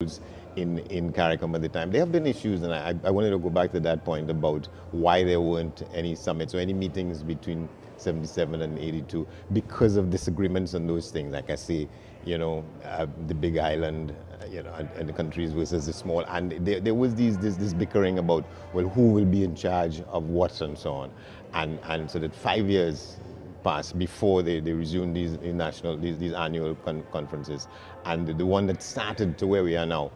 in CARICOM at the time. There have been issues, and I wanted to go back to that point about why there weren't any summits or any meetings between 77 and 82 because of disagreements on those things. Like I say, the big island, and the countries versus the small. And there was this bickering about, well, who will be in charge of what and so on. And so that 5 years passed before they resumed these annual conferences. And the one that started to where we are now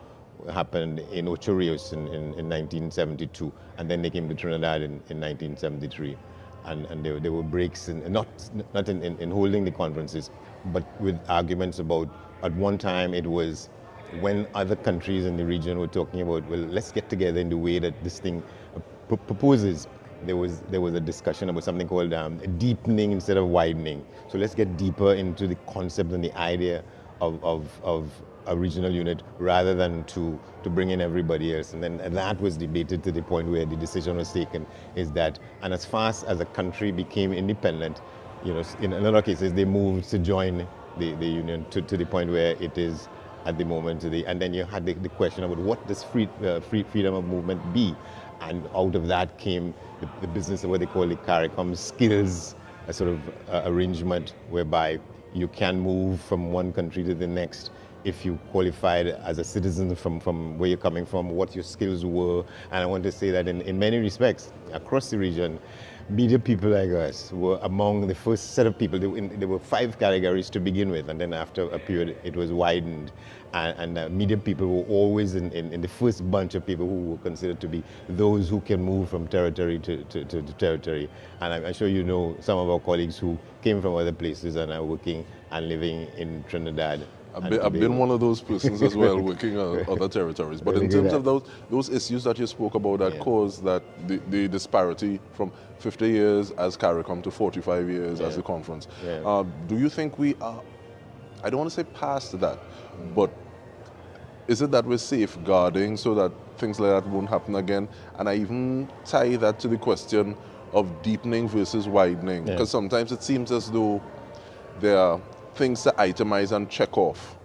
happened in Ocho Rios in 1972, and then they came to Trinidad in 1973. And there were breaks, not in holding the conferences, but with arguments about, at one time it was when other countries in the region were talking about, well, let's get together in the way that this thing proposes. There was a discussion about something called deepening instead of widening. So let's get deeper into the concept and the idea of a regional unit rather than to bring in everybody else. And then that was debated to the point where the decision was taken is that, and as fast as a country became independent, in other cases they moved to join the union to the point where it is at the moment. And then you had the question about what does freedom of movement be? And out of that came the business of what they call the CARICOM skills, a sort of arrangement whereby you can move from one country to the next if you qualified as a citizen from where you're coming from, what your skills were. And I want to say that in many respects, across the region, media people like us were among the first set of people. There were 5 categories to begin with, and then after a period it was widened. And media people were always in the first bunch of people who were considered to be those who can move from territory to territory. And I'm sure you know some of our colleagues who came from other places and are working and living in Trinidad. I've been one of those persons as well, working on other territories. But in terms of those issues that you spoke about that caused that the disparity from 50 years as CARICOM to 45 years as the conference, do you think we are, I don't want to say past that, but is it that we're safeguarding so that things like that won't happen again? And I even tie that to the question of deepening versus widening, because sometimes it seems as though there are things to itemize and check off,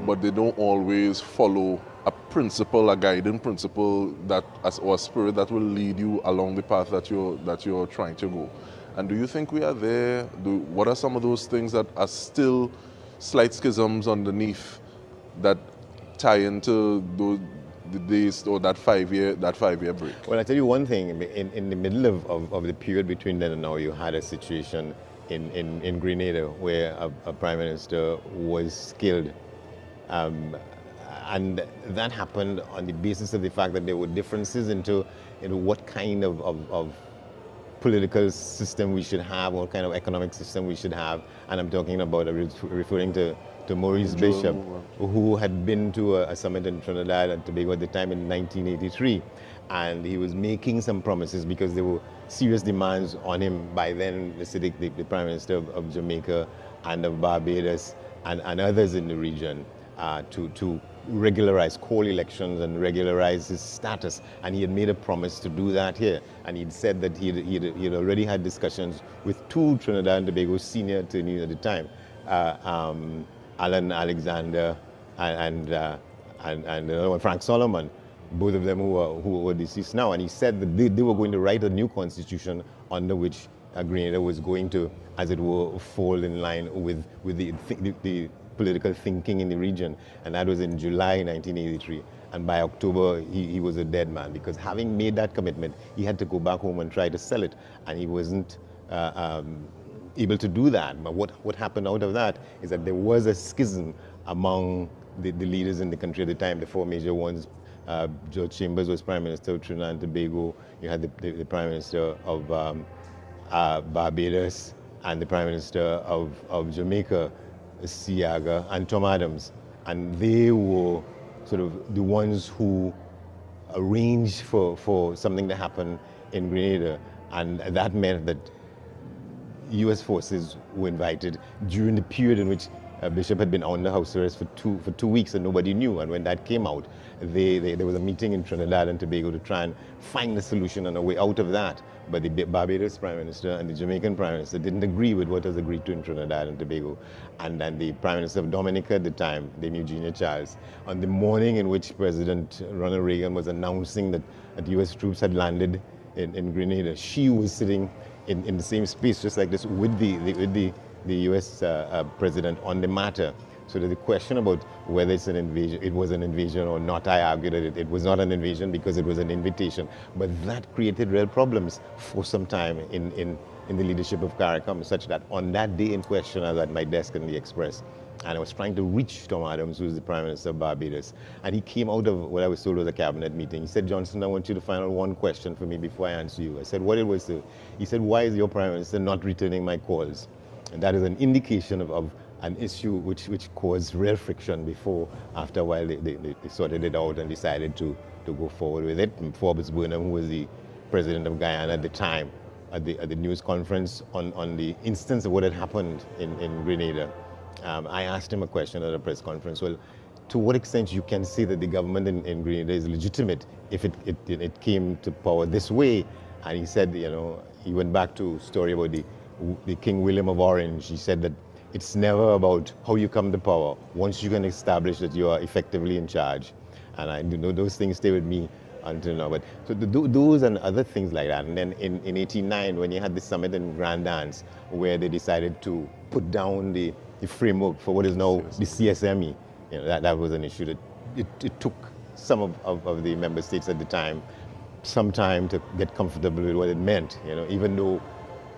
but they don't always follow a principle, a guiding principle or a spirit that will lead you along the path that you're trying to go. And do you think we are there? What are some of those things that are still slight schisms underneath that tie into the days or that 5-year break? Well, I tell you one thing. In the middle of the period between then and now, you had a situation in Grenada where a prime minister was killed. And that happened on the basis of the fact that there were differences into what kind of political system we should have, what kind of economic system we should have. And I'm talking about, referring to Maurice Bishop, who had been to a summit in Trinidad and Tobago at the time in 1983. And he was making some promises because there were serious demands on him by then, the Prime Minister of Jamaica and of Barbados and others in the region to regularize, call elections and regularize his status. And he had made a promise to do that here. And he'd said that he'd already had discussions with 2 Trinidad and Tobago senior attorneys at the time, Alan Alexander and another one, Frank Solomon, both of them who were deceased now. And he said that they were going to write a new constitution under which Grenada was going to, as it were, fall in line with the political thinking in the region. And that was in July 1983. And by October, he was a dead man, because having made that commitment, he had to go back home and try to sell it. And he wasn't able to do that. But what happened out of that is that there was a schism among the leaders in the country at the time, the 4 major ones. George Chambers was Prime Minister of Trinidad and Tobago. You had the Prime Minister of Barbados and the Prime Minister of Jamaica, Siaga, and Tom Adams. And they were sort of the ones who arranged for something to happen in Grenada. And that meant that U.S. forces were invited during the period in which Bishop had been on the house arrest for 2 weeks and nobody knew. And when that came out, there was a meeting in Trinidad and Tobago to try and find a solution and a way out of that. But the Barbados Prime Minister and the Jamaican Prime Minister didn't agree with what was agreed to in Trinidad and Tobago. And then the Prime Minister of Dominica at the time, Dame Eugenia Charles, on the morning in which President Ronald Reagan was announcing that U.S. troops had landed in Grenada, she was sitting in the same space, just like this, with the U.S. President on the matter. So the question about whether it's an invasion, it was an invasion or not, I argue that it was not an invasion because it was an invitation. But that created real problems for some time in the leadership of CARICOM, such that on that day in question, I was at my desk in the Express, and I was trying to reach Tom Adams, who was the Prime Minister of Barbados. And he came out of what I was told was a cabinet meeting. He said, "Johnson, I want you to find out one question for me before I answer you." I said, "What it was, sir?" He said, "Why is your Prime Minister not returning my calls?" And that is an indication of an issue which caused real friction before, after a while, they sorted it out and decided to go forward with it. And Forbes Burnham, who was the president of Guyana at the time, at the news conference on the instance of what had happened in Grenada, I asked him a question at a press conference. Well, to what extent you can say that the government in Grenada is legitimate if it came to power this way? And he said, he went back to a story about the King William of Orange. He said that it's never about how you come to power once you can establish that you are effectively in charge. And I know those things stay with me until now. But so those and other things like that. And then in 89, when you had the summit in Grand Dance, where they decided to put down the framework for what is now the CSME, that was an issue that it took some of the member states at the time some time to get comfortable with what it meant, even though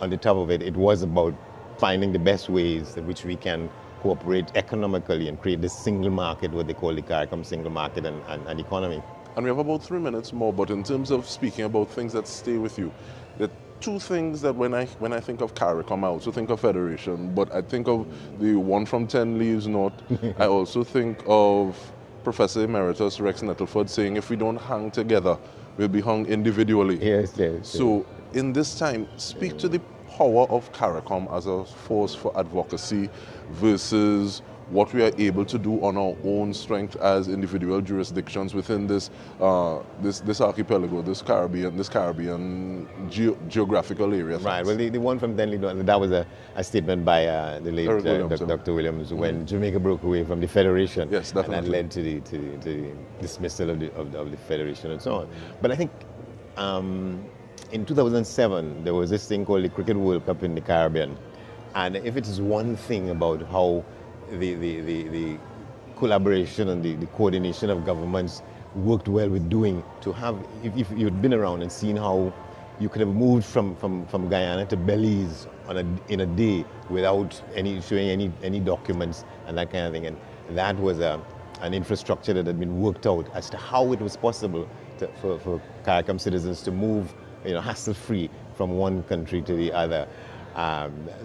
on the top of it, it was about finding the best ways in which we can cooperate economically and create this single market, what they call the CARICOM single market and economy. And we have about 3 minutes more, but in terms of speaking about things that stay with you, there are two things that when I think of CARICOM, I also think of Federation, but I think of the one from 10 Leaves North. I also think of Professor Emeritus Rex Nettleford saying, if we don't hang together, we'll be hung individually. Yes. So in this time, speak to the power of CARICOM as a force for advocacy versus what we are able to do on our own strength as individual jurisdictions within this archipelago, this Caribbean geographical area. Right. Well, the one from Denley, that was a statement by the late Dr. Williams when Jamaica broke away from the Federation. Yes, definitely. And that led to the dismissal of the Federation and so on. But I think in 2007, there was this thing called the Cricket World Cup in the Caribbean. And if it is one thing about how the collaboration and the coordination of governments worked well with doing, to have, if you'd been around and seen how you could have moved from Guyana to Belize in a day without showing any documents and that kind of thing. And that was an infrastructure that had been worked out as to how it was possible for CARICOM citizens to move hassle-free from one country to the other.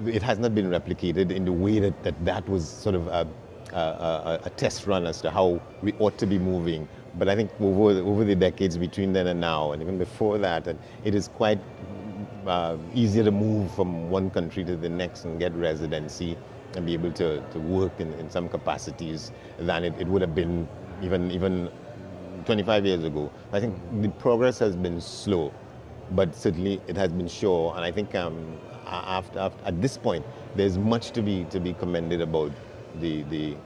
It has not been replicated in the way that was sort of a test run as to how we ought to be moving. But I think over the decades between then and now, and even before that, it is quite easier to move from one country to the next and get residency and be able to work in some capacities than it would have been even 25 years ago. I think the progress has been slow, but certainly it has been sure. And I think after at this point, there's much to be commended about the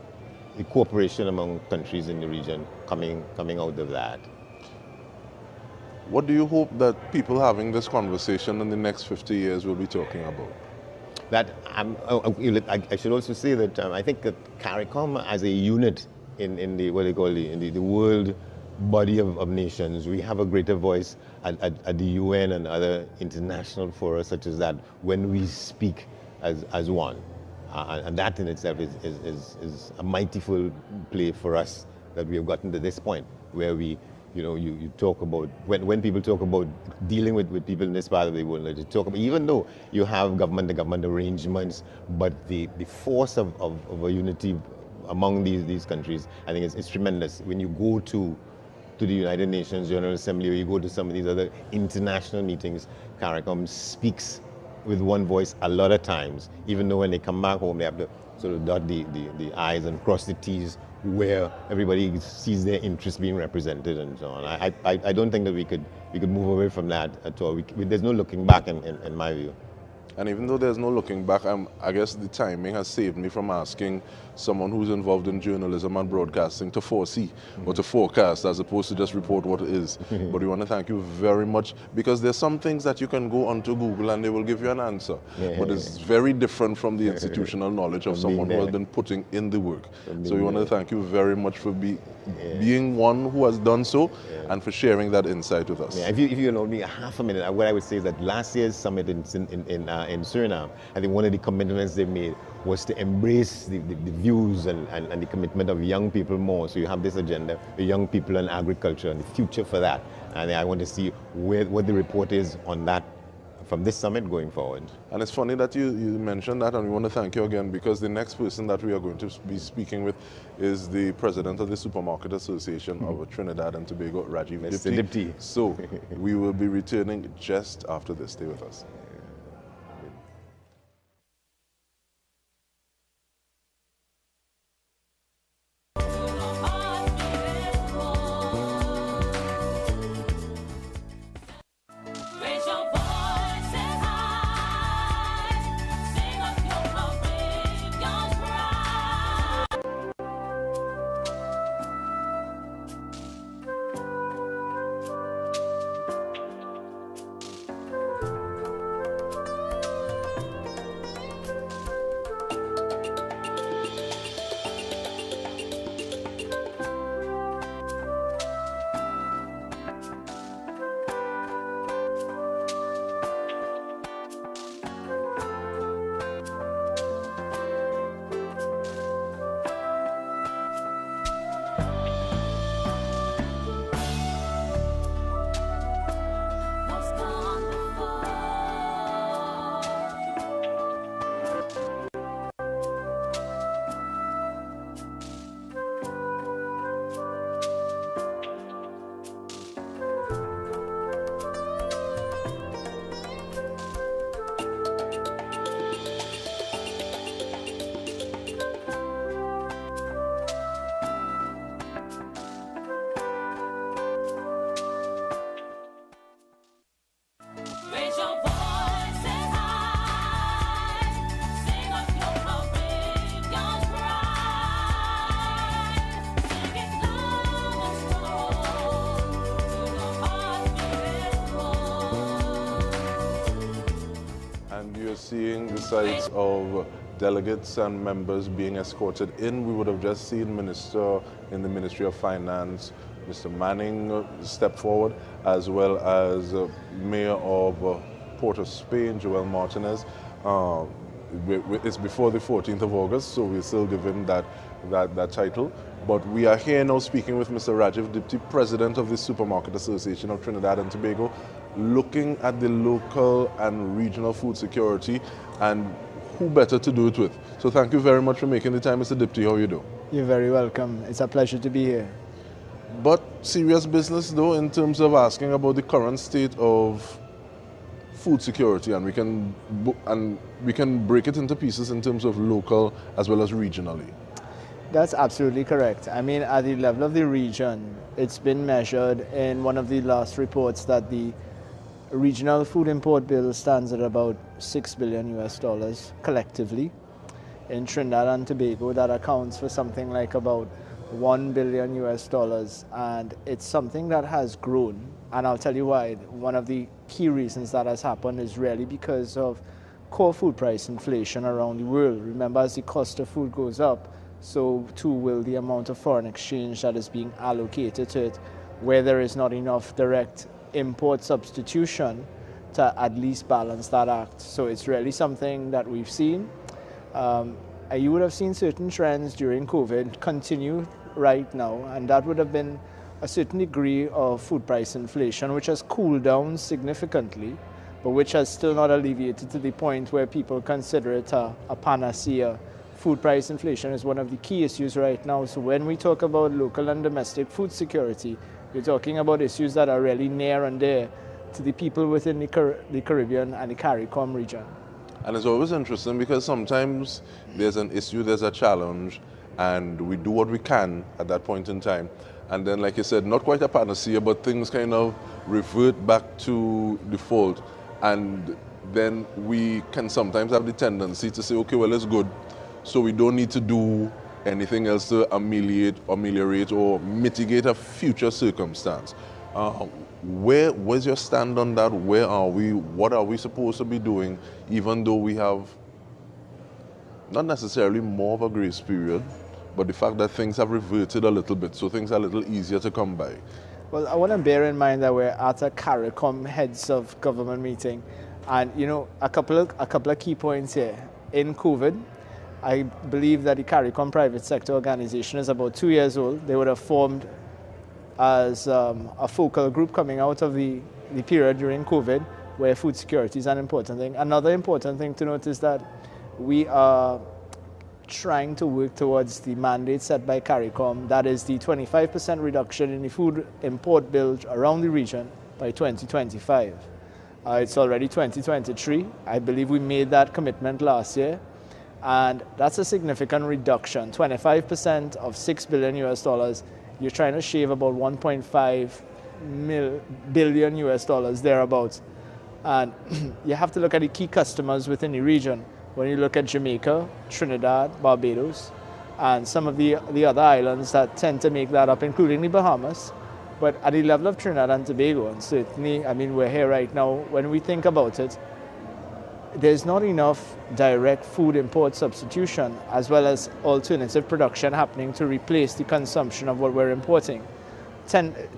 cooperation among countries in the region coming out of that. What do you hope that people having this conversation in the next 50 years will be talking about? That I should also say that I think that CARICOM as a unit in the what they call the world body of nations, we have a greater voice at the UN and other international fora such as that when we speak as one. And that in itself is a mightyful play for us that we have gotten to this point where we, you talk about, when people talk about dealing with people in this part of the world, they talk about, even though you have government-to-government arrangements, but the force of a unity among these countries, I think it's tremendous. When you go to the United Nations General Assembly, or you go to some of these other international meetings, CARICOM speaks with one voice a lot of times, even though when they come back home they have to sort of dot the I's and cross the T's where everybody sees their interests being represented and so on. I don't think that we could move away from that at all. There's no looking back in my view. And even though there's no looking back, I guess the timing has saved me from asking someone who's involved in journalism and broadcasting to foresee or to forecast as opposed to just report what it is. But we want to thank you very much, because there's some things that you can go onto Google and they will give you an answer. But it's very different from the institutional knowledge of someone who has been putting in the work. So we want to thank you very much for being one who has done so and for sharing that insight with us. If you allow me a half a minute, what I would say is that last year's summit in Suriname, I think one of the commitments they made was to embrace the views and the commitment of young people more. So you have this agenda, the young people and agriculture and the future for that. And I want to see what the report is on that from this summit going forward. And it's funny that you mentioned that, and we want to thank you again, because the next person that we are going to be speaking with is the president of the Supermarket Association of Trinidad and Tobago, Rajiv Mr. Dipti. So we will be returning just after this. Stay with us. Seeing the sights of delegates and members being escorted in. We would have just seen Minister in the Ministry of Finance, Mr. Manning, step forward, as well as Mayor of Port of Spain, Joel Martinez. It's before the 14th of August, so we'll still give him that title. But we are here now speaking with Mr. Rajiv Dipti, President of the Supermarket Association of Trinidad and Tobago, looking at the local and regional food security, and who better to do it with. So thank you very much for making the time, Mr. Dipti. How are you doing? You're very welcome. It's a pleasure to be here. But serious business though, in terms of asking about the current state of food security, and we can break it into pieces in terms of local as well as regionally. That's absolutely correct. I mean, at the level of the region, it's been measured in one of the last reports that the regional food import bill stands at about $6 billion US collectively. In Trinidad and Tobago, that accounts for something like about $1 billion US, and it's something that has grown. And I'll tell you why. One of the key reasons that has happened is really because of core food price inflation around the world. Remember, as the cost of food goes up, so too will the amount of foreign exchange that is being allocated to it, where there is not enough direct import substitution to at least balance that act. So it's really something that we've seen. You would have seen certain trends during COVID continue right now, and that would have been a certain degree of food price inflation, which has cooled down significantly, but which has still not alleviated to the point where people consider it a panacea. Food price inflation is one of the key issues right now. So when we talk about local and domestic food security, we're talking about issues that are really near and dear to the people within the Caribbean and the CARICOM region. And it's always interesting because sometimes there's an issue, there's a challenge, and we do what we can at that point in time. And then, like you said, not quite a panacea, but things kind of revert back to default. And then we can sometimes have the tendency to say, okay, well, it's good, so we don't need to do anything else to ameliorate or mitigate a future circumstance. Where's your stand on that? Where are we? What are we supposed to be doing, even though we have not necessarily more of a grace period, but the fact that things have reverted a little bit, so things are a little easier to come by? Well, I want to bear in mind that we're at a CARICOM heads of government meeting, and a couple of key points here. In COVID, I believe that the CARICOM private sector organization is about 2 years old. They would have formed as a focal group coming out of the period during COVID, where food security is an important thing. Another important thing to note is that we are trying to work towards the mandate set by CARICOM, that is the 25% reduction in the food import bill around the region by 2025. It's already 2023. I believe we made that commitment last year, and that's a significant reduction. 25% of $6 billion US. You're trying to shave about 1.5 billion US dollars thereabouts. And you have to look at the key customers within the region. When you look at Jamaica, Trinidad, Barbados, and some of the other islands that tend to make that up, including the Bahamas. But at the level of Trinidad and Tobago, and certainly, I mean, we're here right now, when we think about it, there's not enough direct food import substitution as well as alternative production happening to replace the consumption of what we're importing.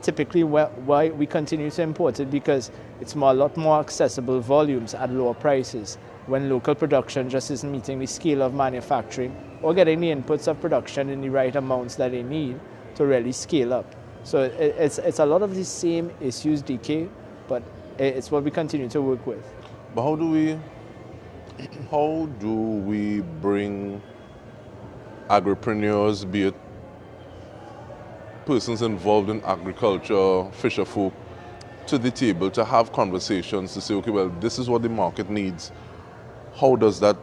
Typically, why we continue to import it, because it's a lot more accessible volumes at lower prices when local production just isn't meeting the scale of manufacturing or getting the inputs of production in the right amounts that they need to really scale up. So it's a lot of the same issues, DK, but it's what we continue to work with. But how do we bring agripreneurs, be it persons involved in agriculture, fisher folk, to the table to have conversations to say, okay, well, this is what the market needs. How does that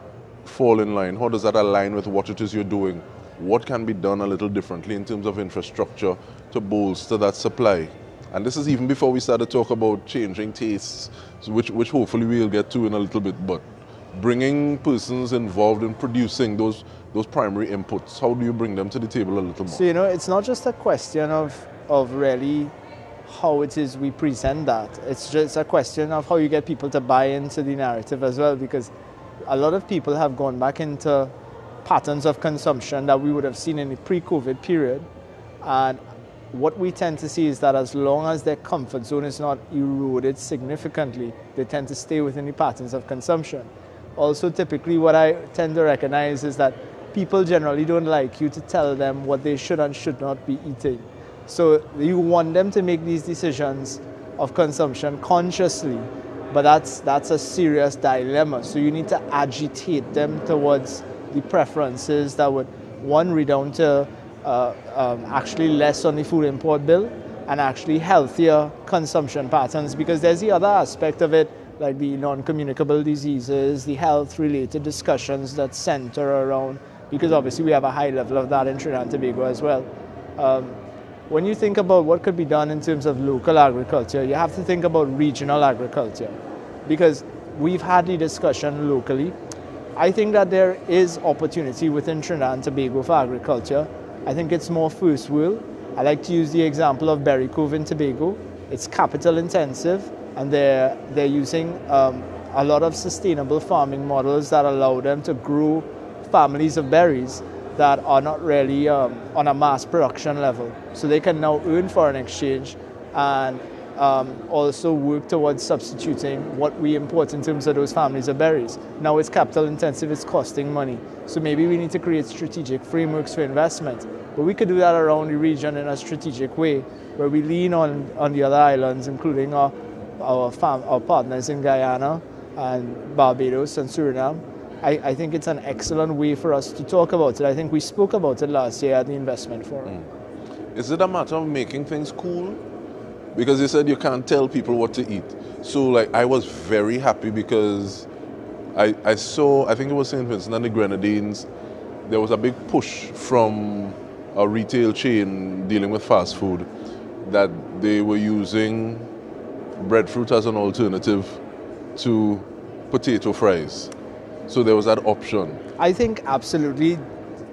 fall in line? How does that align with what it is you're doing? What can be done a little differently in terms of infrastructure to bolster that supply? And this is even before we start to talk about changing tastes, which hopefully we'll get to in a little bit, but bringing persons involved in producing those primary inputs, how do you bring them to the table a little more? So, it's not just a question of really how it is we present that. It's just a question of how you get people to buy into the narrative as well, because a lot of people have gone back into patterns of consumption that we would have seen in the pre-COVID period. And what we tend to see is that as long as their comfort zone is not eroded significantly, they tend to stay within the patterns of consumption. Also, typically what I tend to recognize is that people generally don't like you to tell them what they should and should not be eating. So you want them to make these decisions of consumption consciously, but that's a serious dilemma. So you need to agitate them towards the preferences that would, one, redound to actually less on the food import bill and actually healthier consumption patterns, because there's the other aspect of it, like the non-communicable diseases, the health-related discussions that center around, because obviously we have a high level of that in Trinidad and Tobago as well. When you think about what could be done in terms of local agriculture, you have to think about regional agriculture, because we've had the discussion locally. I think that there is opportunity within Trinidad and Tobago for agriculture. I think it's more first world. I like to use the example of Berry Cove in Tobago. It's capital intensive, and they're using a lot of sustainable farming models that allow them to grow families of berries that are not really on a mass production level. So they can now earn foreign exchange and also work towards substituting what we import in terms of those families of berries. Now it's capital intensive, it's costing money. So maybe we need to create strategic frameworks for investment. But we could do that around the region in a strategic way, where we lean on the other islands, including our partners in Guyana and Barbados and Suriname. I think it's an excellent way for us to talk about it. I think we spoke about it last year at the investment forum. Is it a matter of making things cool? Because you said you can't tell people what to eat. So like, I was very happy because I saw, I think it was St. Vincent and the Grenadines, there was a big push from a retail chain dealing with fast food that they were using breadfruit as an alternative to potato fries. So there was that option. I think absolutely,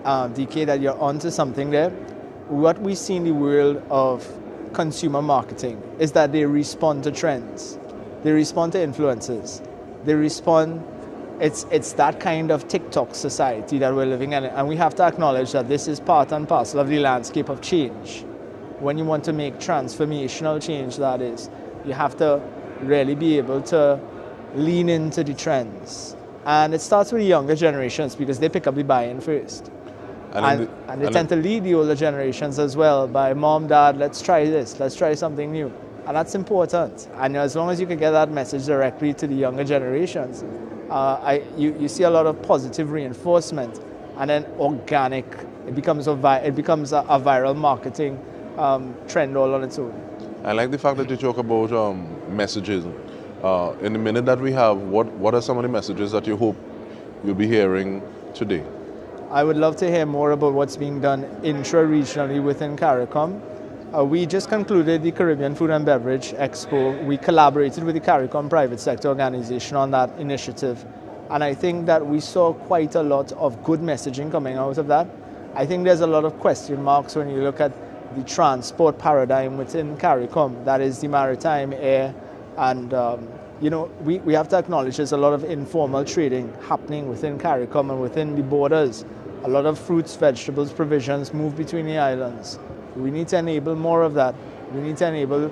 DK, that you're onto something there. What we see in the world of consumer marketing is that they respond to trends. They respond to influences. They respond, it's that kind of TikTok society that we're living in. And we have to acknowledge that this is part and parcel of the landscape of change. When you want to make transformational change, that is, you have to really be able to lean into the trends. And it starts with the younger generations because they pick up the buy-in first. And they tend to lead the older generations as well by, mom, dad, let's try this, let's try something new. And that's important. And as long as you can get that message directly to the younger generations, you see a lot of positive reinforcement, and then organic, it becomes a viral marketing trend all on its own. I like the fact that you talk about messages. In the minute that we have, what are some of the messages that you hope you'll be hearing today? I would love to hear more about what's being done intra-regionally within CARICOM. We just concluded the Caribbean Food and Beverage Expo. We collaborated with the CARICOM private sector organization on that initiative. And I think that we saw quite a lot of good messaging coming out of that. I think there's a lot of question marks when you look at the transport paradigm within CARICOM, that is the maritime, air, and we have to acknowledge there's a lot of informal trading happening within CARICOM and within the borders. A lot of fruits, vegetables, provisions move between the islands. We need to enable more of that. We need to enable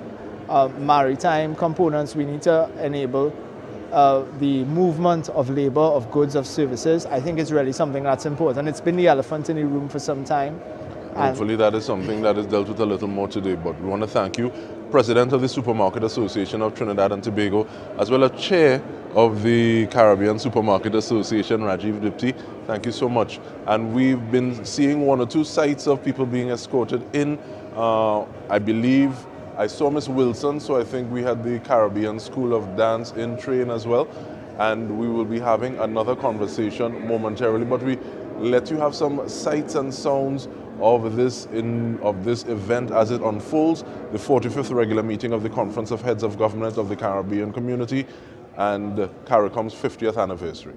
maritime components. We need to enable the movement of labor, of goods, of services. I think it's really something that's important. It's been the elephant in the room for some time. Hopefully that is something that is dealt with a little more today. But we want to thank you, President of the Supermarket Association of Trinidad and Tobago, as well as Chair of the Caribbean Supermarket Association, Rajiv Dipti. Thank you so much. And we've been seeing one or two sites of people being escorted in. I believe I saw Miss Wilson, so I think we had the Caribbean School of Dance in train as well. And we will be having another conversation momentarily, but we let you have some sights and sounds of this event as it unfolds, the 45th regular meeting of the Conference of Heads of Government of the Caribbean Community and CARICOM's 50th anniversary.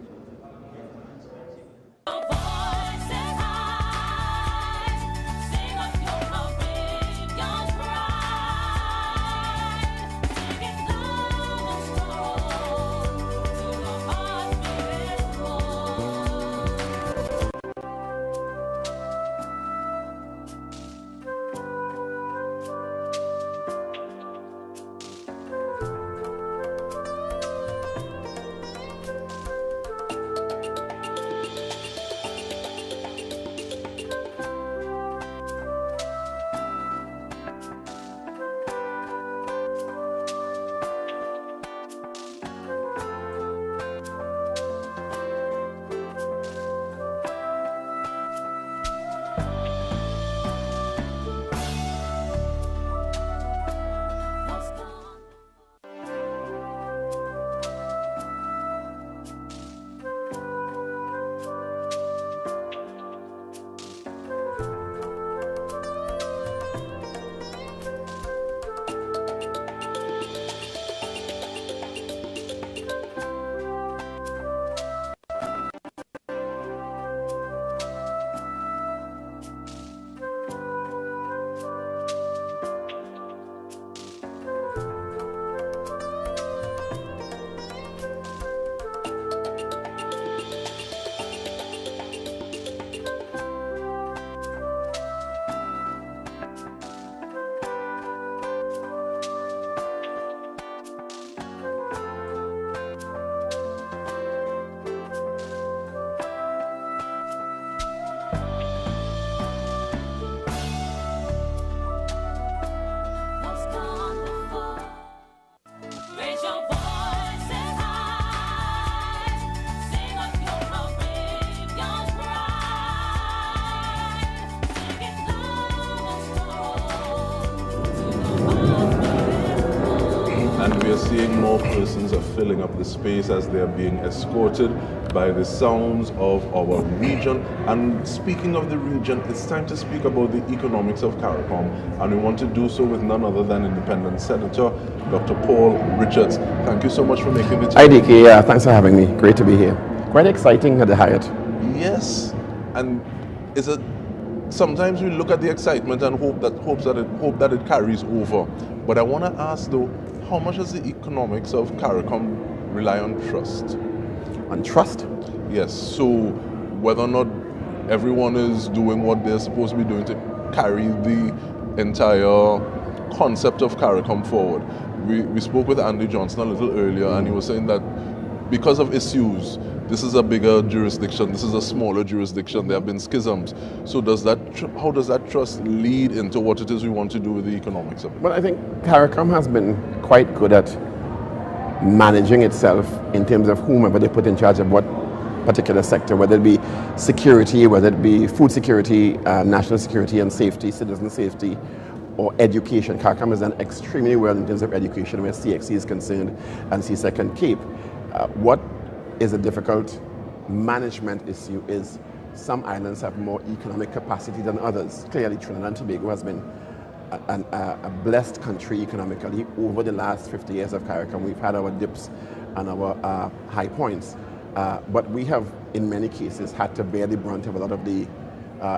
and we are seeing more persons are filling up the space as they are being escorted by the sounds of our region. And speaking of the region, it's time to speak about the economics of CARICOM, and we want to do so with none other than Independent Senator Dr. Paul Richards. Thank you so much for making the time. Hi DK, thanks for having me. Great to be here. Quite exciting at the Hyatt. Yes, and is it? Sometimes we look at the excitement and hope that it carries over. But I want to ask though, how much does the economics of CARICOM rely on trust? On trust? Yes. So whether or not everyone is doing what they're supposed to be doing to carry the entire concept of CARICOM forward. We spoke with Andy Johnson a little earlier, and he was saying that because of issues, this is a bigger jurisdiction, this is a smaller jurisdiction, there have been schisms. So how does that trust lead into what it is we want to do with the economics of it? Well, I think CARICOM has been quite good at managing itself in terms of whomever they put in charge of what particular sector, whether it be security, whether it be food security, national security and safety, citizen safety, or education. CARICOM has done extremely well in terms of education where CXC is concerned and CSEC and CAPE. What is a difficult management issue is some islands have more economic capacity than others. Clearly, Trinidad and Tobago has been a blessed country economically over the last 50 years of CARICOM. We've had our dips and our high points, but we have, in many cases, had to bear the brunt of a lot of the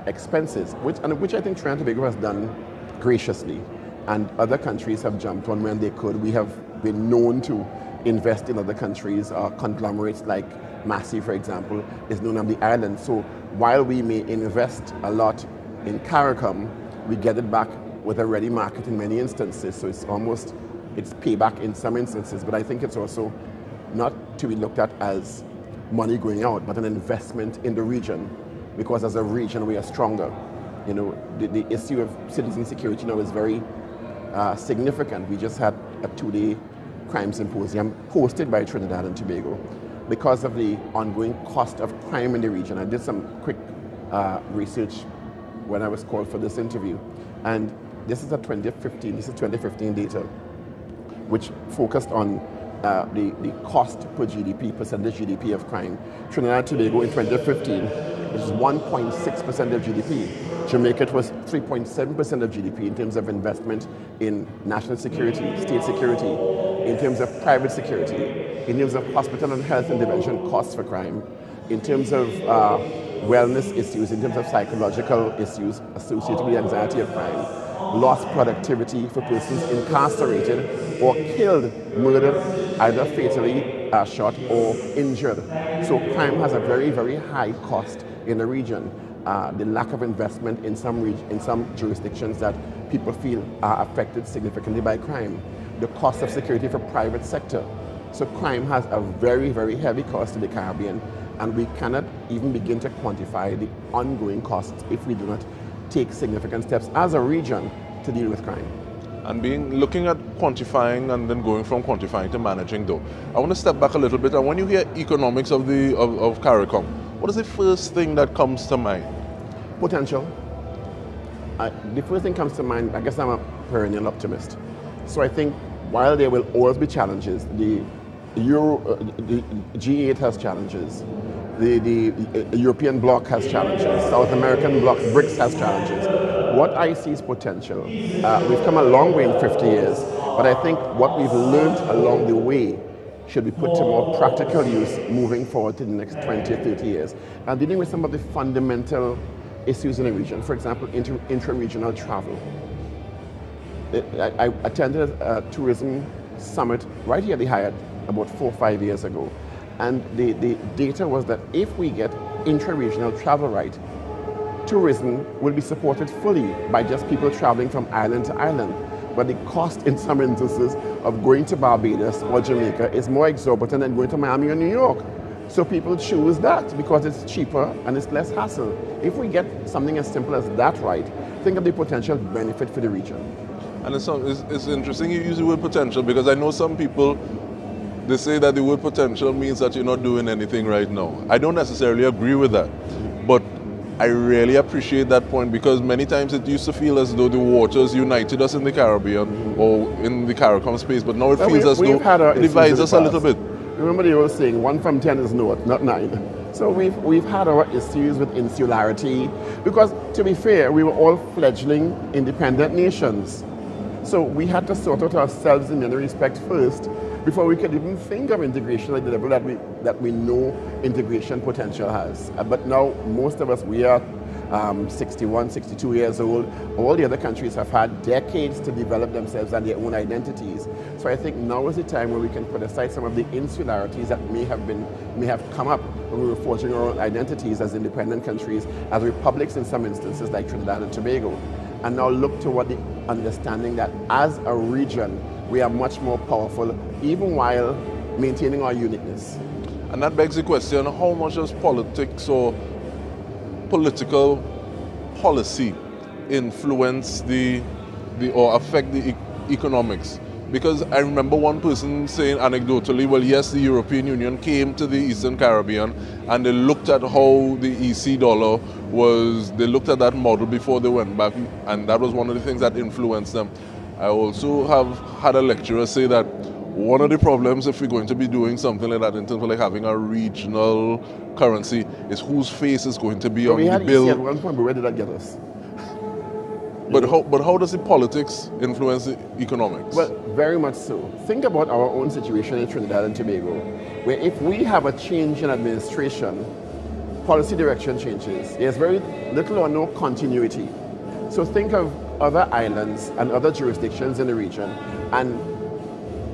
expenses, which I think Trinidad and Tobago has done graciously, and other countries have jumped on when they could. We have been known to invest in other countries. Conglomerates like Massey, for example, is known on the island. So while we may invest a lot in CARICOM, we get it back with a ready market in many instances. So it's payback in some instances, but I think it's also not to be looked at as money going out, but an investment in the region, because as a region we are stronger. You know, the issue of citizen security now is very significant. We just had a 2-day crime symposium hosted by Trinidad and Tobago because of the ongoing cost of crime in the region. I did some quick research when I was called for this interview, and this is 2015 data, which focused on the cost per GDP, percentage GDP of crime. Trinidad and Tobago in 2015, which is 1.6% of GDP. Jamaica was 3.7% of GDP in terms of investment in national security, state security, in terms of private security, in terms of hospital and health intervention costs for crime, in terms of wellness issues, in terms of psychological issues associated with the anxiety of crime, lost productivity for persons incarcerated or killed, murdered, either fatally shot or injured. So crime has a very, very high cost in the region. The lack of investment in some jurisdictions that people feel are affected significantly by crime. The cost of security for private sector. So crime has a very, very heavy cost to the Caribbean, and we cannot even begin to quantify the ongoing costs if we do not take significant steps as a region to deal with crime. And looking at quantifying and then going from quantifying to managing though, I want to step back a little bit, and when you hear economics of CARICOM, what is the first thing that comes to mind? Potential. The first thing comes to mind, I guess I'm a perennial optimist. So I think while there will always be challenges, the G8 has challenges, the European bloc has challenges, South American bloc, BRICS has challenges. What I see is potential. We've come a long way in 50 years, but I think what we've learned along the way should be put to more practical use moving forward to the next 20 or 30 years. And dealing with some of the fundamental issues in the region, for example, intra-regional travel. I attended a tourism summit right here at the Hyatt about 4 or 5 years ago. And the data was that if we get intra-regional travel right, tourism will be supported fully by just people traveling from island to island. But the cost in some instances of going to Barbados or Jamaica is more exorbitant than going to Miami or New York. So people choose that because it's cheaper and it's less hassle. If we get something as simple as that right, think of the potential benefit for the region. And it's interesting you use the word potential, because I know some people, they say that the word potential means that you're not doing anything right now. I don't necessarily agree with that, but I really appreciate that point, because many times it used to feel as though the waters united us in the Caribbean or in the CARICOM space, but now it feels as though it divides us a little bit. Remember the old saying, 1 from 10 is north, not 9. So we've had our issues with insularity, because to be fair, we were all fledgling independent nations. So we had to sort out ourselves in many respects first before we could even think of integration at the level that we know integration potential has. But now most of us, we are 61, 62 years old. All the other countries have had decades to develop themselves and their own identities. So I think now is the time where we can put aside some of the insularities that may have come up when we were forging our own identities as independent countries, as republics in some instances like Trinidad and Tobago, and now look toward the understanding that as a region, we are much more powerful, even while maintaining our uniqueness. And that begs the question, how much does politics or political policy influence or affect the economics? Because I remember one person saying anecdotally, well, yes, the European Union came to the Eastern Caribbean and they looked at how the EC dollar was, they looked at that model before they went back, and that was one of the things that influenced them. I also have had a lecturer say that one of the problems if we're going to be doing something like that in terms of like having a regional currency is whose face is going to be on the bill. At one point, but where did that get us? But how does the politics influence the economics? Well, very much so. Think about our own situation in Trinidad and Tobago, where if we have a change in administration, policy direction changes. There's very little or no continuity. So think of other islands and other jurisdictions in the region and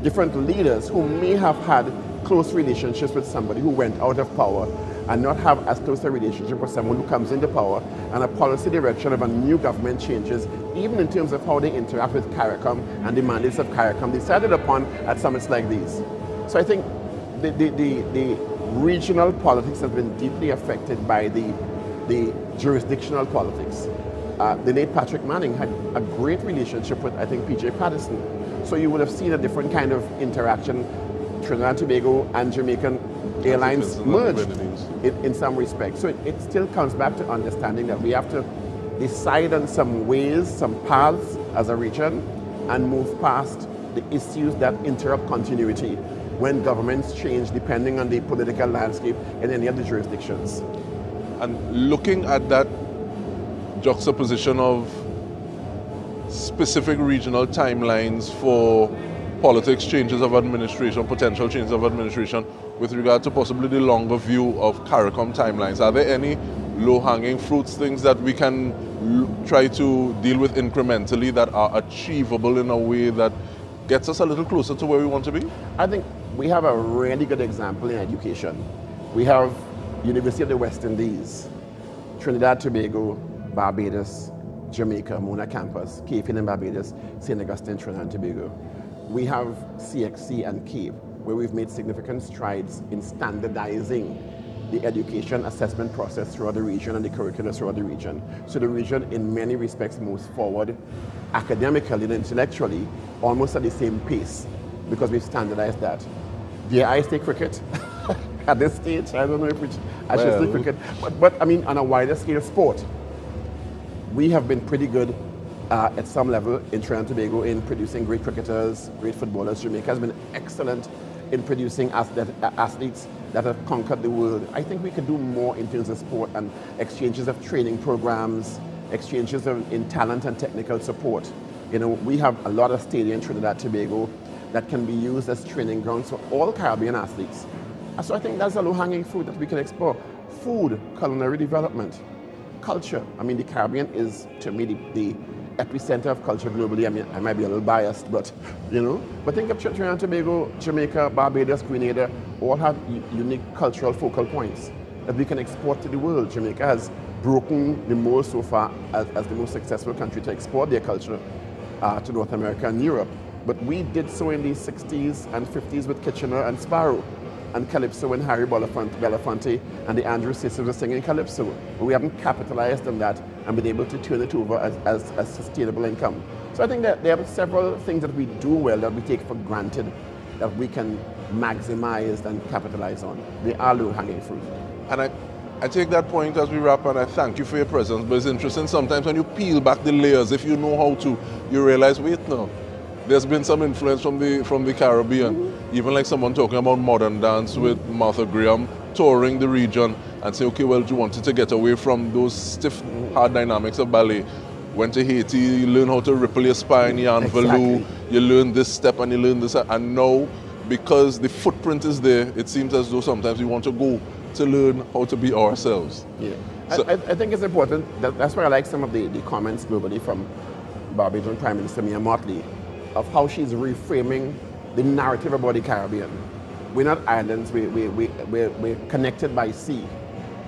different leaders who may have had close relationships with somebody who went out of power and not have as close a relationship with someone who comes into power, and a policy direction of a new government changes, even in terms of how they interact with CARICOM and the mandates of CARICOM decided upon at summits like these. So I think the regional politics have been deeply affected by the jurisdictional politics. The late Patrick Manning had a great relationship with, I think, P.J. Patterson. So you would have seen a different kind of interaction. Trinidad and Tobago and Jamaican airlines merged in some respects. So it still comes back to understanding that we have to decide on some ways, some paths as a region, and move past the issues that interrupt continuity when governments change depending on the political landscape in any of the jurisdictions. And looking at that juxtaposition of specific regional timelines for politics, changes of administration, potential changes of administration, with regard to possibly the longer view of CARICOM timelines, are there any low-hanging fruits, things that we can try to deal with incrementally that are achievable in a way that gets us a little closer to where we want to be? I think we have a really good example in education. We have University of the West Indies, Trinidad, Tobago, Barbados, Jamaica, Mona campus, Cape in Barbados, St. Augustine, Trinidad and Tobago. We have CXC and CAPE, where we've made significant strides in standardizing the education assessment process throughout the region and the curricula throughout the region. So the region in many respects moves forward academically and intellectually almost at the same pace because we've standardized that. Dare I say cricket? At this stage, I don't know if I should say cricket, but I mean on a wider scale sport. We have been pretty good at some level in Trinidad and Tobago in producing great cricketers, great footballers. Jamaica has been excellent in producing athletes that have conquered the world. I think we could do more in terms of sport and exchanges of training programs, exchanges in talent and technical support. You know, we have a lot of stadiums in Trinidad and Tobago that can be used as training grounds for all Caribbean athletes. So I think that's a low-hanging fruit that we can explore. Food, culinary development, culture. I mean, the Caribbean is, to me, the epicenter of culture globally. I mean, I might be a little biased, but, you know. But think of Trinidad and Tobago, Jamaica, Barbados, Grenada, all have unique cultural focal points that we can export to the world. Jamaica has broken the mold so far as the most successful country to export their culture to North America and Europe. But we did so in the 60s and 50s with Kitchener and Sparrow, and Calypso and Harry Belafonte and the Andrews sisters were singing Calypso. But we haven't capitalized on that and been able to turn it over as sustainable income. So I think that there are several things that we do well that we take for granted that we can maximize and capitalize on. They are low-hanging fruit. And I take that point as we wrap, and I thank you for your presence. But it's interesting sometimes when you peel back the layers, if you know how to, you realize, wait, no, there's been some influence from the Caribbean. Even like someone talking about modern dance with Martha Graham touring the region and say, okay, well, you wanted to get away from those stiff, hard dynamics of ballet. Went to Haiti, you learn how to ripple your spine, you envelope, you learn this step and you learn this, and now, because the footprint is there, it seems as though sometimes we want to go to learn how to be ourselves. Yeah, So, I think it's important. That's why I like some of the comments globally from Barbados Prime Minister Mia Mottley of how she's reframing the narrative about the Caribbean. We're not islands, we're connected by sea.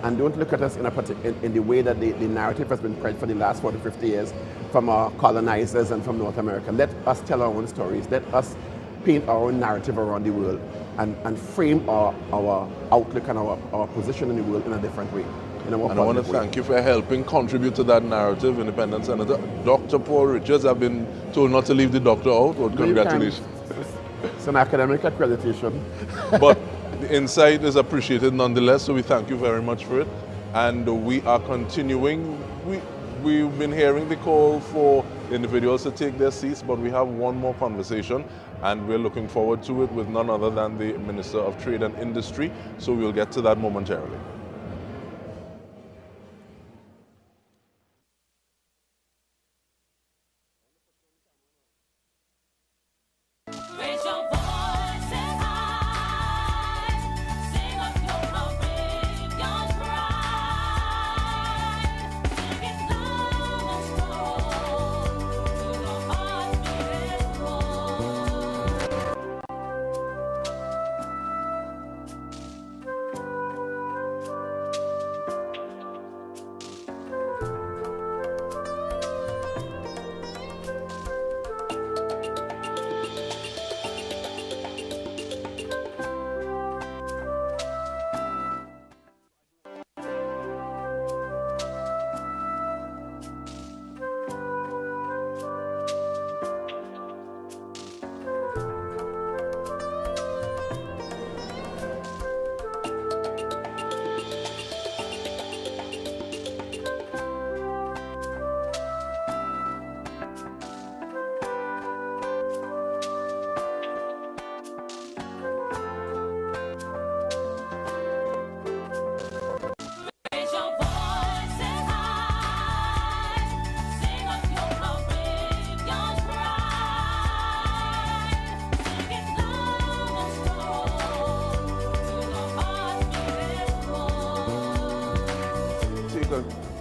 And don't look at us in the way that the narrative has been spread for the last 40, 50 years from our colonizers and from North America. Let us tell our own stories. Let us paint our own narrative around the world and frame our outlook and our position in the world in a different way. And I want to thank you for helping contribute to that narrative, Independent Senator. Dr. Paul Richards, I've been told not to leave the doctor out. Well, congratulations. It's an academic accreditation. But the insight is appreciated nonetheless, so we thank you very much for it. And we are continuing. We've been hearing the call for individuals to take their seats, but we have one more conversation, and we're looking forward to it with none other than the Minister of Trade and Industry, so we'll get to that momentarily.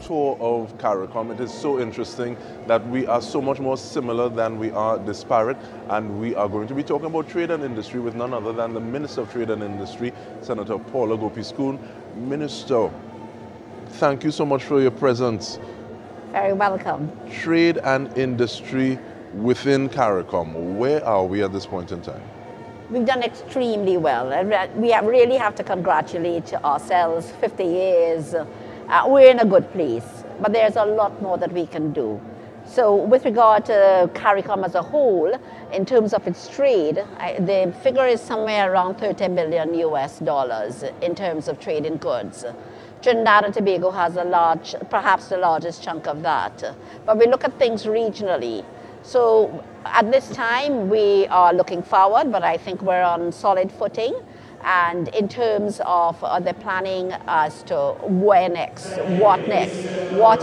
Tour of CARICOM. It is so interesting that we are so much more similar than we are disparate, and we are going to be talking about trade and industry with none other than the Minister of Trade and Industry, Senator Paula Gopi-Scoon. Minister, thank you so much for your presence. Very welcome. Trade and industry within CARICOM, where are we at this point in time? We've done extremely well, and we really have to congratulate ourselves. 50 years. We're in a good place, but there's a lot more that we can do. So with regard to CARICOM as a whole, in terms of its trade, the figure is somewhere around $30 billion US in terms of trade in goods. Trinidad and Tobago has perhaps the largest chunk of that. But we look at things regionally. So at this time, we are looking forward, but I think we're on solid footing. And in terms of the planning as to where next, what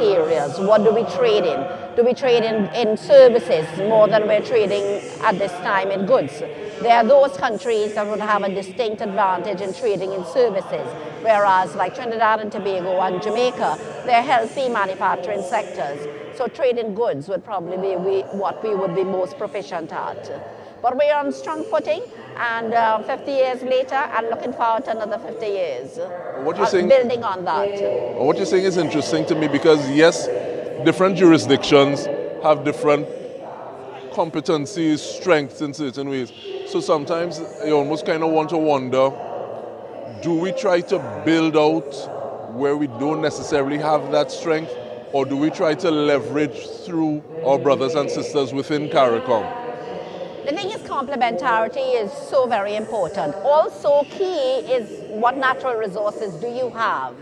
areas, what do we trade in? Do we trade in services more than we're trading at this time in goods? There are those countries that would have a distinct advantage in trading in services, whereas like Trinidad and Tobago and Jamaica, they're healthy manufacturing sectors. So trade in goods would probably be what we would be most proficient at. But we're on strong footing, and 50 years later, I'm looking forward to another 50 years. What you're saying, building on that. What you're saying is interesting to me because, yes, different jurisdictions have different competencies, strengths in certain ways. So sometimes you almost kind of want to wonder, do we try to build out where we don't necessarily have that strength, or do we try to leverage through our brothers and sisters within CARICOM? The thing is, complementarity is so very important. Also key is what natural resources do you have?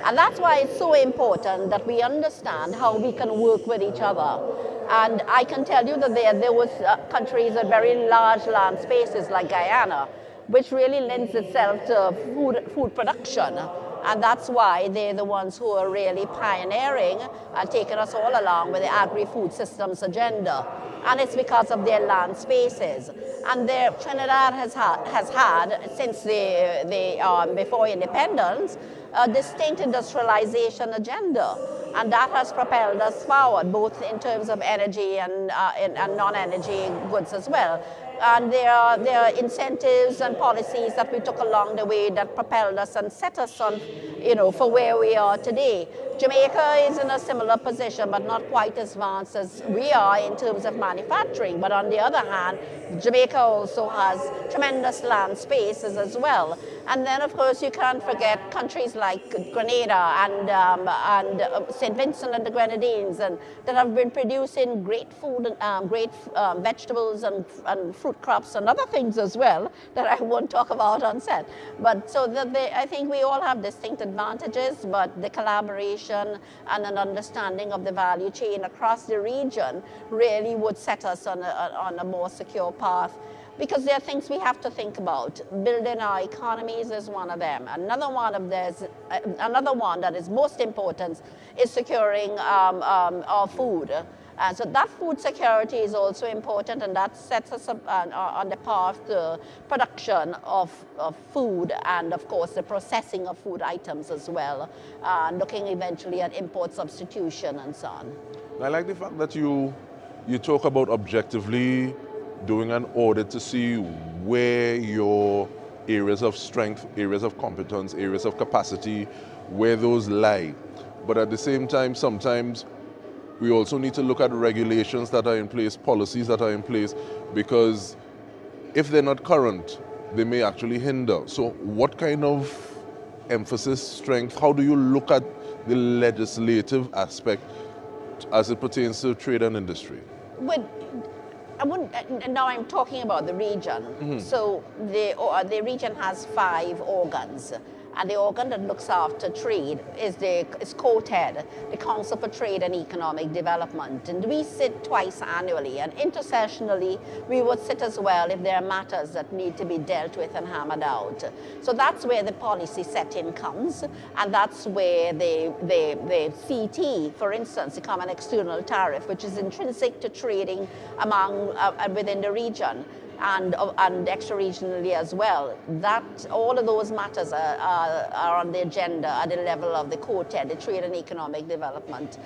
And that's why it's so important that we understand how we can work with each other. And I can tell you that there was countries with very large land spaces like Guyana, which really lends itself to food production. And that's why they're the ones who are really pioneering and taking us all along with the agri-food systems agenda. And it's because of their land spaces. And Trinidad has had, since before independence, a distinct industrialization agenda. And that has propelled us forward, both in terms of energy and non-energy goods as well. And there are incentives and policies that we took along the way that propelled us and set us on, for where we are today. Jamaica is in a similar position, but not quite as advanced as we are in terms of manufacturing. But on the other hand, Jamaica also has tremendous land spaces as well. And then, of course, you can't forget countries like Grenada and St. Vincent and the Grenadines, and that have been producing great food, great vegetables and fruit crops and other things as well that I won't talk about on set. But so that I think we all have distinct advantages, but the collaboration and an understanding of the value chain across the region really would set us on a more secure path. Because there are things we have to think about. Building our economies is one of them. Another one that is most important is securing our food. So that food security is also important, and that sets us up on the path to production of food and, of course, the processing of food items as well, looking eventually at import substitution and so on. I like the fact that you talk about objectively doing an audit to see where your areas of strength, areas of competence, areas of capacity, where those lie. But at the same time, sometimes we also need to look at regulations that are in place, policies that are in place, because if they're not current, they may actually hinder. So what kind of emphasis, strength, how do you look at the legislative aspect as it pertains to trade and industry? Now I'm talking about the region. Mm-hmm. So the region has 5 organs. And the organ that looks after trade is COTED, the Council for Trade and Economic Development. And we sit twice annually, and intersessionally we would sit as well if there are matters that need to be dealt with and hammered out. So that's where the policy setting comes, and that's where the CT, for instance, the Common External Tariff, which is intrinsic to trading within the region, and extra-regionally as well, that all of those matters are on the agenda at the level of the COTED, the Trade and Economic Development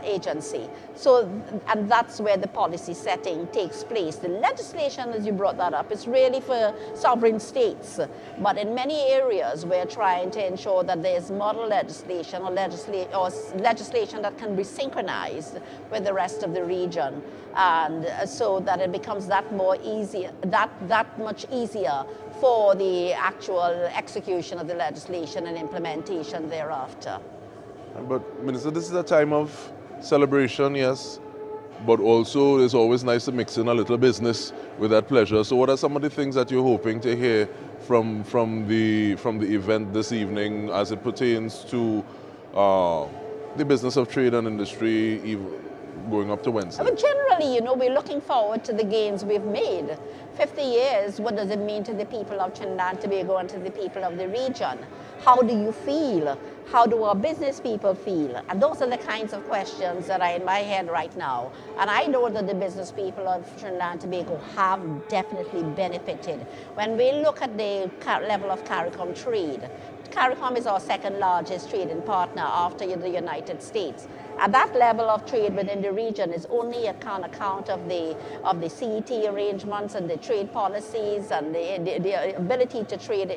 Agency. So, and that's where the policy setting takes place. The legislation, as you brought that up, is really for sovereign states. But in many areas, we're trying to ensure that there's model legislation or legislation that can be synchronized with the rest of the region, and so that it becomes that much easier for the actual execution of the legislation and implementation thereafter. But Minister, this is a time of celebration, yes, but also it's always nice to mix in a little business with that pleasure. So what are some of the things that you're hoping to hear from the event this evening as it pertains to the business of trade and industry, even going up to Wednesday? But generally, we're looking forward to the gains we've made. 50 years, what does it mean to the people of Trinidad and Tobago and to the people of the region? How do you feel? How do our business people feel? And those are the kinds of questions that are in my head right now. And I know that the business people of Trinidad and Tobago have definitely benefited. When we look at the level of CARICOM trade, CARICOM is our second largest trading partner after the United States. At that level of trade within the region is only on account of the CET arrangements and the trade policies and the ability to trade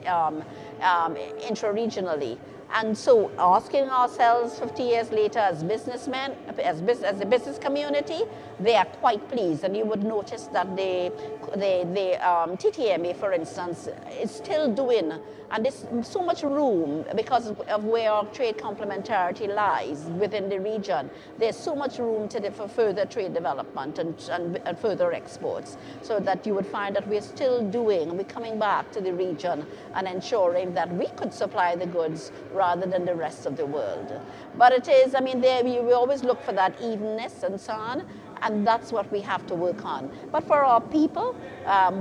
intra-regionally. And so asking ourselves 50 years later as businessmen, as a business community, they are quite pleased. And you would notice that the TTMA, for instance, is still doing, and there's so much room because of where our trade complementarity lies within the region. There's so much room for further trade development and further exports, so that you would find that we're still doing, we're coming back to the region and ensuring that we could supply the goods rather than the rest of the world. But it is, I mean, we always look for that evenness and so on, and that's what we have to work on. But for our people,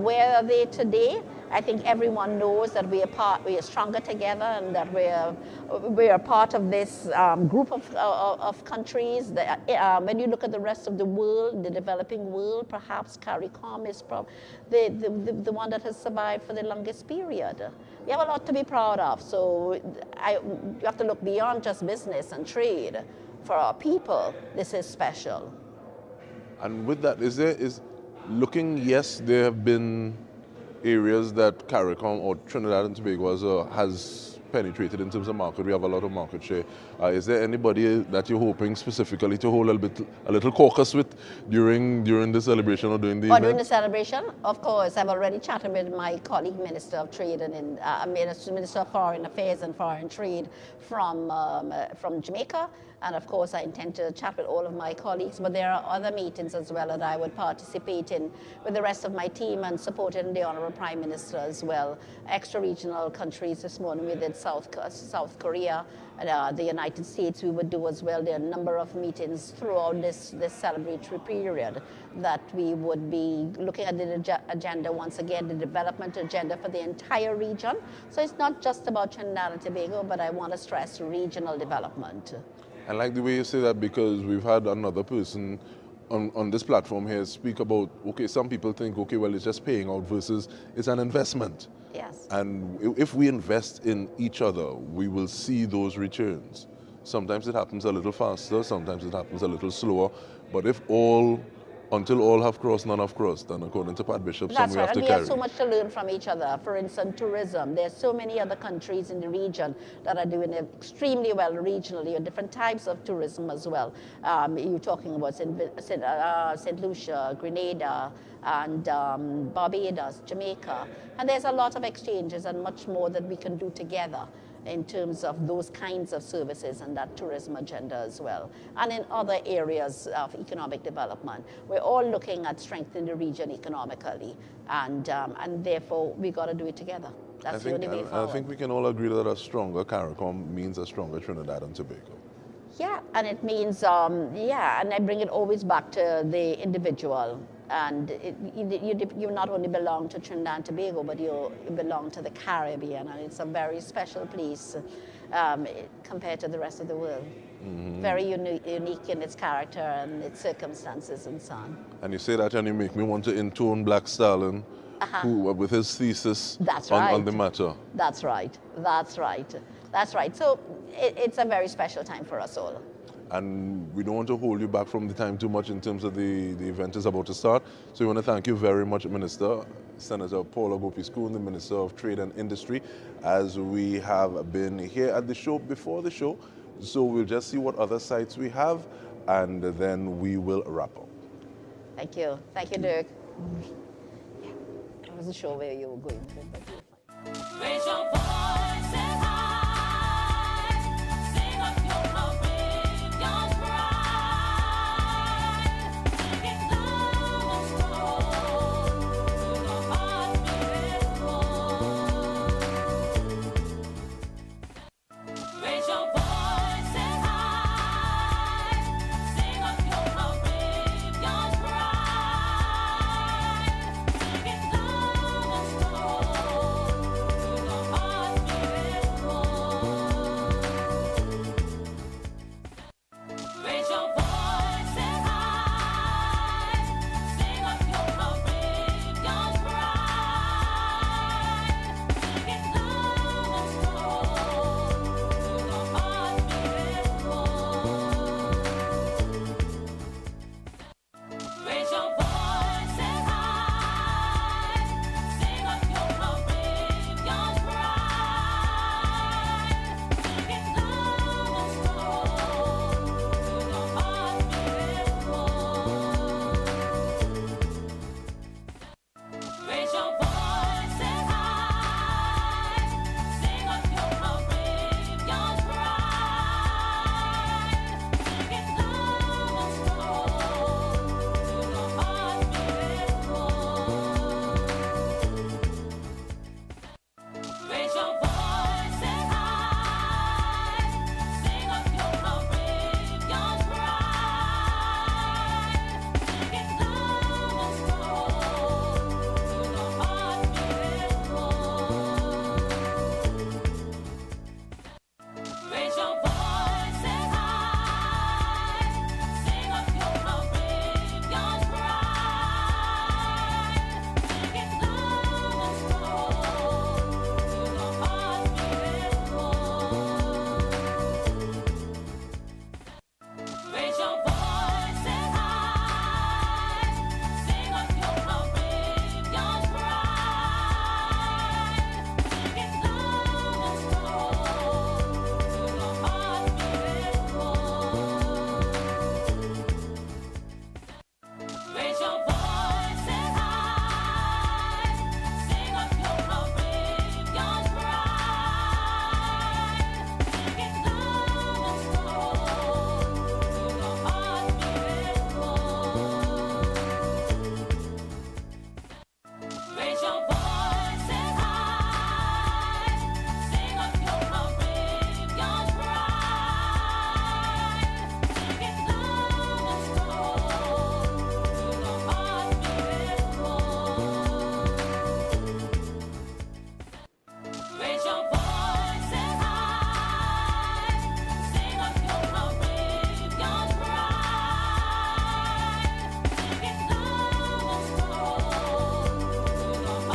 where are they today? I think everyone knows that we are stronger together, and that we are part of this group of countries. That, when you look at the rest of the world, the developing world, perhaps CARICOM is the one that has survived for the longest period. We have a lot to be proud of. So you have to look beyond just business and trade. For our people, this is special. And with that, yes, there have been areas that CARICOM or Trinidad and Tobago has penetrated in terms of market. We have a lot of market share. Is there anybody that you're hoping specifically to hold a little caucus with during the celebration or during the event? During the celebration, of course. I've already chatted with my colleague, Minister of Trade and Minister of Foreign Affairs and Foreign Trade from Jamaica. And of course, I intend to chat with all of my colleagues, but there are other meetings as well that I would participate in with the rest of my team and supporting the Honorable Prime Minister as well. Extra-regional countries this morning, we did South Korea, the United States we would do as well. There are a number of meetings throughout this celebratory period that we would be looking at the agenda once again, the development agenda for the entire region. So it's not just about Trinidad and Tobago, but I want to stress regional development. I like the way you say that, because we've had another person on this platform here speak about, okay, some people think, okay, well, it's just paying out versus it's an investment. Yes. And if we invest in each other, we will see those returns. Sometimes it happens a little faster, sometimes it happens a little slower, but until all have crossed, none have crossed, and according to Pat Bishop, some we have to carry. We have so much to learn from each other. For instance, tourism. There's so many other countries in the region that are doing extremely well regionally, and different types of tourism as well. You're talking about St. Lucia, Grenada, and Barbados, Jamaica. And there's a lot of exchanges and much more that we can do together in terms of those kinds of services and that tourism agenda as well. And in other areas of economic development, we're all looking at strengthening the region economically, and therefore we got to do it together. That's the only way forward. I think we can all agree that a stronger CARICOM means a stronger Trinidad and Tobago. Yeah, and it means, and I bring it always back to the individual. And you not only belong to Trinidad and Tobago, but you belong to the Caribbean, and it's a very special place compared to the rest of the world. Mm-hmm. Very unique in its character and its circumstances and so on. And you say that and you make me want to intone Black Stalin, who, with his thesis on the matter. That's right. So it's a very special time for us all. And we don't want to hold you back from the time too much in terms of the event is about to start. So we want to thank you very much, Minister, Senator Paula Gopi-Schoon, the Minister of Trade and Industry, as we have been here at the show before the show. So we'll just see what other sites we have, and then we will wrap up. Thank you. Thank you, Dirk. I wasn't sure where you were going. Raise your voice and high, sing up your heart.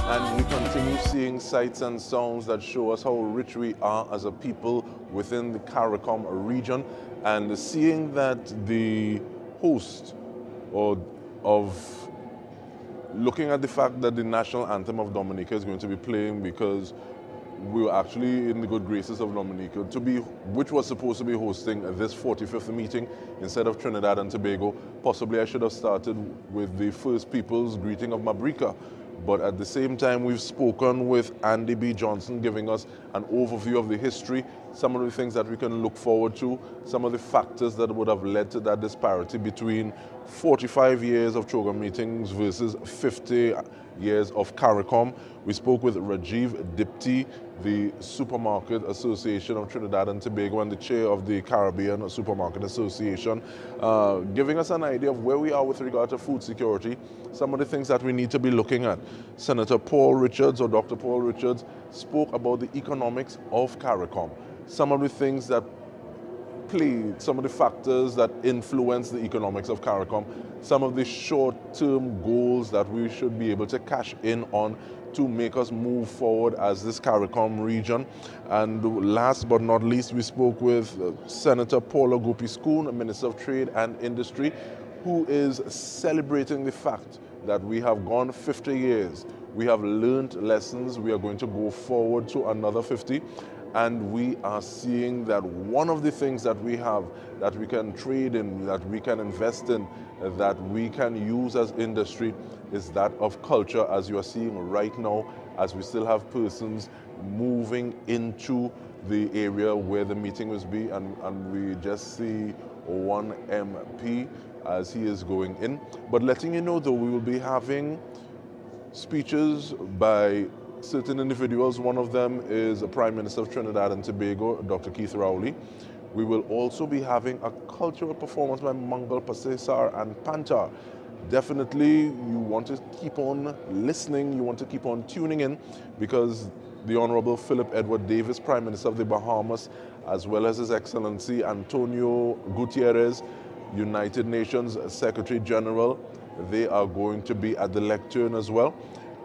and we continue seeing sights and sounds that show us how rich we are as a people within the CARICOM region, and seeing that the host of looking at the fact that the national anthem of Dominica is going to be playing, because we were actually in the good graces of Dominica, which was supposed to be hosting this 45th meeting instead of Trinidad and Tobago. Possibly I should have started with the First People's greeting of Mabrika. But at the same time, we've spoken with Andy B. Johnson, giving us an overview of the history, some of the things that we can look forward to, some of the factors that would have led to that disparity between 45 years of Choga meetings versus 50 years of CARICOM. We spoke with Rajiv Dipti, the Supermarket Association of Trinidad and Tobago and the chair of the Caribbean Supermarket Association, giving us an idea of where we are with regard to food security, some of the things that we need to be looking at. Senator Paul Richards, or Dr. Paul Richards, spoke about the economics of CARICOM, some of the things that played, some of the factors that influence the economics of CARICOM, some of the short-term goals that we should be able to cash in on to make us move forward as this CARICOM region. And last but not least, we spoke with Senator Paula Gopi-Skoon, Minister of Trade and Industry, who is celebrating the fact that we have gone 50 years. We have learned lessons. We are going to go forward to another 50. And we are seeing that one of the things that we have, that we can trade in, that we can invest in, that we can use as industry, is that of culture, as you are seeing right now, as we still have persons moving into the area where the meeting was be, and we just see one MP as he is going in. But letting you know, though, we will be having speeches by certain individuals. One of them is the Prime Minister of Trinidad and Tobago, Dr. Keith Rowley. We will also be having a cultural performance by Mangal Pasesar and Pantar. Definitely, you want to keep on listening, you want to keep on tuning in, because the Honorable Philip Edward Davis, Prime Minister of the Bahamas, as well as His Excellency Antonio Gutierrez, United Nations Secretary General, they are going to be at the lectern as well.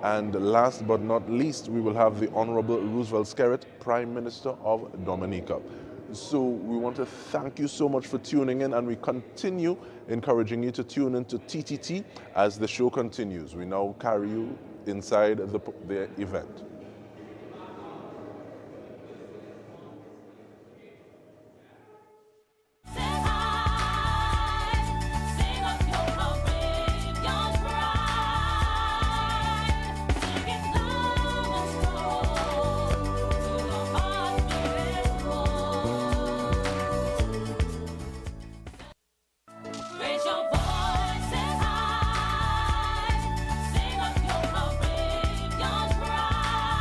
And last but not least, we will have the Honorable Roosevelt Skerrit, Prime Minister of Dominica. So we want to thank you so much for tuning in, and we continue encouraging you to tune into TTT as the show continues. We now carry you inside the event. Raise your voices high, sing up your courageous pride.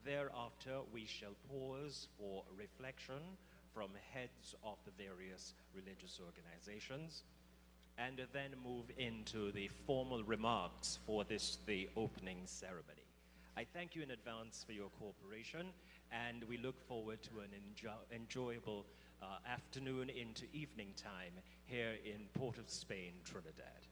Thereafter, we shall pause for reflection from heads of the various religious organizations, and then move into the formal remarks for the opening ceremony. I thank you in advance for your cooperation, and we look forward to an enjoyable afternoon into evening time here in Port of Spain, Trinidad.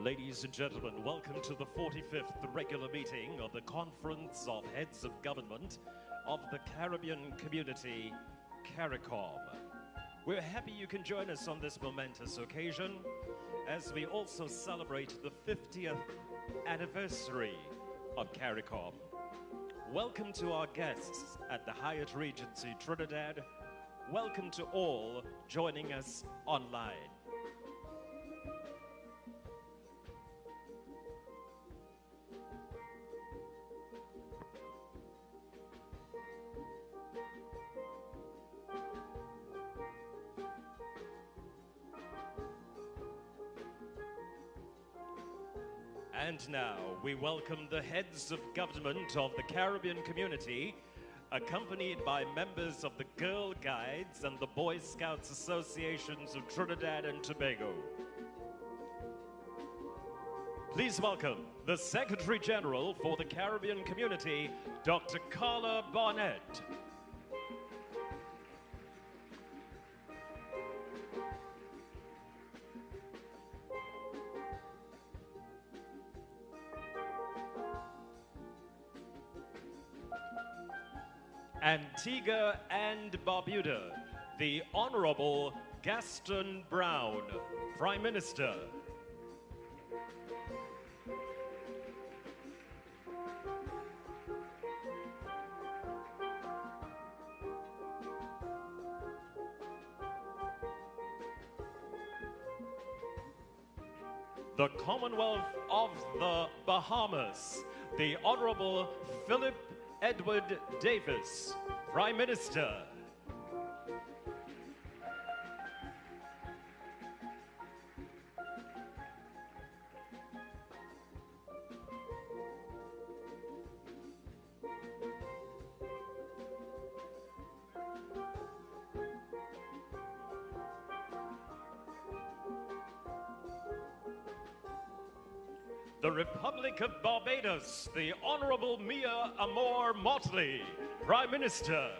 Ladies and gentlemen, welcome to the 45th regular meeting of the Conference of Heads of Government of the Caribbean Community, CARICOM. We're happy you can join us on this momentous occasion as we also celebrate the 50th anniversary of CARICOM. Welcome to our guests at the Hyatt Regency Trinidad. Welcome to all joining us online. And now we welcome the heads of government of the Caribbean community, accompanied by members of the Girl Guides and the Boy Scouts Associations of Trinidad and Tobago. Please welcome the Secretary General for the Caribbean community, Dr. Carla Barnett. Antigua and Barbuda, the Honorable Gaston Brown, Prime Minister. The Commonwealth of the Bahamas, the Honorable Philip Edward Davis, Prime Minister. The Republic of Barbados, the Honorable Mia Amor Motley, Prime Minister.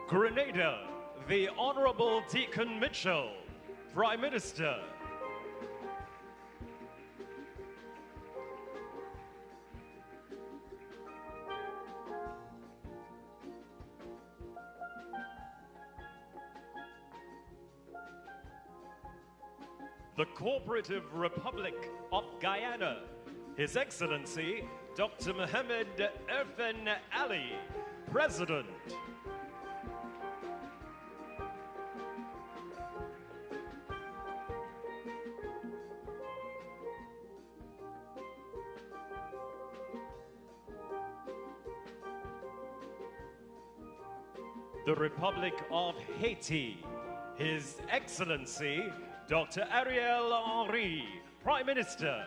Grenada, the Honorable Deacon Mitchell, Prime Minister. The Cooperative Republic of Guyana, His Excellency Dr. Mohammed Irfan Ali, President. The Republic of Haiti, His Excellency Dr. Ariel Henry, Prime Minister.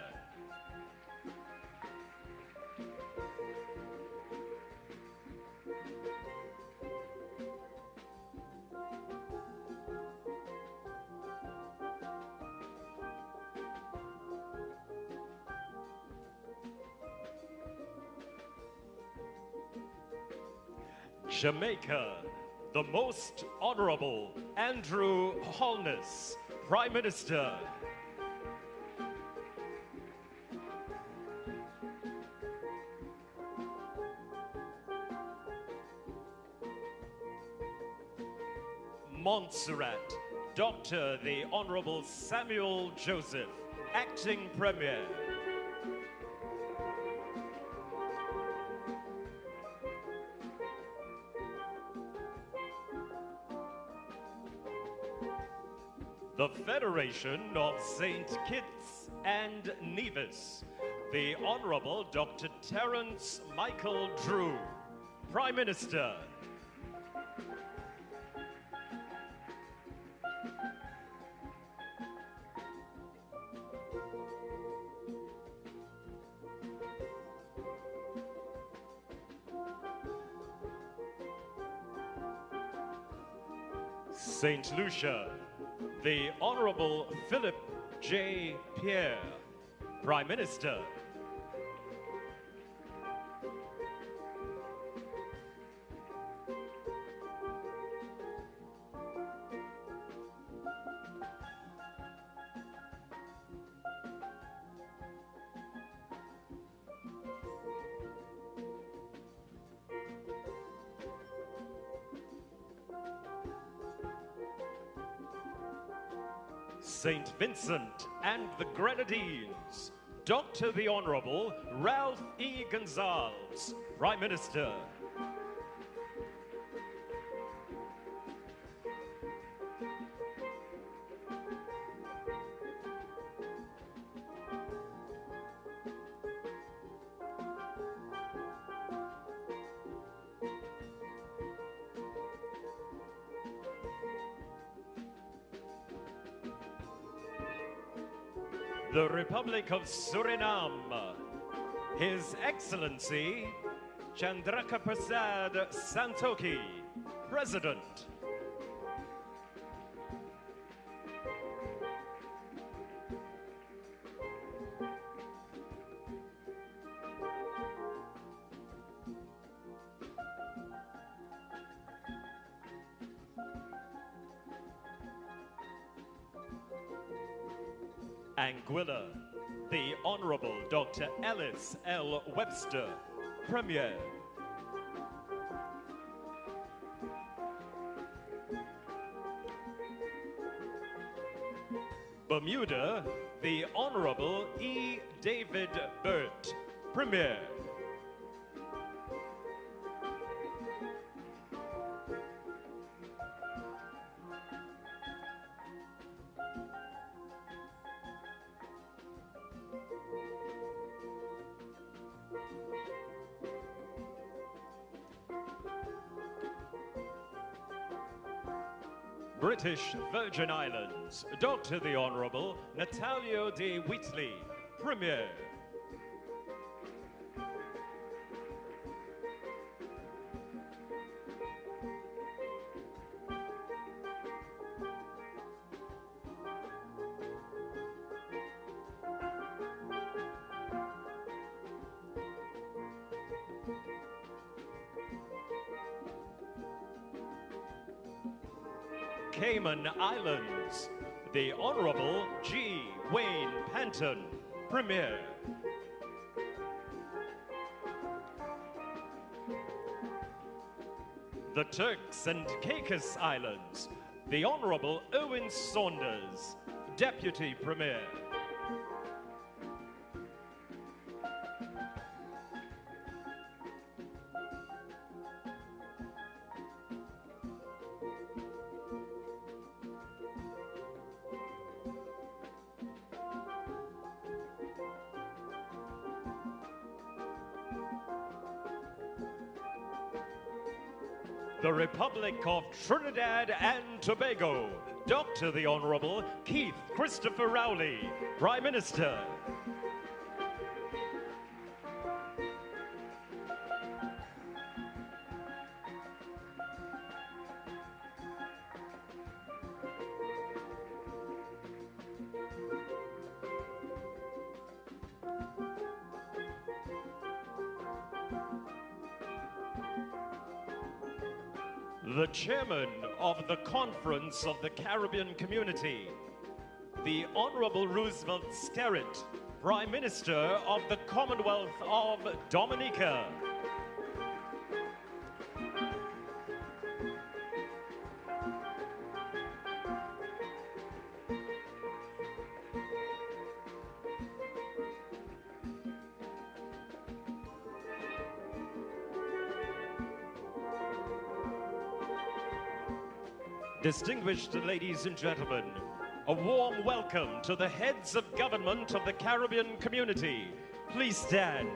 Jamaica, the Most Honorable Andrew Holness, Prime Minister. Montserrat, Dr. the Honorable Samuel Joseph, Acting Premier. The Federation of St. Kitts and Nevis, the Honorable Dr. Terence Michael Drew, Prime Minister. St. Lucia, the Honorable Philip J. Pierre, Prime Minister. St. Vincent and the Grenadines, Dr. the Honorable Ralph E. Gonzalez, Prime Minister. The Republic of Suriname, His Excellency Chandraka Prasad Santokhi, President. Anguilla, the Honorable Dr. Ellis L. Webster, Premier. Bermuda, the Honorable E. David Burt, Premier. British Virgin Islands, Dr. the Honorable Natalio de Wheatley, Premier. Cayman Islands, the Honorable G. Wayne Panton, Premier. The Turks and Caicos Islands, the Honorable Owen Saunders, Deputy Premier. The Republic of Trinidad and Tobago, Dr. the Honorable Keith Christopher Rowley, Prime Minister. The Chairman of the Conference of the Caribbean Community, the Honorable Roosevelt Skerritt, Prime Minister of the Commonwealth of Dominica. Distinguished ladies and gentlemen, a warm welcome to the heads of government of the Caribbean community. Please stand.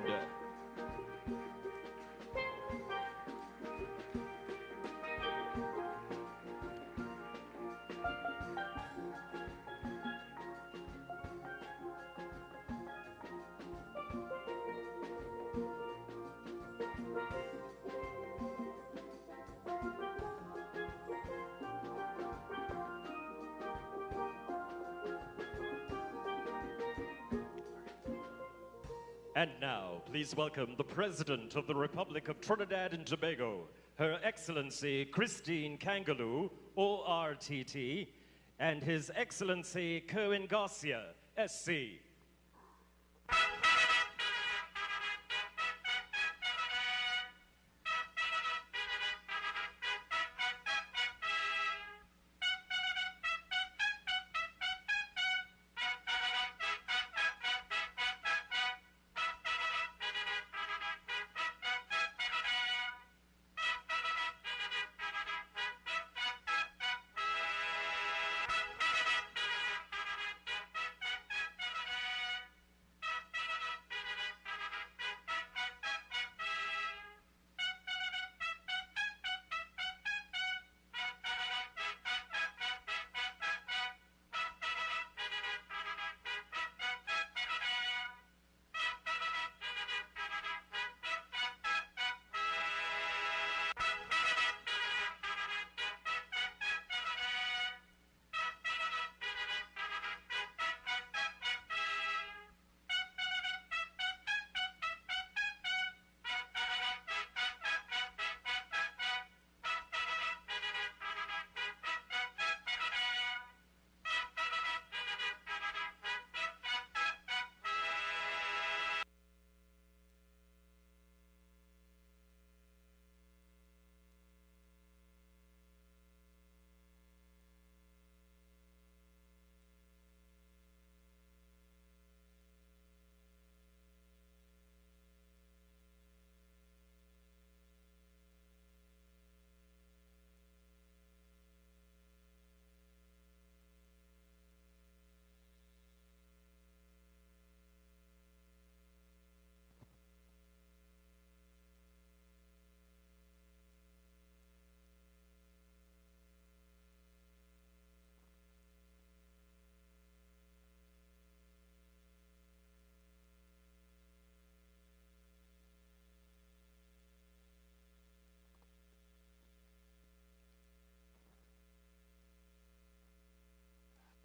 And now, please welcome the President of the Republic of Trinidad and Tobago, Her Excellency Christine Kangaloo, ORTT, and His Excellency Kerwin Garcia, SC.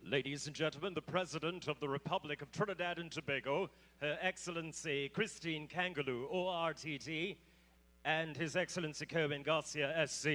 Ladies and gentlemen, the President of the Republic of Trinidad and Tobago, Her Excellency Christine Kangaloo, ORTT, and His Excellency Kerwin Garcia, SC.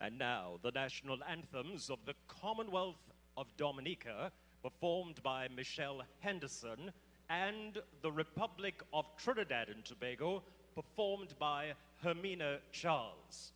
And now, the national anthems of the Commonwealth of Dominica, performed by Michelle Henderson, and the Republic of Trinidad and Tobago, performed by Hermina Charles.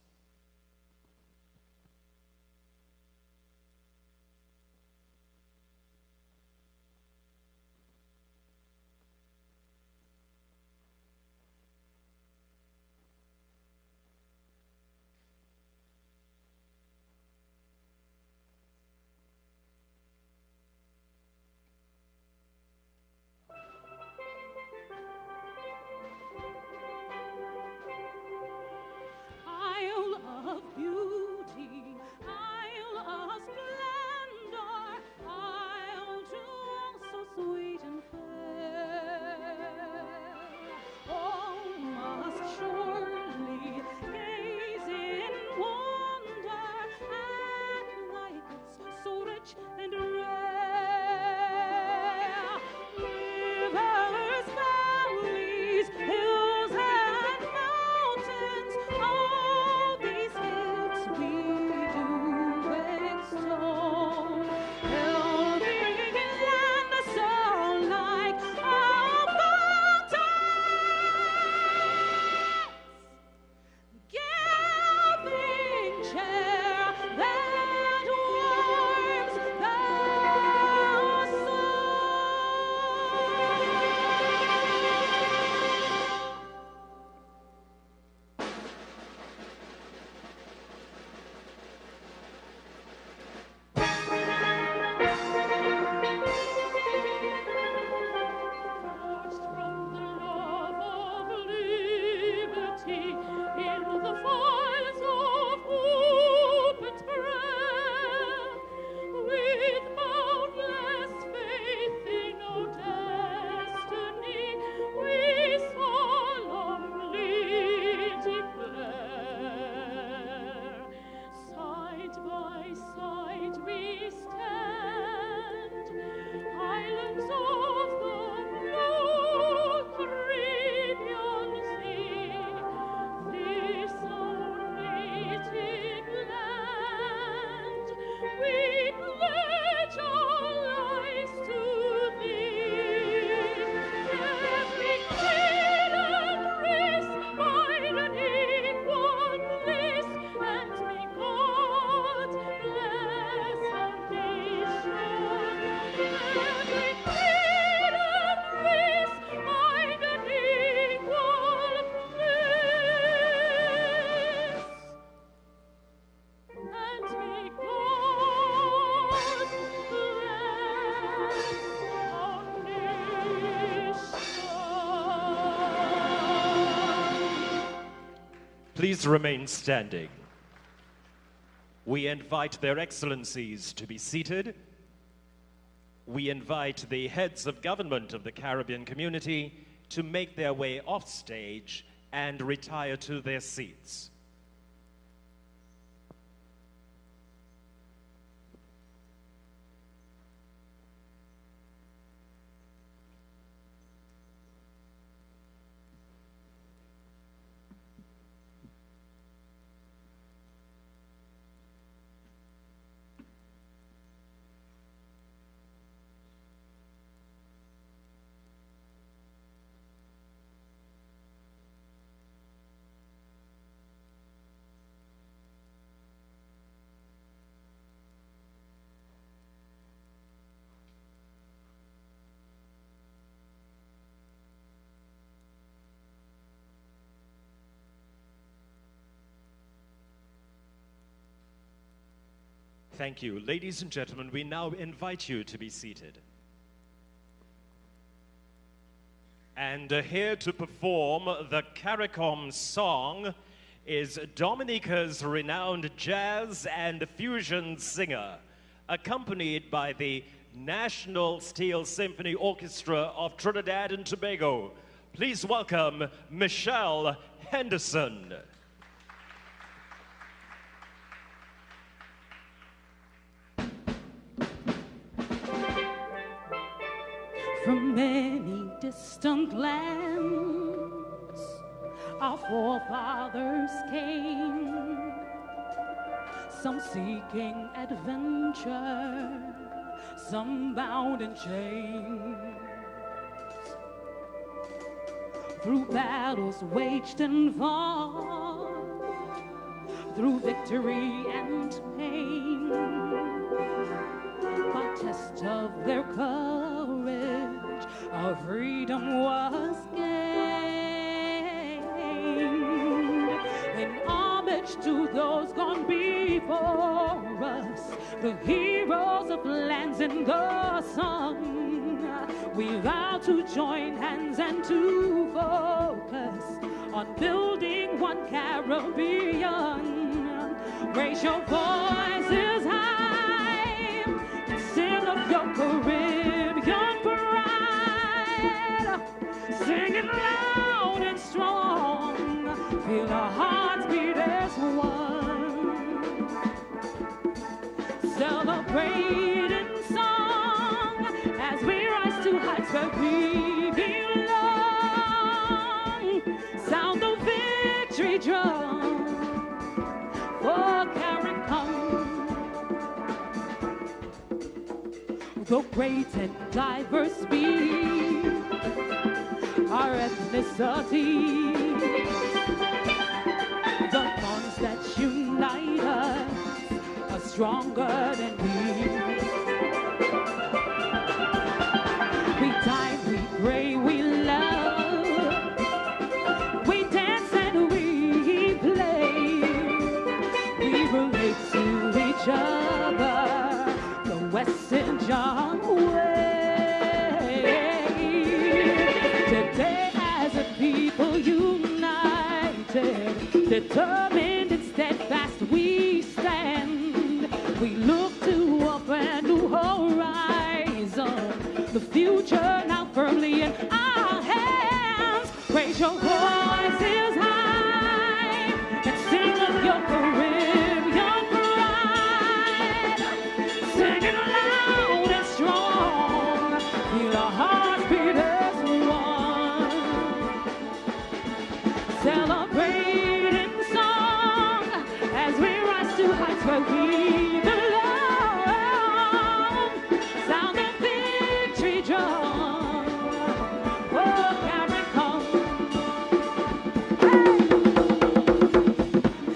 Isle of beauty, isle of splendor, isle jewels so sweet and fair. All must surely gaze in wonder at thy gifts so rich and rare. Rivers, valleys, hills, and mountains, all these gifts we do extol. Helping land so like a fountain, giving cheer that warms the soul. Forged from the love of liberty in the files of hope and prayer, with boundless faith in our destiny, we solemnly declare. Side by side we stand, islands of the blue Caribbean Sea, this our native land. We pledge our lives to thee. Every creed and race find an equal place, and may God bless our nation. Every creed and race find an equal place, and may God bless our nation. Please remain standing. We invite their excellencies to be seated. We invite the heads of government of the Caribbean community to make their way off stage and retire to their seats. Thank you. Ladies and gentlemen, we now invite you to be seated. And here to perform the CARICOM song is Dominica's renowned jazz and fusion singer, accompanied by the National Steel Symphony Orchestra of Trinidad and Tobago. Please welcome Michelle Henderson. From many distant lands, our forefathers came, some seeking adventure, some bound in chains. Through battles waged and fought, through victory and pain, by test of their courage, our freedom was gained. In homage to those gone before us, the heroes of lands in the sun, we vow to join hands and to focus on building one Caribbean. Raise your voices high and sing of your Caribbean pride. Sing it loud and strong, feel our hearts beat as one. Celebrate in song as we rise to heights where we belong. Sound the victory drum for CARICOM. Though great and diverse be our ethnicity, the bonds that unite us are stronger than we. We dine, we pray, we love, we dance and we play, we relate to each other the Western John way. Today as a people united, determined and steadfast we stand. We look to a brand new horizon, the future now firmly in our hands. Raise your voices high and sing of your Caribbean pride. Sing it loud and strong, feel our hearts beat as one. Celebrate in song as we rise to heights where we belong. Sound the victory drum for CARICOM.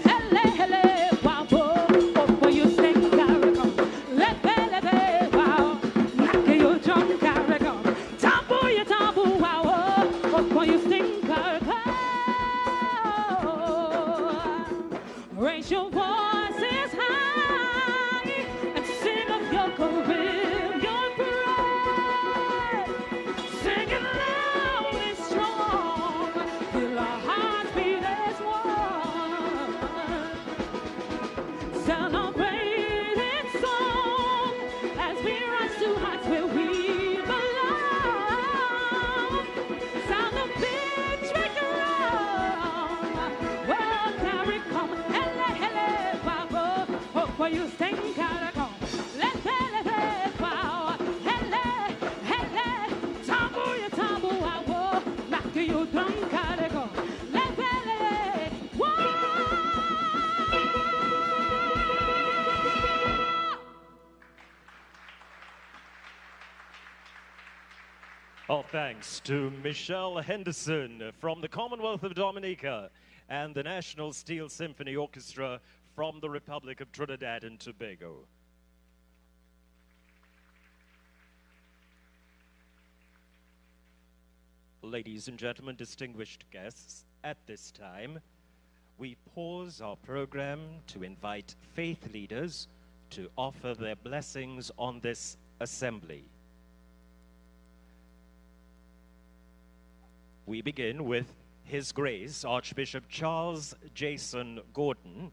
Hey, hele, wow, for you sing CARICOM. Lebe, wow, knock your drum CARICOM. Tambu, wow, for you sing CARICOM. Raise your voices high and sing of your Caribbean pride. Sing it loud and strong, feel our hearts beat as one. Celebrate in song as we rise to heights where we belong. Sound the victory drum, well, CARICOM. Hele, hele, wow, for you sing CARICOM. Lebe, wow, hele, hele, tambu, wow, knock your drum CARICOM. Lebe, wow. All thanks to Michelle Henderson from the Commonwealth of Dominica and the National Steel Symphony Orchestra from the Republic of Trinidad and Tobago. Ladies and gentlemen, distinguished guests, at this time, we pause our program to invite faith leaders to offer their blessings on this assembly. We begin with His Grace Archbishop Charles Jason Gordon,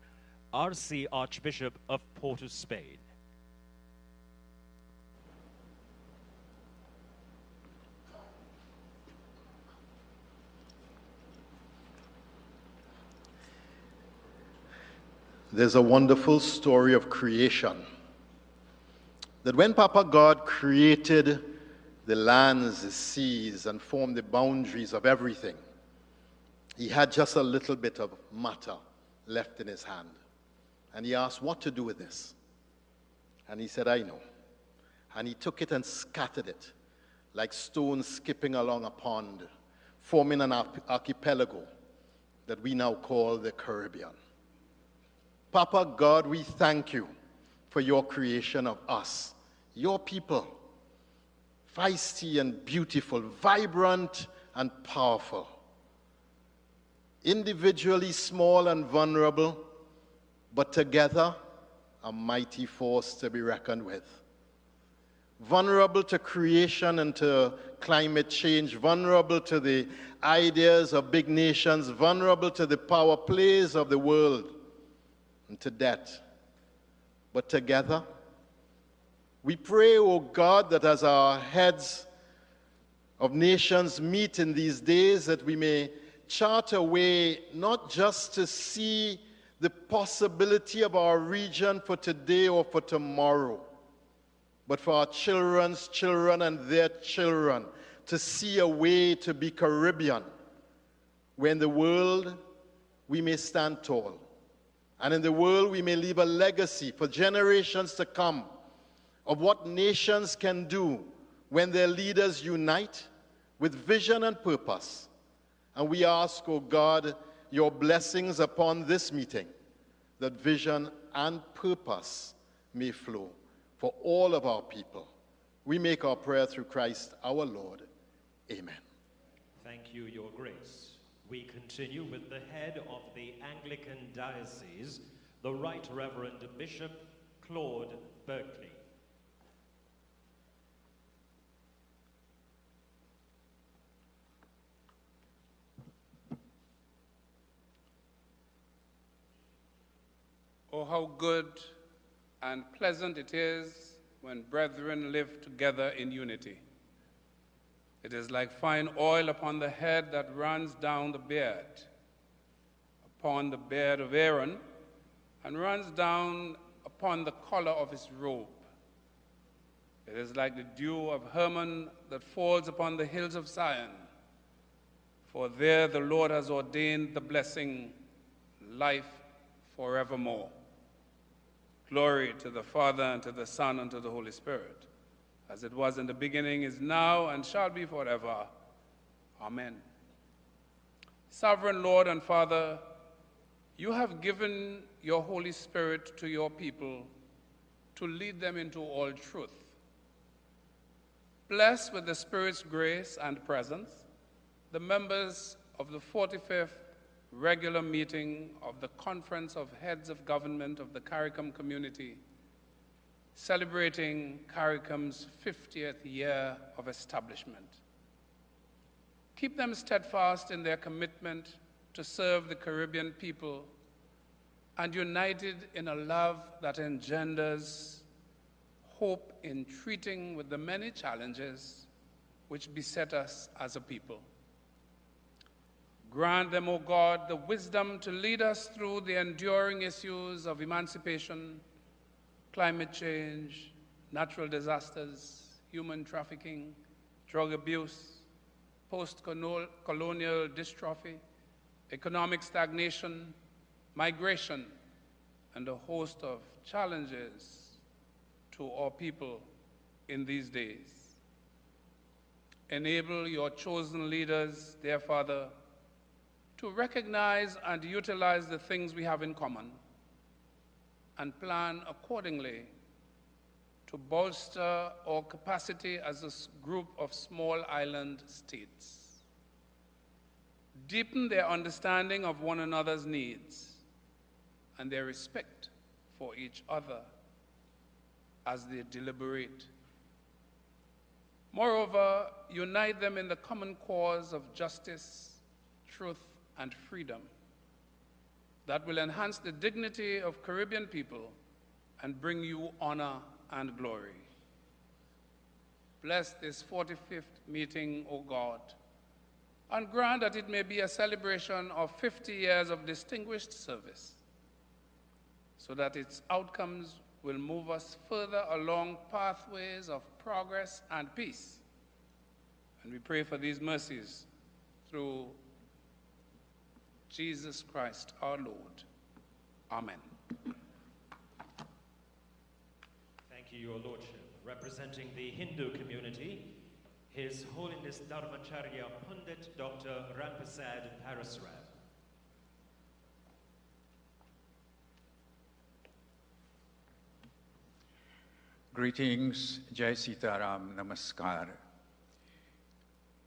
RC Archbishop of Port of Spain. There's a wonderful story of creation. That when Papa God created the lands, the seas, and formed the boundaries of everything, he had just a little bit of matter left in his hand. And he asked, what to do with this? And he said, I know. And he took it and scattered it, like stones skipping along a pond, forming an archipelago that we now call the Caribbean. Papa God, we thank you for your creation of us, your people, feisty and beautiful, vibrant and powerful, individually small and vulnerable, but together a mighty force to be reckoned with. Vulnerable to creation and to climate change, vulnerable to the ideas of big nations, vulnerable to the power plays of the world, and to debt. But together, we pray, O God, that as our heads of nations meet in these days, that we may chart a way not just to see the possibility of our region for today or for tomorrow, but for our children's children and their children to see a way to be Caribbean, where in the world we may stand tall. And in the world, we may leave a legacy for generations to come of what nations can do when their leaders unite with vision and purpose. And we ask, O God, your blessings upon this meeting, that vision and purpose may flow for all of our people. We make our prayer through Christ our Lord. Amen. Thank you, Your Grace. We continue with the head of the Anglican Diocese, the Right Reverend Bishop Claude Berkeley. Oh, how good and pleasant it is when brethren live together in unity. It is like fine oil upon the head that runs down the beard, upon the beard of Aaron, and runs down upon the collar of his robe. It is like the dew of Hermon that falls upon the hills of Zion, for there the Lord has ordained the blessing, life forevermore. Glory to the Father, and to the Son, and to the Holy Spirit, as it was in the beginning, is now, and shall be forever. Amen. Sovereign Lord and Father, you have given your Holy Spirit to your people to lead them into all truth. Bless with the Spirit's grace and presence the members of the 45th regular meeting of the Conference of Heads of Government of the CARICOM community, celebrating CARICOM's 50th year of establishment. Keep them steadfast in their commitment to serve the Caribbean people and united in a love that engenders hope in treating with the many challenges which beset us as a people. Grant them, O God, the wisdom to lead us through the enduring issues of emancipation, climate change, natural disasters, human trafficking, drug abuse, post-colonial dystrophy, economic stagnation, migration, and a host of challenges to our people in these days. Enable your chosen leaders, dear Father, to recognize and utilize the things we have in common and plan accordingly to bolster our capacity as a group of small island states. Deepen their understanding of one another's needs and their respect for each other as they deliberate. Moreover, unite them in the common cause of justice, truth, and freedom that will enhance the dignity of Caribbean people and bring you honor and glory. Bless this 45th meeting, O God, and grant that it may be a celebration of 50 years of distinguished service, so that its outcomes will move us further along pathways of progress and peace. And we pray for these mercies through Jesus Christ our Lord. Amen. Thank you, Your Lordship. Representing the Hindu community, His Holiness Dharmacharya Pundit Dr. Ramprasad Parasrat. Greetings, Jai Sitaram, Namaskar.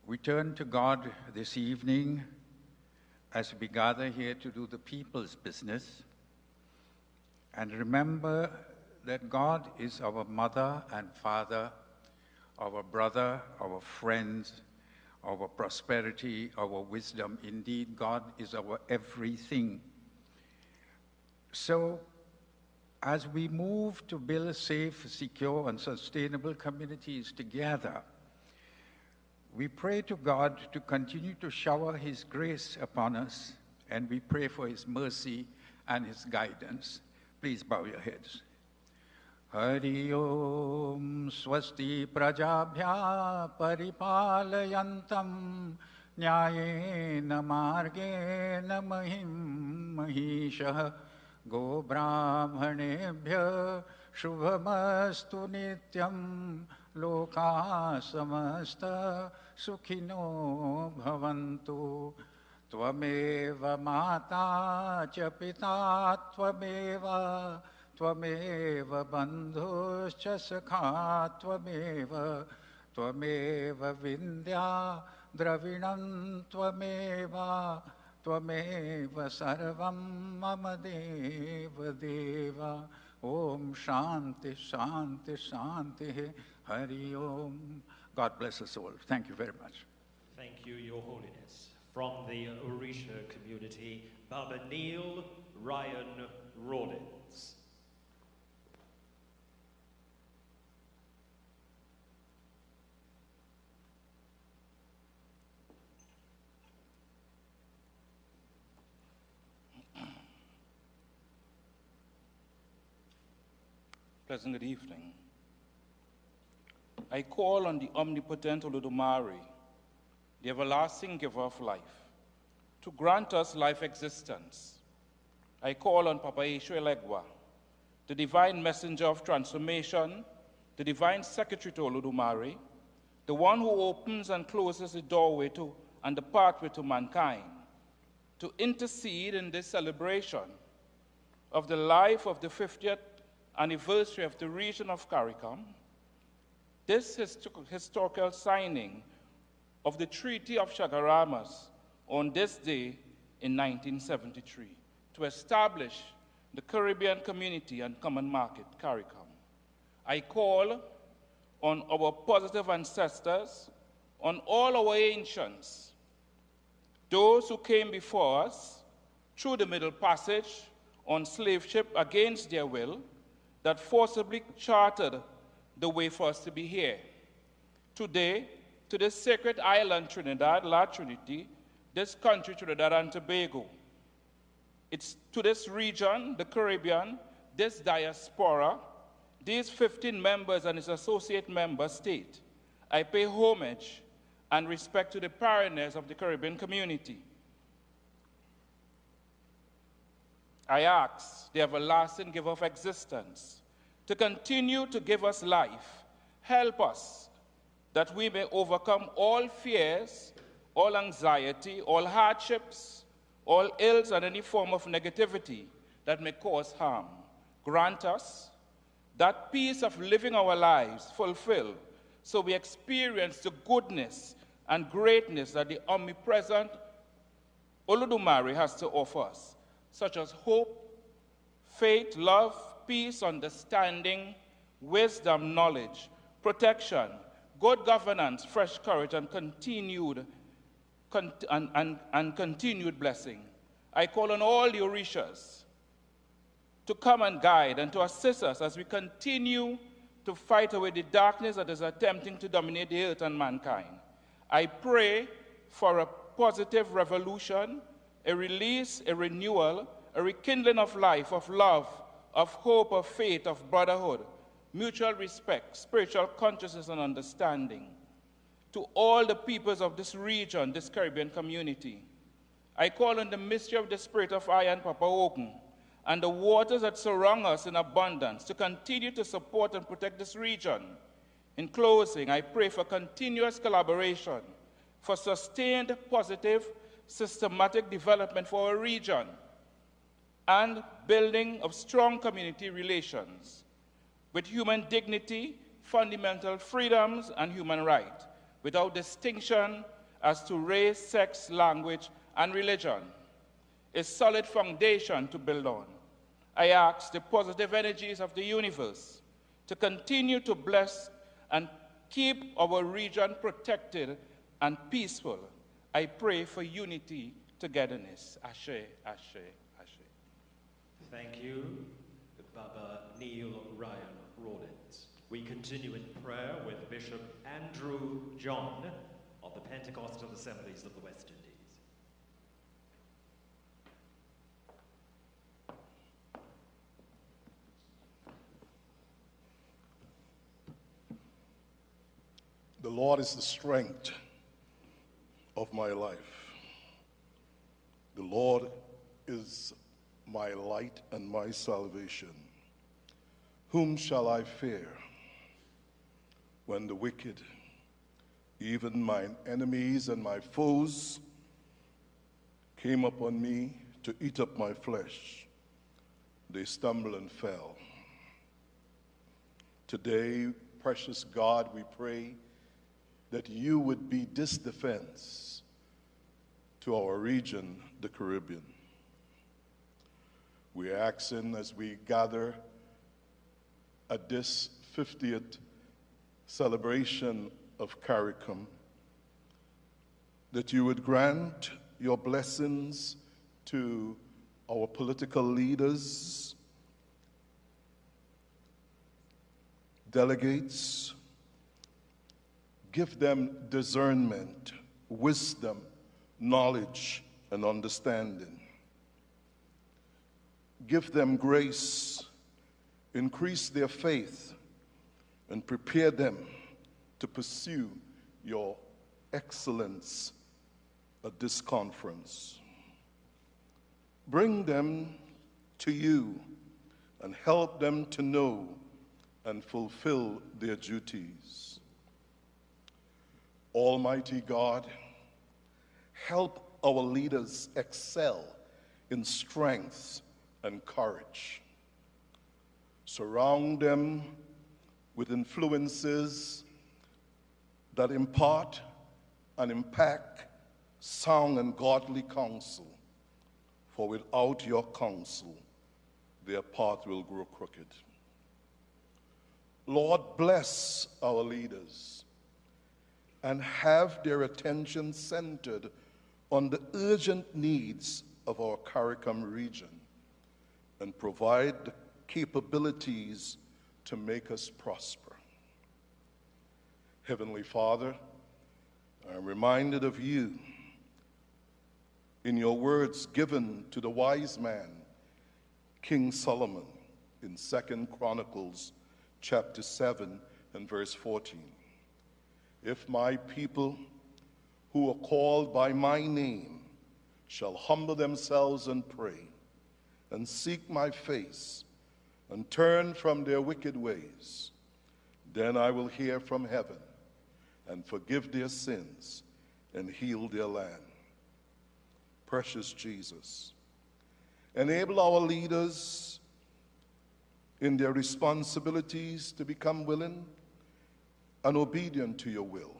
We turn to God this evening as we gather here to do the people's business, and remember that God is our mother and father, our brother, our friends, our prosperity, our wisdom. Indeed, God is our everything. So, as we move to build safe, secure, and sustainable communities together, we pray to God to continue to shower His grace upon us, and we pray for His mercy and His guidance. Please bow your heads. Hari Om Swasti Prajabhya Paripalayantam Nyayena Margena Mahim Mahishah Go Brahmanebhya Shubhamastu Nityam Loka Samasta Sukhino Bhavantu Tvameva Mata Cha Pita Tvameva Tvameva Bandhuscha Sakha Tvameva Tvameva Vindhya Dravinam Tvameva Tvameva Sarvam Mama Deva Deva Om Shanti Shanti Shanti Hari Om. God bless us all. Thank you very much. Thank you, Your Holiness. From the Orisha community, Baba Neil Ryan Rawlins. Pleasant good evening. I call on the omnipotent Olodumare, the everlasting giver of life, to grant us life existence. I call on Papa Eshu Elegwa, the divine messenger of transformation, the divine secretary to Olodumare, the one who opens and closes the doorway to and the pathway to mankind, to intercede in this celebration of the life of the 50th anniversary of the region of CARICOM, this historical signing of the Treaty of Chagaramas on this day in 1973 to establish the Caribbean Community and Common Market, CARICOM. I call on our positive ancestors, on all our ancients, those who came before us through the Middle Passage on slave ship against their will, that forcibly chartered the way for us to be here. Today, to this sacred island, Trinidad, La Trinity, this country, Trinidad and Tobago. It's to this region, the Caribbean, this diaspora, these 15 members and its associate member state, I pay homage and respect to the pioneers of the Caribbean community. I ask the everlasting giver of existence to continue to give us life. Help us that we may overcome all fears, all anxiety, all hardships, all ills, and any form of negativity that may cause harm. Grant us that peace of living our lives fulfilled, so we experience the goodness and greatness that the omnipresent Olodumare has to offer us, such as hope, faith, love, peace, understanding, wisdom, knowledge, protection, good governance, fresh courage, and continued blessing. I call on all the Orishas to come and guide and to assist us as we continue to fight away the darkness that is attempting to dominate the earth and mankind. I pray for a positive revolution, a release, a renewal, a rekindling of life, of love, of hope, of faith, of brotherhood, mutual respect, spiritual consciousness, and understanding. To all the peoples of this region, this Caribbean community, I call on the mystery of the spirit of I and Papa Ogun and the waters that surround us in abundance to continue to support and protect this region. In closing, I pray for continuous collaboration, for sustained, positive, systematic development for our region, and building of strong community relations with human dignity, fundamental freedoms, and human rights, without distinction as to race, sex, language, and religion. A solid foundation to build on. I ask the positive energies of the universe to continue to bless and keep our region protected and peaceful. I pray for unity, togetherness. Ashe, ashe, ashe. Thank you, Baba Neil Ryan Rawlins. We continue in prayer with Bishop Andrew John of the Pentecostal Assemblies of the West Indies. The Lord is the strength of my life. The Lord is my light and my salvation. Whom shall I fear when the wicked, even mine enemies and my foes, came upon me to eat up my flesh? They stumbled and fell. Today, precious God, we pray that you would be this defense to our region, the Caribbean. We're asking as we gather at this 50th celebration of CARICOM that you would grant your blessings to our political leaders, delegates. Give them discernment, wisdom, knowledge, and understanding. Give them grace, increase their faith, and prepare them to pursue your excellence at this conference. Bring them to you and help them to know and fulfill their duties. Almighty God, help our leaders excel in strength and courage. Surround them with influences that impart and impact sound and godly counsel, for without your counsel, their path will grow crooked. Lord, bless our leaders and have their attention centered on the urgent needs of our CARICOM region and provide the capabilities to make us prosper. Heavenly Father, I'm reminded of you in your words given to the wise man, King Solomon, in 2 Chronicles chapter 7 and verse 14. If my people who are called by my name shall humble themselves and pray and seek my face and turn from their wicked ways, then I will hear from heaven and forgive their sins and heal their land. Precious Jesus, enable our leaders in their responsibilities to become willing and obedient to your will.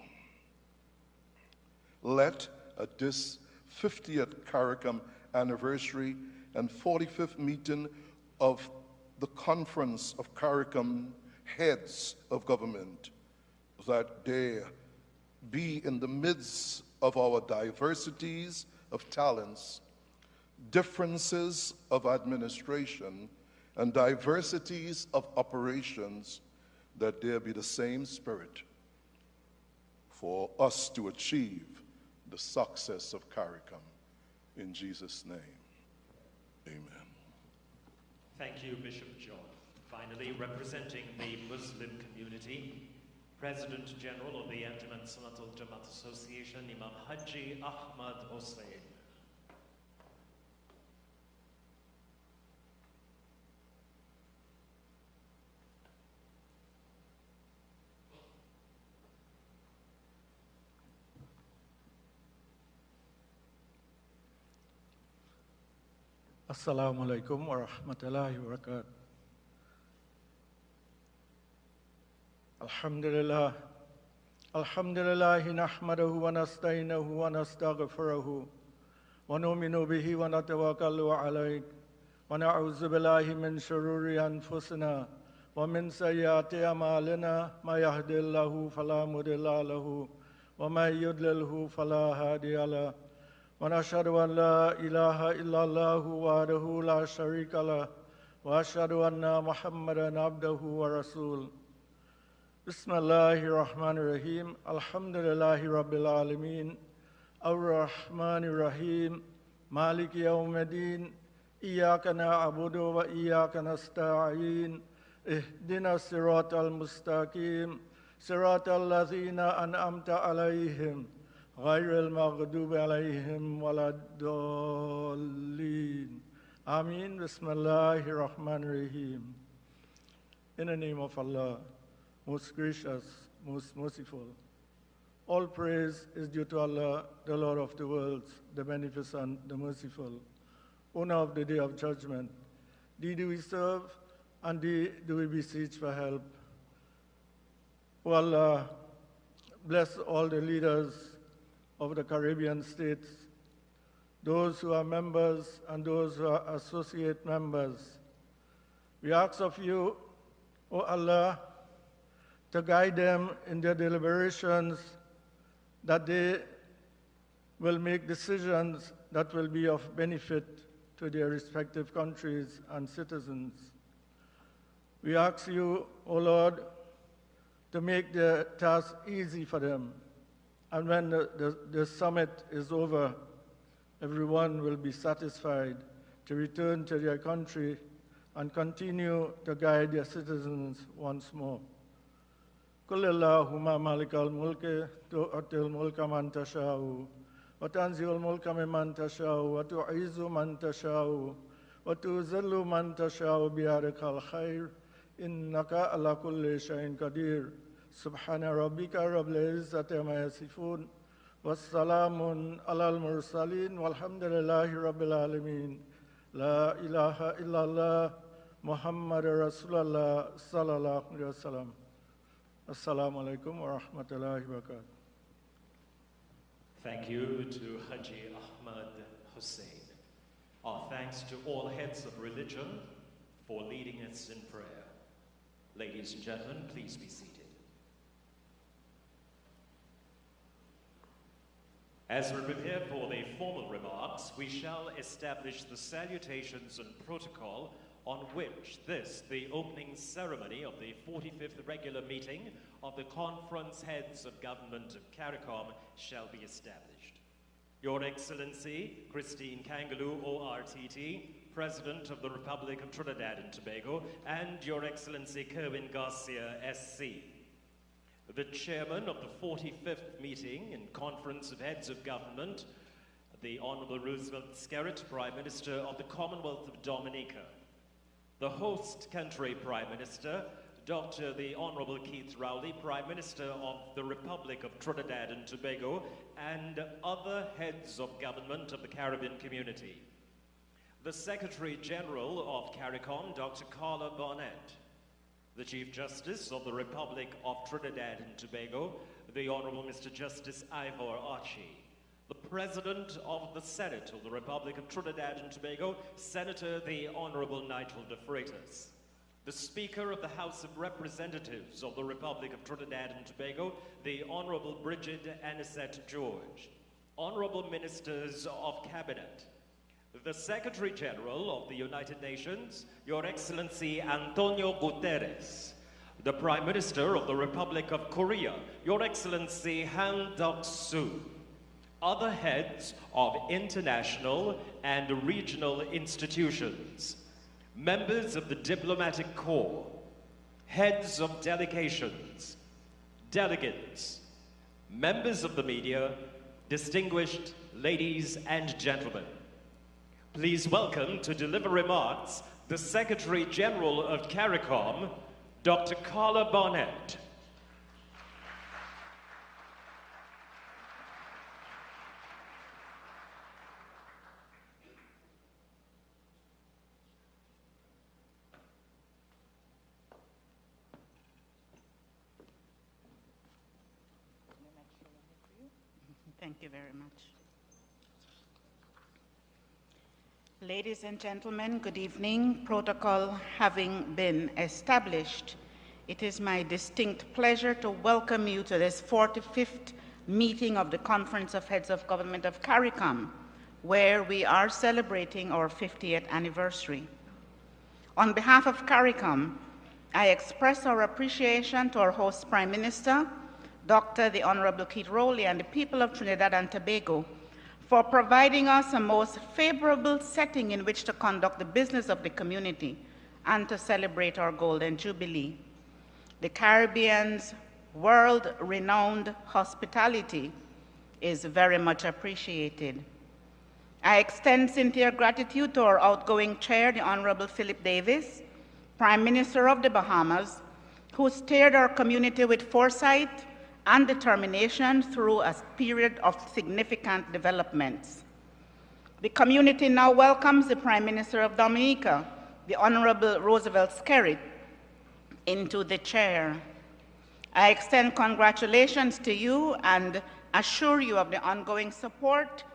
Let at this 50th CARICOM anniversary and 45th meeting of the Conference of CARICOM Heads of Government, that there be in the midst of our diversities of talents, differences of administration, and diversities of operations, that there be the same spirit for us to achieve the success of CARICOM. In Jesus' name, amen. Thank you, Bishop John. Finally, representing the Muslim community, President General of the Anjuman Sunnat al-Jamaat Association, Imam Haji Ahmad Hussain. Assalamu alaikum wa rahmatullahi wa barakatuh. Alhamdulillah. Alhamdulillahi nahmaduhu wa nasta'inuhu wa nastaghfiruhu wa nu'minu bihi wa natawakkalu alayhi wa na'udzu billahi min shururi anfusina wa min sayyiati a'malina may yahdihillahu fala mudilla lahu wa may yudlilhu fala hadiya lahu. ونشهد أن لا إله إلا الله وحده لا شريك له وأشهد أن محمدا عبده ورسوله بسم الله الرحمن الرحيم الحمد لله رب العالمين الرحمن الرحيم مالك يوم الدين إياك نعبد وإياك نستعين اهدنا الصراط المستقيم صراط الذين أنعمت عليهم غير المغضوب عليهم ولا الضالين. Ameen. Bismillahir Rahmanir Rahim. In the name of Allah, most gracious, most merciful. All praise is due to Allah, the Lord of the worlds, the beneficent, the merciful, owner of the day of judgment. Thee do we serve, and thee do we beseech for help. O Allah, bless all the leaders of the Caribbean states, those who are members and those who are associate members. We ask of you, O Allah, to guide them in their deliberations, that they will make decisions that will be of benefit to their respective countries and citizens. We ask you, O Lord, to make the task easy for them. And when the summit is over, everyone will be satisfied to return to their country and continue to guide their citizens once more. قل اللهم مالك الملك تؤتي الملك من تشاء وتنزع الملك ممن تشاء وتعز من تشاء وتذل من تشاء بيدك الخير إنك على كل شيء قدير. سبحان ربك رب العزة عما يصفون والسلام على المرسلين والحمد لله رب العالمين. لا إله إلا الله محمد رسول الله صلى الله عليه وسلم. Assalamu alaikum wa rahmatullahi wa barakatuh. Thank you to Haji Ahmad Hussain. Our thanks to all heads of religion for leading us in prayer. Ladies and gentlemen, please be seated. As we prepare for the formal remarks, we shall establish the salutations and protocol on which this, the opening ceremony of the 45th regular meeting of the Conference Heads of Government of CARICOM shall be established. Your Excellency, Christine Kangaloo, ORTT, President of the Republic of Trinidad and Tobago, and Your Excellency Kerwin Garcia, SC, the Chairman of the 45th meeting in Conference of Heads of Government, the Honorable Roosevelt Skerrit, Prime Minister of the Commonwealth of Dominica, the host country Prime Minister, Dr. the Honorable Keith Rowley, Prime Minister of the Republic of Trinidad and Tobago, and other heads of government of the Caribbean community. The Secretary General of CARICOM, Dr. Carla Barnett, the Chief Justice of the Republic of Trinidad and Tobago, the Honorable Mr. Justice Ivor Archie, the President of the Senate of the Republic of Trinidad and Tobago, Senator the Honorable Nigel de Freitas, the Speaker of the House of Representatives of the Republic of Trinidad and Tobago, the Honorable Bridget Anisette George, Honorable Ministers of Cabinet, the Secretary General of the United Nations, Your Excellency Antonio Guterres, the Prime Minister of the Republic of Korea, Your Excellency Han Duck-soo, other heads of international and regional institutions, members of the diplomatic corps, heads of delegations, delegates, members of the media, distinguished ladies and gentlemen. Please welcome to deliver remarks the Secretary General of CARICOM, Dr. Carla Barnett. Thank you very much. Ladies and gentlemen, good evening. Protocol having been established, it is my distinct pleasure to welcome you to this 45th meeting of the Conference of Heads of Government of CARICOM, where we are celebrating our 50th anniversary. On behalf of CARICOM, I express our appreciation to our host Prime Minister, Dr. the Honorable Keith Rowley, and the people of Trinidad and Tobago for providing us a most favorable setting in which to conduct the business of the community and to celebrate our Golden Jubilee. The Caribbean's world-renowned hospitality is very much appreciated. I extend sincere gratitude to our outgoing chair, the Honorable Philip Davis, Prime Minister of the Bahamas, who steered our community with foresight and determination through a period of significant developments. The community now welcomes the Prime Minister of Dominica, the Honorable Roosevelt Skerrit, into the chair. I extend congratulations to you and assure you of the ongoing support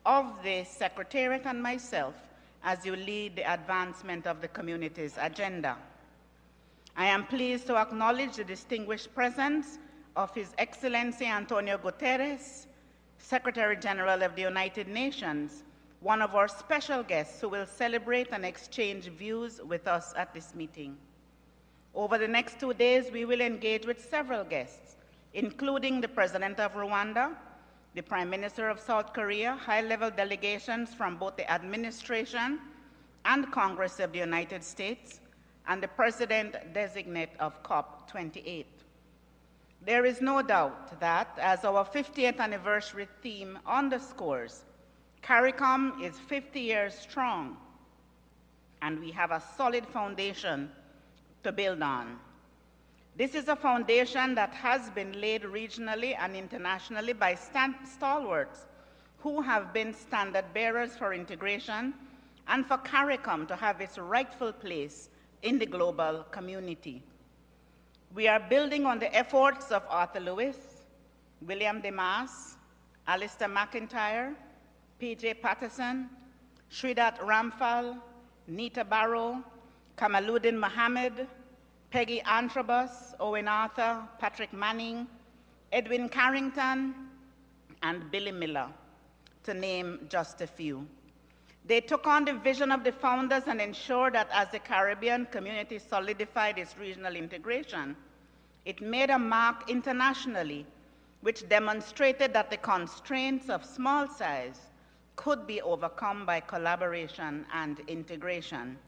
of the Secretariat and myself as you lead the advancement of the community's agenda. I am pleased to acknowledge the distinguished presence of His Excellency Antonio Guterres, Secretary General of the United Nations, one of our special guests who will celebrate and exchange views with us at this meeting. Over the next 2 days, we will engage with several guests, including the President of Rwanda, the Prime Minister of South Korea, high-level delegations from both the administration and Congress of the United States, and the President-designate of COP28. There is no doubt that, as our 50th anniversary theme underscores, CARICOM is 50 years strong, and we have a solid foundation to build on. This is a foundation that has been laid regionally and internationally by stalwarts who have been standard bearers for integration and for CARICOM to have its rightful place in the global community. We are building on the efforts of Arthur Lewis, William DeMaas, Alistair McIntyre, P.J. Patterson, Sridhar Ramphal, Nita Barrow, Kamaluddin Mohammed, Peggy Antrobus, Owen Arthur, Patrick Manning, Edwin Carrington, and Billy Miller, to name just a few. They took on the vision of the founders and ensured that as the Caribbean community solidified its regional integration, it made a mark internationally, which demonstrated that the constraints of small size could be overcome by collaboration and integration.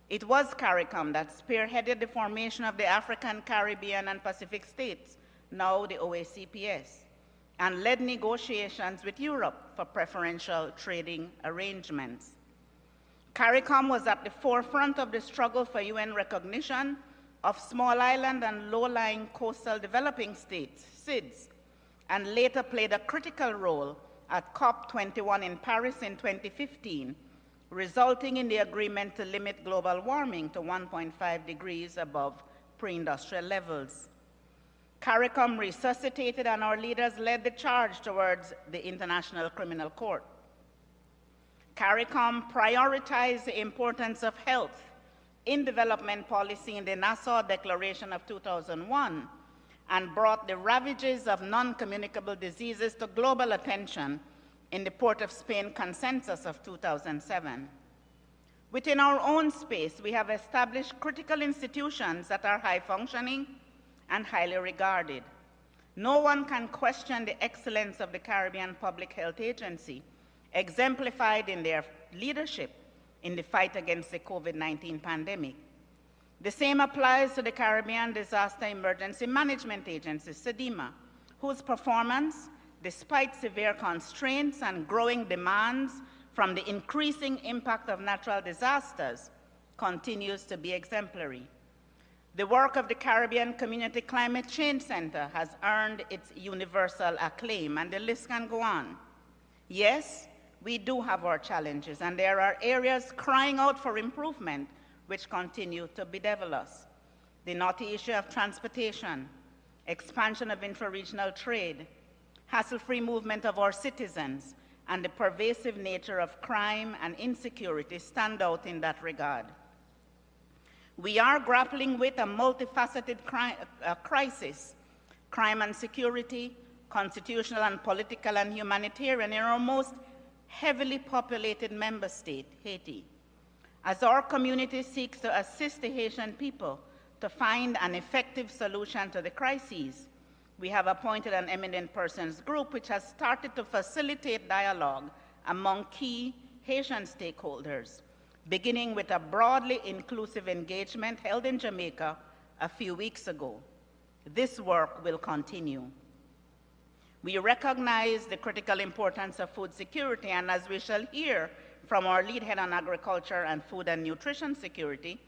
It was CARICOM that spearheaded the formation of the African, Caribbean, and Pacific states, now the OACPS, and led negotiations with Europe for preferential trading arrangements. CARICOM was at the forefront of the struggle for UN recognition of small island and low-lying coastal developing states, SIDS, and later played a critical role at COP21 in Paris in 2015, resulting in the agreement to limit global warming to 1.5 degrees above pre-industrial levels. CARICOM resuscitated and our leaders led the charge towards the International Criminal Court. CARICOM prioritized the importance of health in development policy in the Nassau Declaration of 2001 and brought the ravages of non-communicable diseases to global attention in the Port of Spain Consensus of 2007. Within our own space, we have established critical institutions that are high-functioning and highly regarded. No one can question the excellence of the Caribbean Public Health Agency, exemplified in their leadership in the fight against the COVID-19 pandemic. The same applies to the Caribbean Disaster Emergency Management Agency, CEDEMA, whose performance, despite severe constraints and growing demands from the increasing impact of natural disasters, continues to be exemplary. The work of the Caribbean Community Climate Change Center has earned its universal acclaim, and the list can go on. Yes, we do have our challenges, and there are areas crying out for improvement which continue to bedevil us. The knotty issue of transportation, expansion of intra-regional trade, hassle-free movement of our citizens, and the pervasive nature of crime and insecurity stand out in that regard. We are grappling with a multifaceted crisis, crime and security, constitutional and political and humanitarian in our most heavily populated member state, Haiti. As our community seeks to assist the Haitian people to find an effective solution to the crises, we have appointed an eminent persons group which has started to facilitate dialogue among key Haitian stakeholders, beginning with a broadly inclusive engagement held in Jamaica a few weeks ago. This work will continue. We recognize the critical importance of food security, and as we shall hear from our lead head on agriculture and food and nutrition security,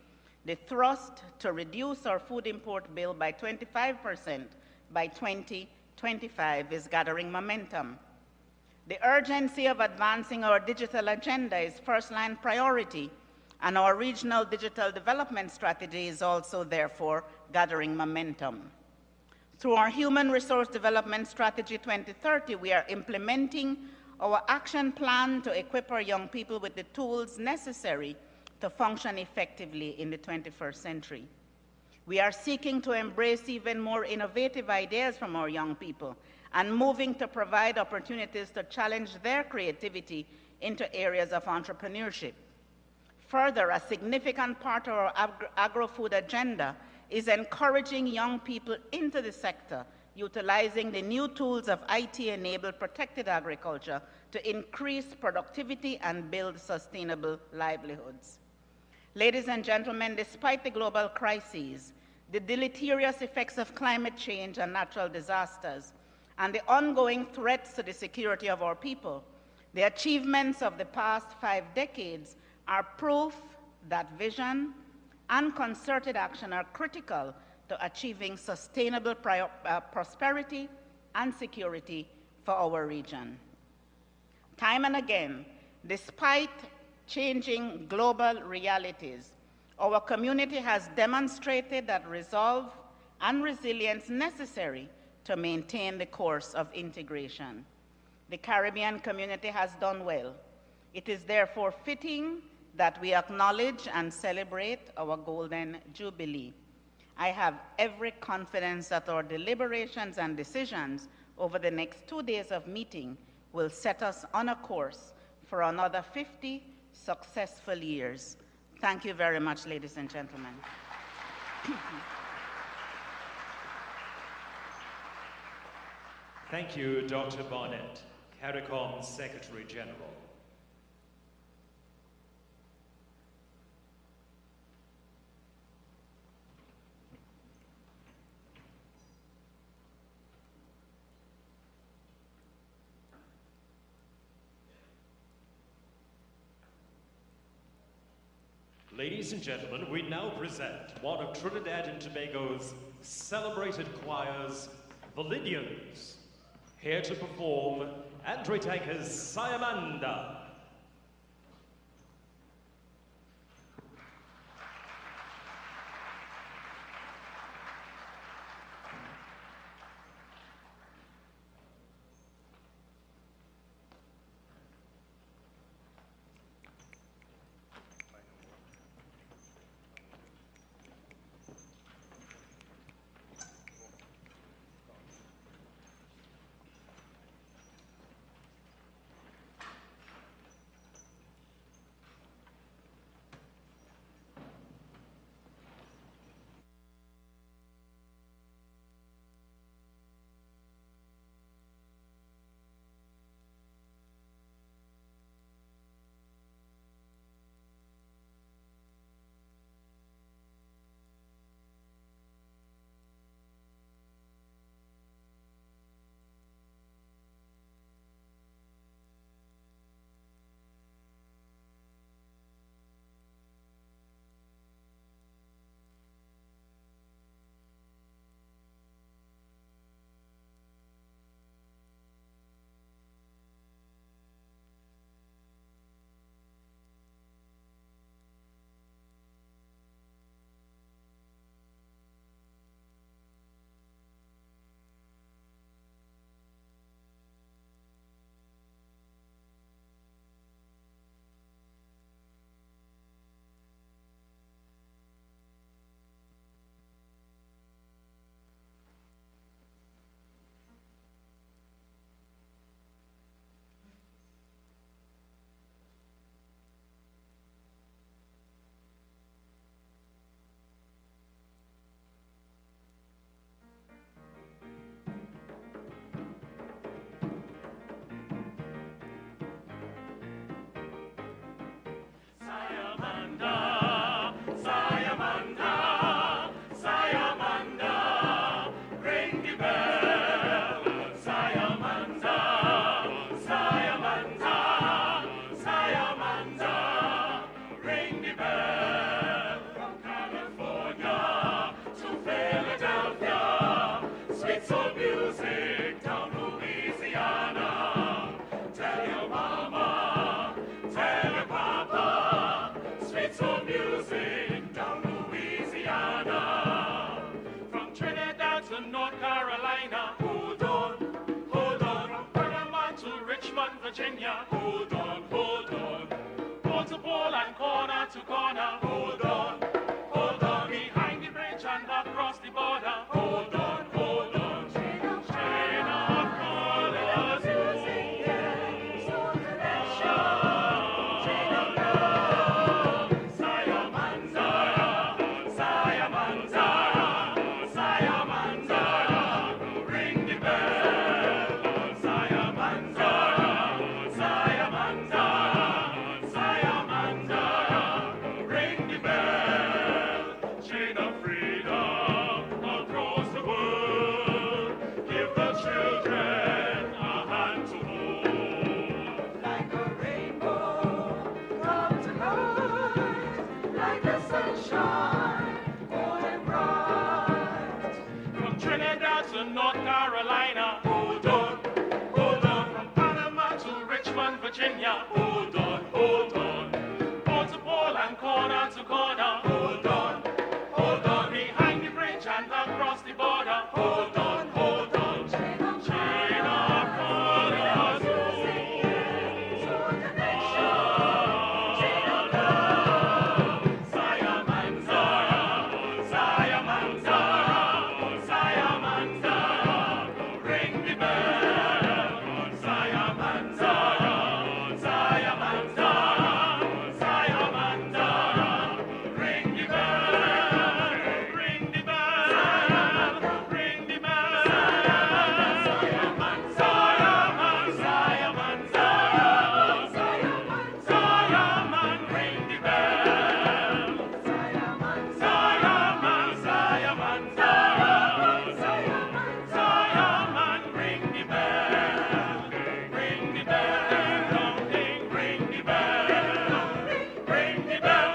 the thrust to reduce our food import bill by 25% by 2025 is gathering momentum. The urgency of advancing our digital agenda is first-line priority, and our regional digital development strategy is also, therefore, gathering momentum. Through our Human Resource Development Strategy 2030, we are implementing our action plan to equip our young people with the tools necessary to function effectively in the 21st century. We are seeking to embrace even more innovative ideas from our young people and moving to provide opportunities to challenge their creativity into areas of entrepreneurship. Further, a significant part of our agro-food agenda is encouraging young people into the sector, utilizing the new tools of IT-enabled protected agriculture to increase productivity and build sustainable livelihoods. Ladies and gentlemen, despite the global crises, the deleterious effects of climate change and natural disasters, and the ongoing threats to the security of our people, the achievements of the past 5 decades are proof that vision and concerted action are critical to achieving sustainable prosperity and security for our region. Time and again, despite changing global realities, our community has demonstrated that resolve and resilience necessary to maintain the course of integration. The Caribbean community has done well. It is therefore fitting that we acknowledge and celebrate our Golden Jubilee. I have every confidence that our deliberations and decisions over the next 2 days of meeting will set us on a course for another 50 successful years. Thank you very much, ladies and gentlemen. Thank you, Dr. Barnett, CARICOM Secretary General. Ladies and gentlemen, we now present one of Trinidad and Tobago's celebrated choirs, the Lydians, here to perform Andre Tanker's Sayamanda. Virginia. Hold on, hold on. Pole to pole and corner to corner. Hold on, hold on. Behind the bridge and across the border. Hold on, hold on. Chain of colors. Chain of love. Saya Manzara, Saya Manzara, Saya Manzara. Ring the bell. Saya Manzara, Saya Manzara, Saya Manzara. Ring the bell. Chain of freedom across the world. Give the children a hand to hold. Like a rainbow, come to life. Like the sunshine, golden bright. From Trinidad to North Carolina, hold on, hold on. From Panama to Richmond, Virginia, hold on, hold on. Pole to pole and corner to corner, hold on, hold on. Behind the bridge and across the border, hold on, hold on. Chain of colors, chain of love. Saya Manzara, Saya Manzara, Saya Manzara. Ring the bell. Saya Manzara, Saya Manzara, Saya Manzara. Ring the bell. Ring the bell. Ring the bell. Saya Manzara, Saya Manzara, Saya Man. Ring the bell. Saya Man, Saya Manzara, Saya Man. Ring the bell. Ring the bell. Don't think, ring the bell. Ring the bell.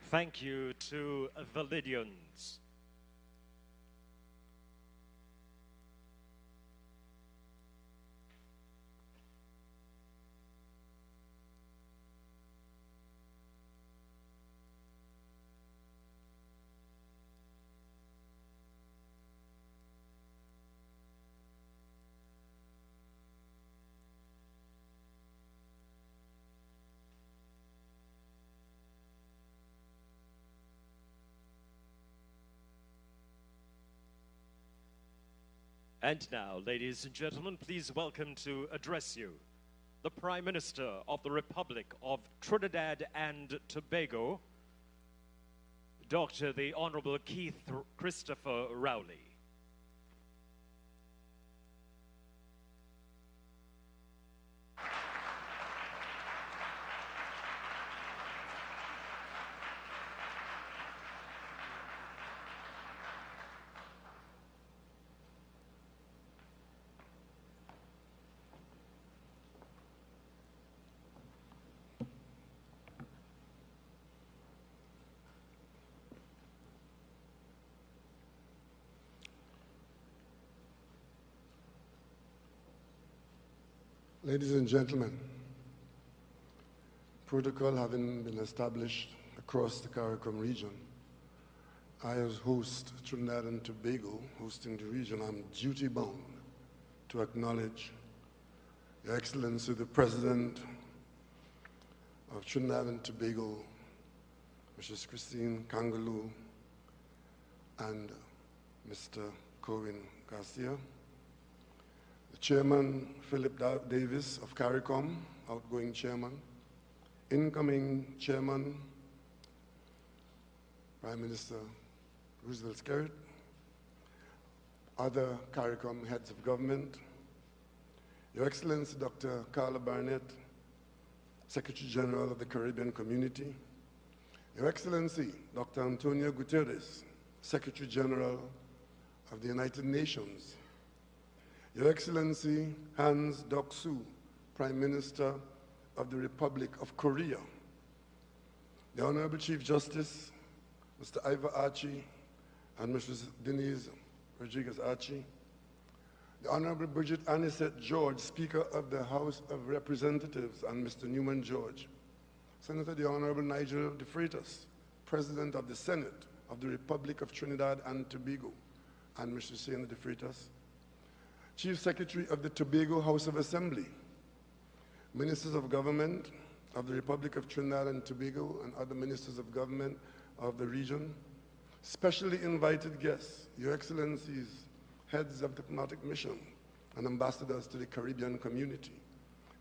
Thank you to the Lydians. And now, ladies and gentlemen, please welcome to address you the Prime Minister of the Republic of Trinidad and Tobago, Dr. the Honorable Keith Christopher Rowley. Ladies and gentlemen, protocol having been established across the CARICOM region, I as host Trinidad and Tobago, hosting the region, I'm duty bound to acknowledge Your Excellency, the President of Trinidad and Tobago, Mrs. Christine Kangaloo, and Mr. Corwin Garcia, the Chairman, Philip Davis of CARICOM, outgoing Chairman, incoming Chairman, Prime Minister Roosevelt Skerrit, other CARICOM heads of government, Your Excellency Dr. Carla Barnett, Secretary General of the Caribbean Community, Your Excellency Dr. Antonio Guterres, Secretary General of the United Nations, Your Excellency Hans Duck-Soo, Prime Minister of the Republic of Korea, the Honorable Chief Justice, Mr. Ivor Archie, and Mrs. Denise Rodriguez Archie, the Honorable Bridget Anisette George, Speaker of the House of Representatives, and Mr. Newman George. Senator the Honorable Nigel de Freitas, President of the Senate of the Republic of Trinidad and Tobago, and Mr. Shane de Freitas. Chief Secretary of the Tobago House of Assembly, Ministers of Government of the Republic of Trinidad and Tobago and other Ministers of Government of the region, specially invited guests, Your Excellencies, heads of diplomatic mission and ambassadors to the Caribbean community,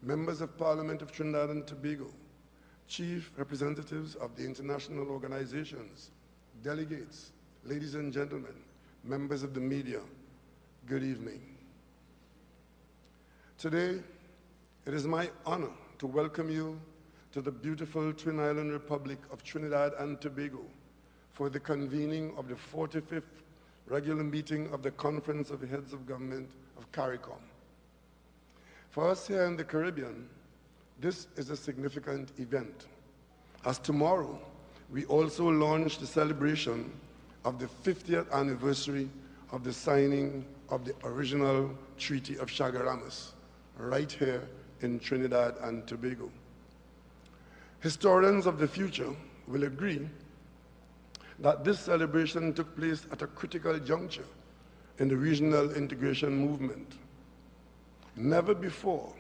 members of Parliament of Trinidad and Tobago, chief representatives of the international organizations, delegates, ladies and gentlemen, members of the media, good evening. Today, it is my honor to welcome you to the beautiful Twin Island Republic of Trinidad and Tobago for the convening of the 45th regular meeting of the Conference of the Heads of Government of CARICOM. For us here in the Caribbean, this is a significant event, as tomorrow we also launch the celebration of the 50th anniversary of the signing of the original Treaty of Chaguaramas, right here in Trinidad and Tobago. Historians of the future will agree that this celebration took place at a critical juncture in the regional integration movement. Never before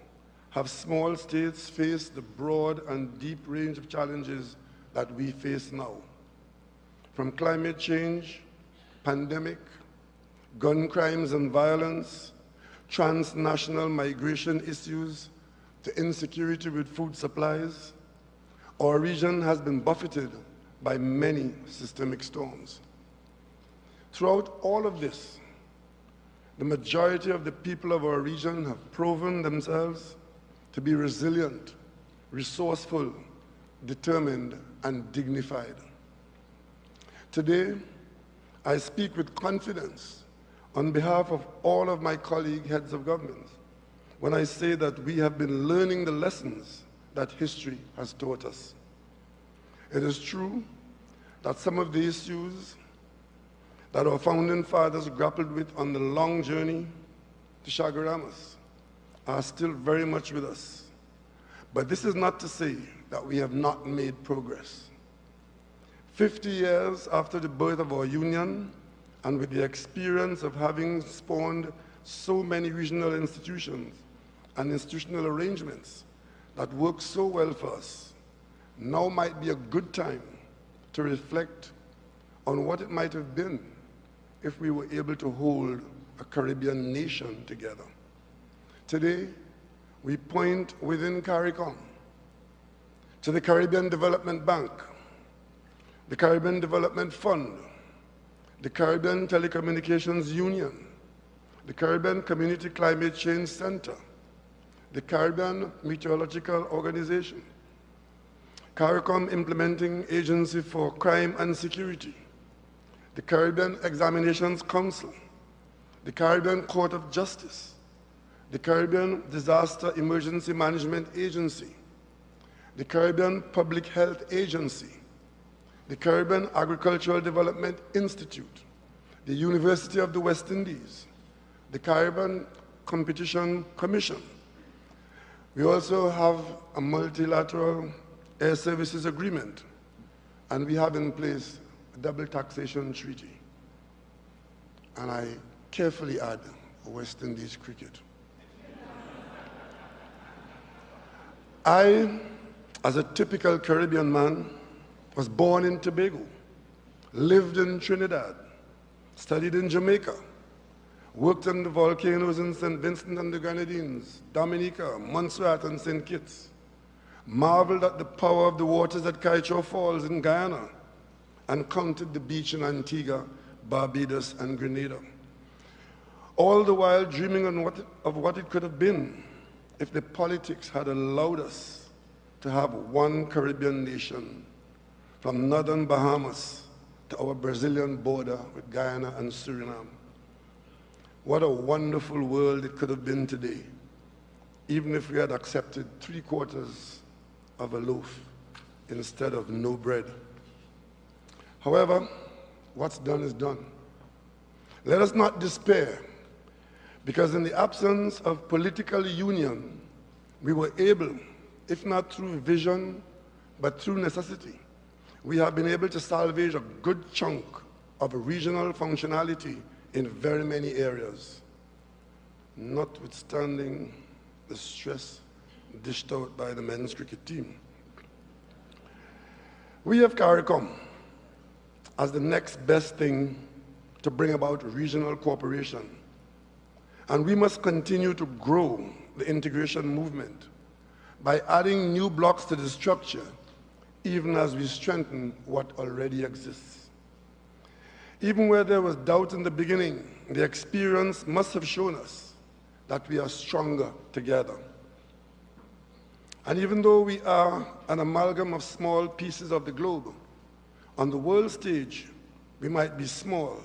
have small states faced the broad and deep range of challenges that we face now. From climate change, pandemic, gun crimes and violence, transnational migration issues, to insecurity with food supplies, our region has been buffeted by many systemic storms. Throughout all of this, the majority of the people of our region have proven themselves to be resilient, resourceful, determined, and dignified. Today, I speak with confidence on behalf of all of my colleague heads of government when I say that we have been learning the lessons that history has taught us. It is true that some of the issues that our founding fathers grappled with on the long journey to Chaguaramas are still very much with us. But this is not to say that we have not made progress. 50 years after the birth of our union, and with the experience of having spawned so many regional institutions and institutional arrangements that work so well for us, now might be a good time to reflect on what it might have been if we were able to hold a Caribbean nation together. Today, we point within CARICOM to the Caribbean Development Bank, the Caribbean Development Fund, the Caribbean Telecommunications Union, the Caribbean Community Climate Change Center, the Caribbean Meteorological Organization, CARICOM Implementing Agency for Crime and Security, the Caribbean Examinations Council, the Caribbean Court of Justice, the Caribbean Disaster Emergency Management Agency, the Caribbean Public Health Agency, the Caribbean Agricultural Development Institute, the University of the West Indies, the Caribbean Competition Commission. We also have a multilateral air services agreement, and we have in place a double taxation treaty. And I carefully add West Indies cricket. I, as a typical Caribbean man, was born in Tobago, lived in Trinidad, studied in Jamaica, worked on the volcanoes in St. Vincent and the Grenadines, Dominica, Montserrat, and St. Kitts, marveled at the power of the waters at Caicho Falls in Guyana, and counted the beach in Antigua, Barbados, and Grenada. All the while dreaming of what it could have been if the politics had allowed us to have one Caribbean nation, from northern Bahamas to our Brazilian border with Guyana and Suriname. What a wonderful world it could have been today, even if we had accepted 3/4 of a loaf instead of no bread. However, what's done is done. Let us not despair, Because in the absence of political union, we were able, if not through vision, but through necessity, we have been able to salvage a good chunk of regional functionality in very many areas, notwithstanding the stress dished out by the men's cricket team. We have CARICOM as the next best thing to bring about regional cooperation. And we must continue to grow the integration movement by adding new blocks to the structure, even as we strengthen what already exists. Even where there was doubt in the beginning, the experience must have shown us that we are stronger together. And even though we are an amalgam of small pieces of the globe, on the world stage, we might be small,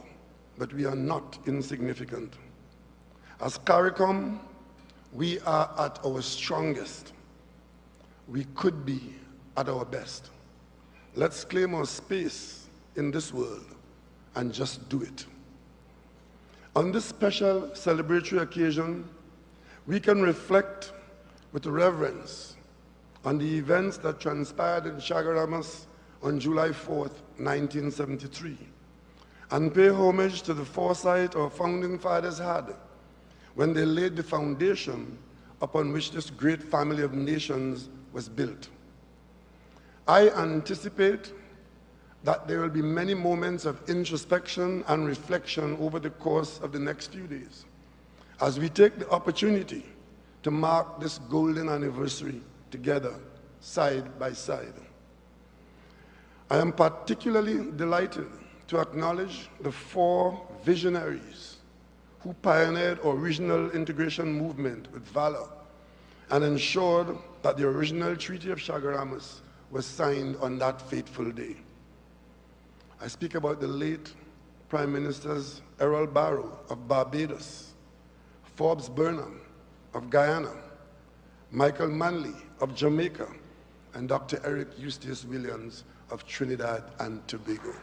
but we are not insignificant. As CARICOM, we are at our strongest. We could be at our best. Let's claim our space in this world and just do it. On this special celebratory occasion, we can reflect with reverence on the events that transpired in Chaguaramas on July 4th, 1973, and pay homage to the foresight our founding fathers had when they laid the foundation upon which this great family of nations was built. I anticipate that there will be many moments of introspection and reflection over the course of the next few days as we take the opportunity to mark this golden anniversary together, side by side. I am particularly delighted to acknowledge the 4 visionaries who pioneered our regional integration movement with valor and ensured that the original Treaty of Chaguaramas was signed on that fateful day. I speak about the late Prime Ministers Errol Barrow of Barbados, Forbes Burnham of Guyana, Michael Manley of Jamaica, and Dr. Eric Eustace Williams of Trinidad and Tobago.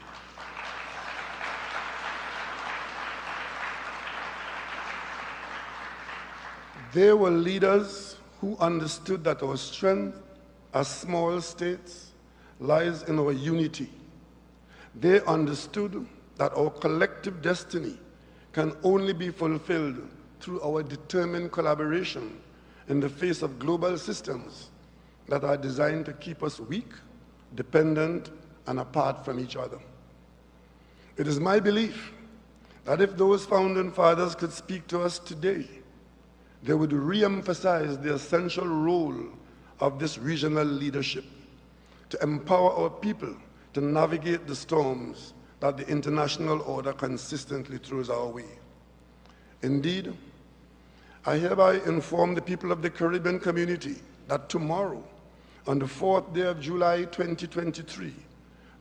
They were leaders who understood that our strength as small states lies in our unity. They understood that our collective destiny can only be fulfilled through our determined collaboration in the face of global systems that are designed to keep us weak, dependent, and apart from each other. It is my belief that if those founding fathers could speak to us today, they would re-emphasize the essential role of this regional leadership to empower our people to navigate the storms that the international order consistently throws our way. Indeed, I hereby inform the people of the Caribbean community that tomorrow, on the 4th day of July 2023,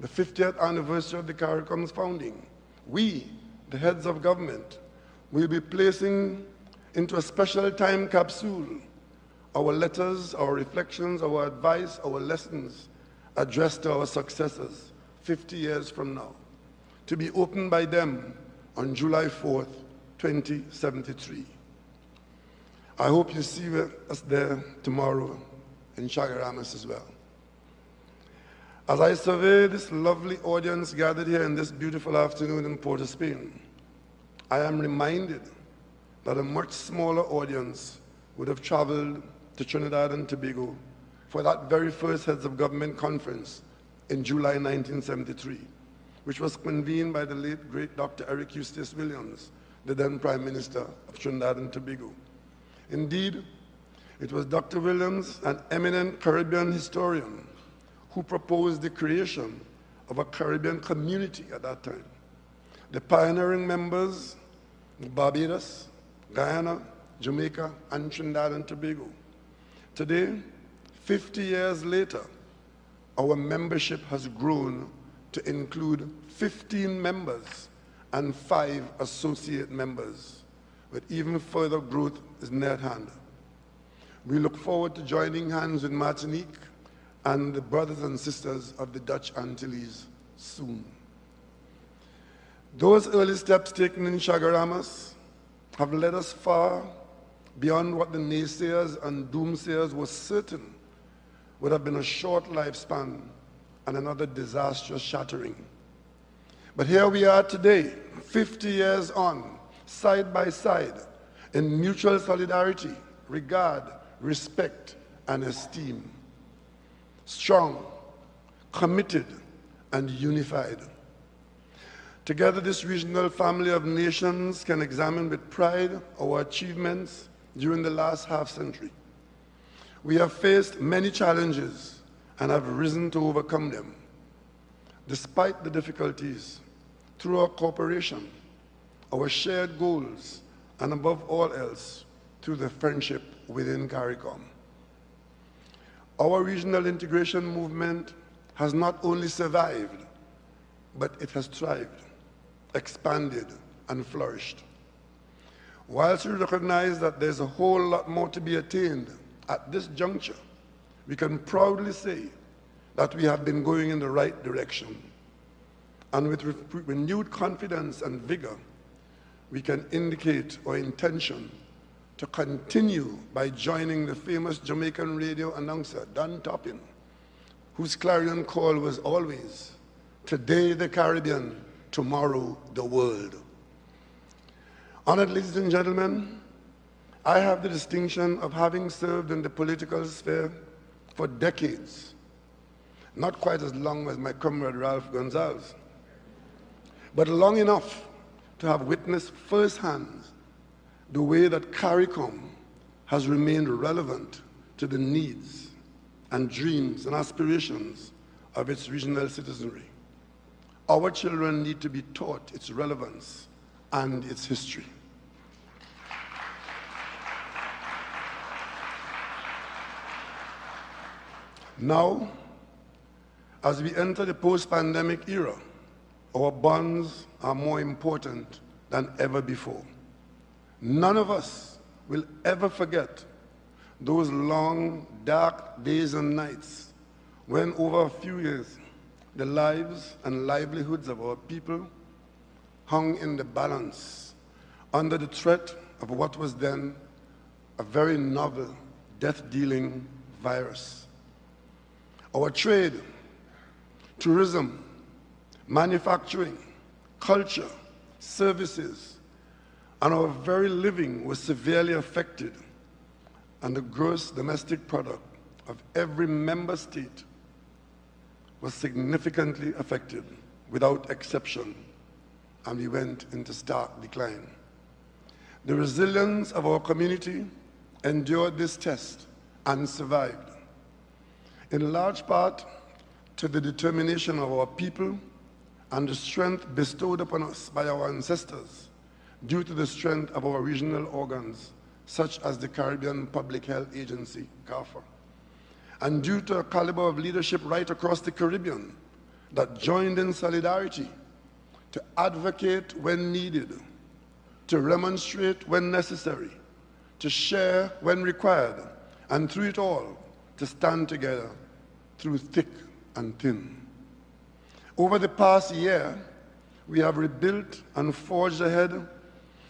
the 50th anniversary of the CARICOM's founding, we, the heads of government, will be placing into a special time capsule our letters, our reflections, our advice, our lessons addressed to our successors 50 years from now, to be opened by them on July 4th, 2073. I hope you see us there tomorrow in Chaguaramas as well. As I survey this lovely audience gathered here in this beautiful afternoon in Port of Spain, I am reminded that a much smaller audience would have traveled to Trinidad and Tobago for that very first Heads of Government conference in July 1973, which was convened by the late, great Dr. Eric Eustace Williams, the then Prime Minister of Trinidad and Tobago. Indeed, it was Dr. Williams, an eminent Caribbean historian, who proposed the creation of a Caribbean community at that time. The pioneering members, Barbados, Guyana, Jamaica, and Trinidad and Tobago. Today, 50 years later, our membership has grown to include 15 members and 5 associate members, but even further growth is near at hand. We look forward to joining hands with Martinique and the brothers and sisters of the Dutch Antilles soon. Those early steps taken in Chaguaramas have led us far beyond what the naysayers and doomsayers were certain would have been a short lifespan and another disastrous shattering. But here we are today, 50 years on, side by side, in mutual solidarity, regard, respect, and esteem. Strong, committed, and unified. Together, this regional family of nations can examine with pride our achievements during the last half-century. We have faced many challenges and have risen to overcome them. Despite the difficulties, through our cooperation, our shared goals, and above all else, through the friendship within CARICOM. Our regional integration movement has not only survived, but it has thrived, expanded, and flourished. Whilst we recognize that there's a whole lot more to be attained at this juncture, we can proudly say that we have been going in the right direction. And with renewed confidence and vigor, we can indicate our intention to continue by joining the famous Jamaican radio announcer, Don Toppin, whose clarion call was always, "Today the Caribbean, tomorrow the world." Honored ladies and gentlemen, I have the distinction of having served in the political sphere for decades, not quite as long as my comrade Ralph Gonzalez, but long enough to have witnessed firsthand the way that CARICOM has remained relevant to the needs and dreams and aspirations of its regional citizenry. Our children need to be taught its relevance and its history. Now, as we enter the post-pandemic era, our bonds are more important than ever before. None of us will ever forget those long, dark days and nights when over a few years, the lives and livelihoods of our people hung in the balance under the threat of what was then a very novel, death-dealing virus. Our trade, tourism, manufacturing, culture, services, and our very living was severely affected, and the gross domestic product of every member state was significantly affected without exception, and we went into stark decline. The resilience of our community endured this test and survived, in large part to the determination of our people and the strength bestowed upon us by our ancestors due to the strength of our regional organs, such as the Caribbean Public Health Agency, CARFA, and due to a caliber of leadership right across the Caribbean that joined in solidarity to advocate when needed, to remonstrate when necessary, to share when required, and through it all, to stand together through thick and thin. Over the past year, we have rebuilt and forged ahead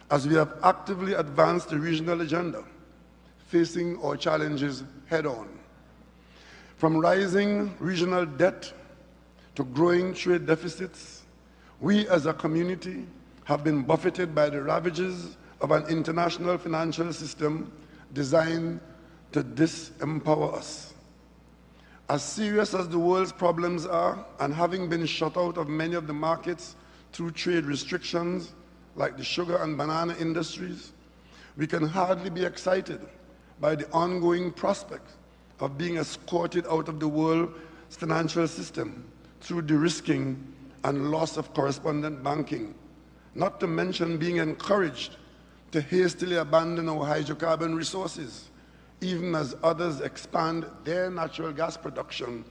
as we have actively advanced the regional agenda, facing our challenges head-on. From rising regional debt to growing trade deficits, we as a community have been buffeted by the ravages of an international financial system designed to disempower us. As serious as the world's problems are, and having been shut out of many of the markets through trade restrictions like the sugar and banana industries, we can hardly be excited by the ongoing prospect of being escorted out of the world's financial system through de-risking and loss of correspondent banking, not to mention being encouraged to hastily abandon our hydrocarbon resources, even as others expand their natural gas production,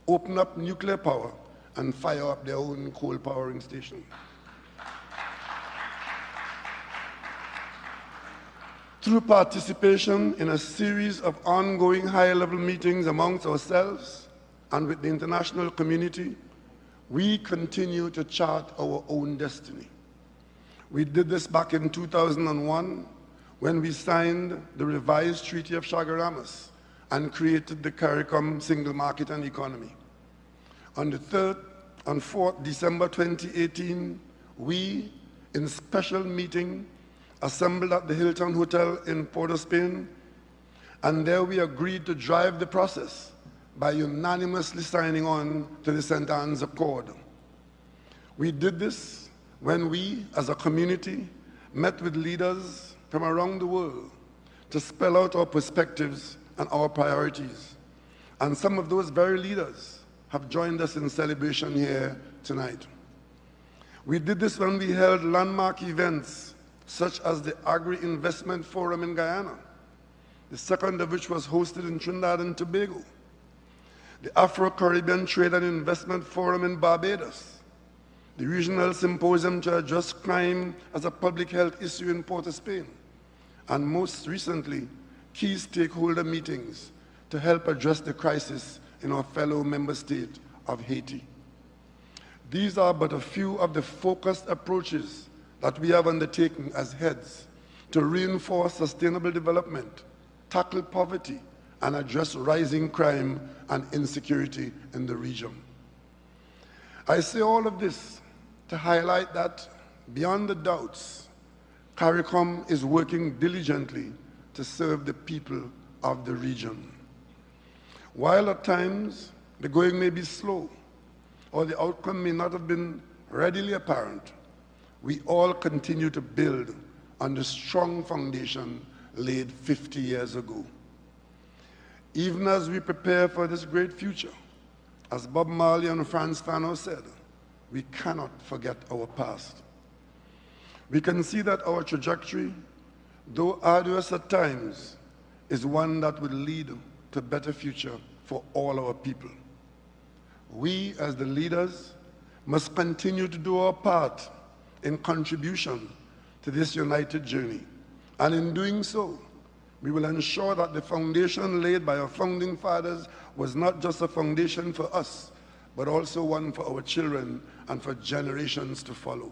open up nuclear power, and fire up their own coal powering station. Through participation in a series of ongoing high-level meetings amongst ourselves and with the international community, we continue to chart our own destiny. We did this back in 2001 when we signed the revised Treaty of Chaguaramas and created the CARICOM Single Market and Economy. On the 3rd and 4th December 2018, we, in special meeting, assembled at the Hilton Hotel in Port of Spain, and there we agreed to drive the process by unanimously signing on to the St. Anne's Accord. We did this when we, as a community, met with leaders from around the world to spell out our perspectives and our priorities. And some of those very leaders have joined us in celebration here tonight. We did this when we held landmark events such as the Agri-Investment Forum in Guyana, the second of which was hosted in Trinidad and Tobago, the Afro-Caribbean Trade and Investment Forum in Barbados, the Regional Symposium to Address Crime as a Public Health Issue in Port of Spain, and most recently, key stakeholder meetings to help address the crisis in our fellow member state of Haiti. These are but a few of the focused approaches that we have undertaken as heads to reinforce sustainable development, tackle poverty, and address rising crime and insecurity in the region. I say all of this to highlight that, beyond the doubts, CARICOM is working diligently to serve the people of the region. While at times the going may be slow or the outcome may not have been readily apparent, we all continue to build on the strong foundation laid 50 years ago. Even as we prepare for this great future, as Bob Marley and Frantz Fanon said, we cannot forget our past. We can see that our trajectory, though arduous at times, is one that will lead to a better future for all our people. We, as the leaders, must continue to do our part in contribution to this united journey. And in doing so, we will ensure that the foundation laid by our founding fathers was not just a foundation for us, but also one for our children and for generations to follow.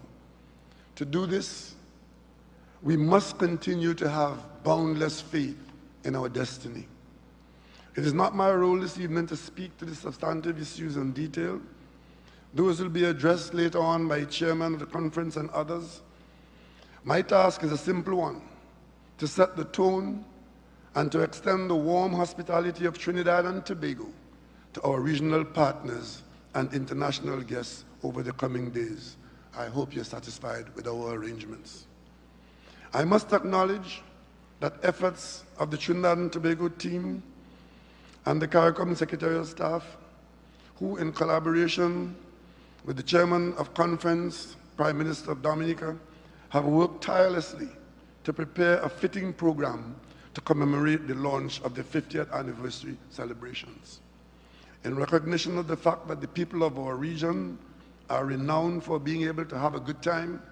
To do this, we must continue to have boundless faith in our destiny. It is not my role this evening to speak to the substantive issues in detail. Those will be addressed later on by chairman of the conference and others. My task is a simple one: to set the tone and to extend the warm hospitality of Trinidad and Tobago to our regional partners and international guests over the coming days. I hope you're satisfied with our arrangements. I must acknowledge that efforts of the Trinidad and Tobago team and the CARICOM secretarial staff, who in collaboration with the chairman of conference, Prime Minister of Dominica, have worked tirelessly to prepare a fitting program to commemorate the launch of the 50th anniversary celebrations. In recognition of the fact that the people of our region are renowned for being able to have a good time,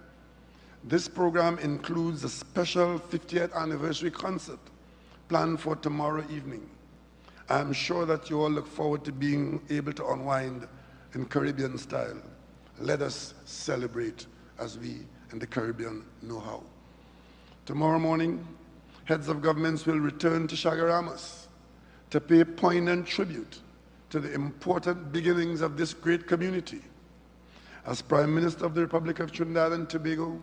this program includes a special 50th anniversary concert planned for tomorrow evening. I'm sure that you all look forward to being able to unwind in Caribbean style. Let us celebrate as we in the Caribbean know how. Tomorrow morning, heads of governments will return to Chaguaramas to pay poignant tribute to the important beginnings of this great community. As Prime Minister of the Republic of Trinidad and Tobago,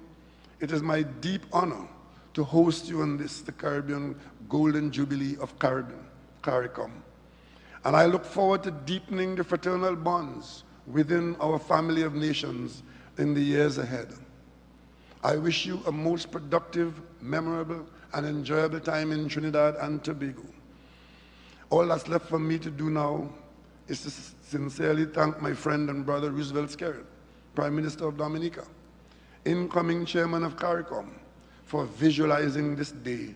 it is my deep honor to host you on this, the Caribbean Golden Jubilee of CARICOM. And I look forward to deepening the fraternal bonds within our family of nations in the years ahead. I wish you a most productive, memorable, and enjoyable time in Trinidad and Tobago. All that's left for me to do now is to sincerely thank my friend and brother Roosevelt Skerrit, Prime Minister of Dominica, incoming chairman of CARICOM, for visualizing this day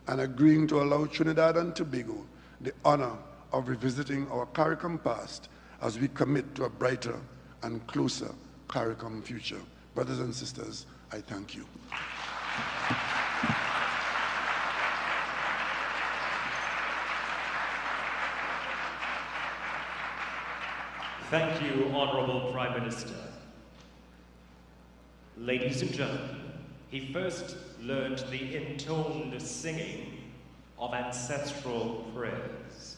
and agreeing to allow Trinidad and Tobago the honor of revisiting our CARICOM past as we commit to a brighter and closer CARICOM future. Brothers and sisters, I thank you. Thank you, Honorable Prime Minister. Ladies and gentlemen, he first learned the intoned singing of ancestral prayers.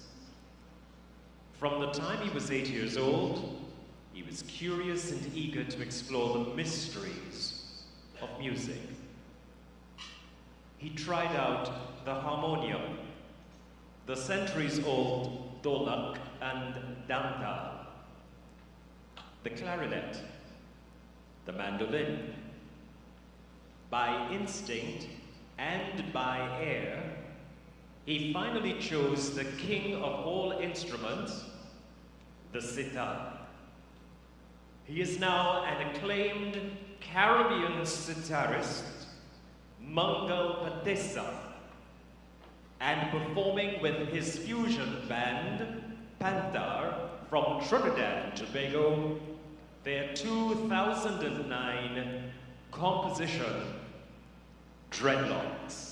From the time he was 8 years old, he was curious and eager to explore the mysteries of music. He tried out the harmonium, the centuries-old dolak and danta, the clarinet, the mandolin. By instinct and by ear, he finally chose the king of all instruments, the sitar. He is now an acclaimed Caribbean sitarist, Mangal Patissa, and performing with his fusion band, Pantar, from Trinidad and Tobago, their 2009 composition, Dreadlocks.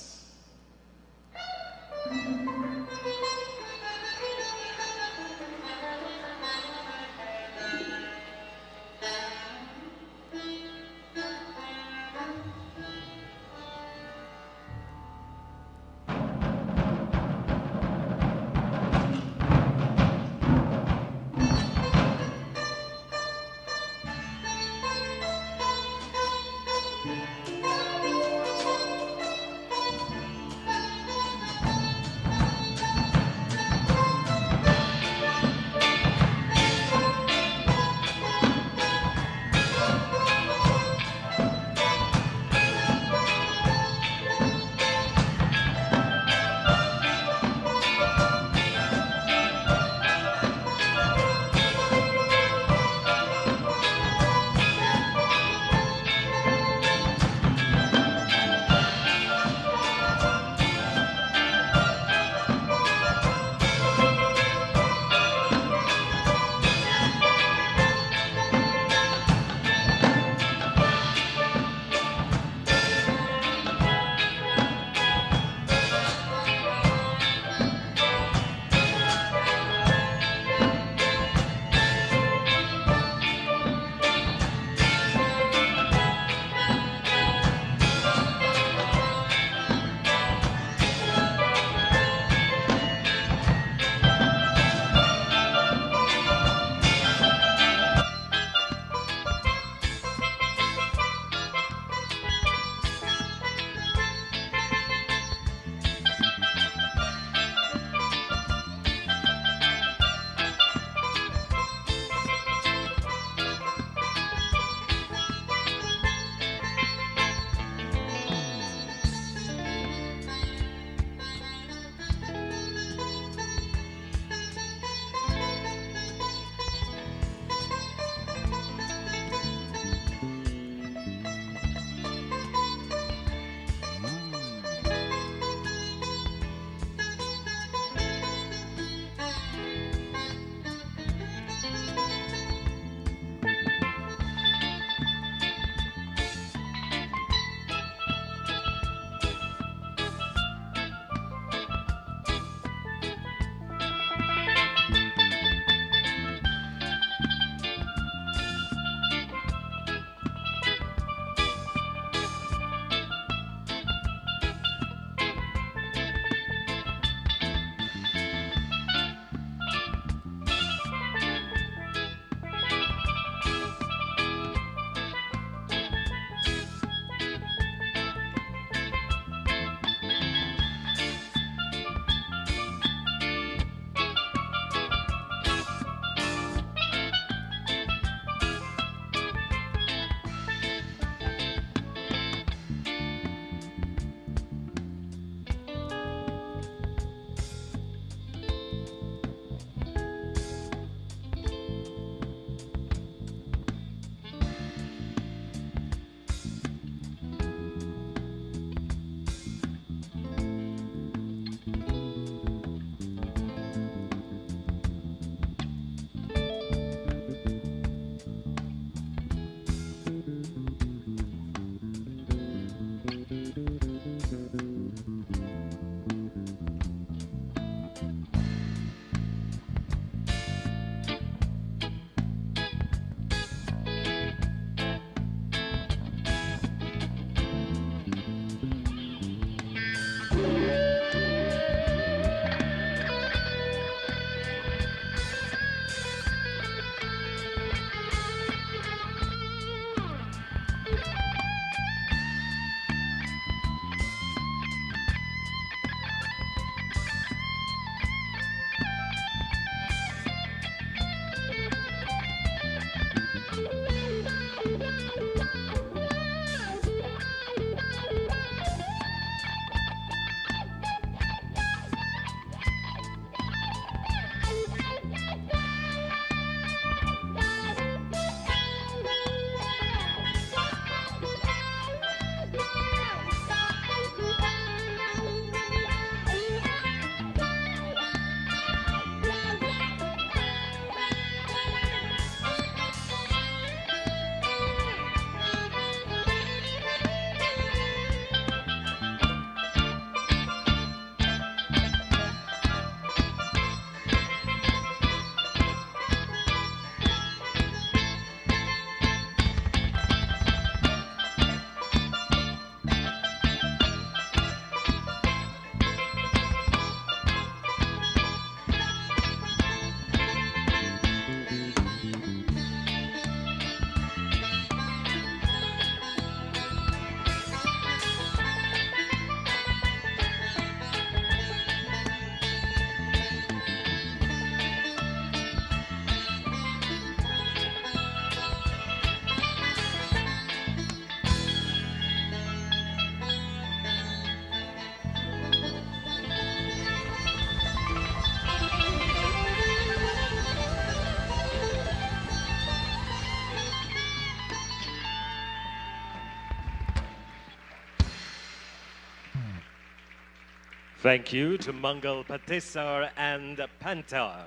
Thank you to Mangal Patesar and Pantar.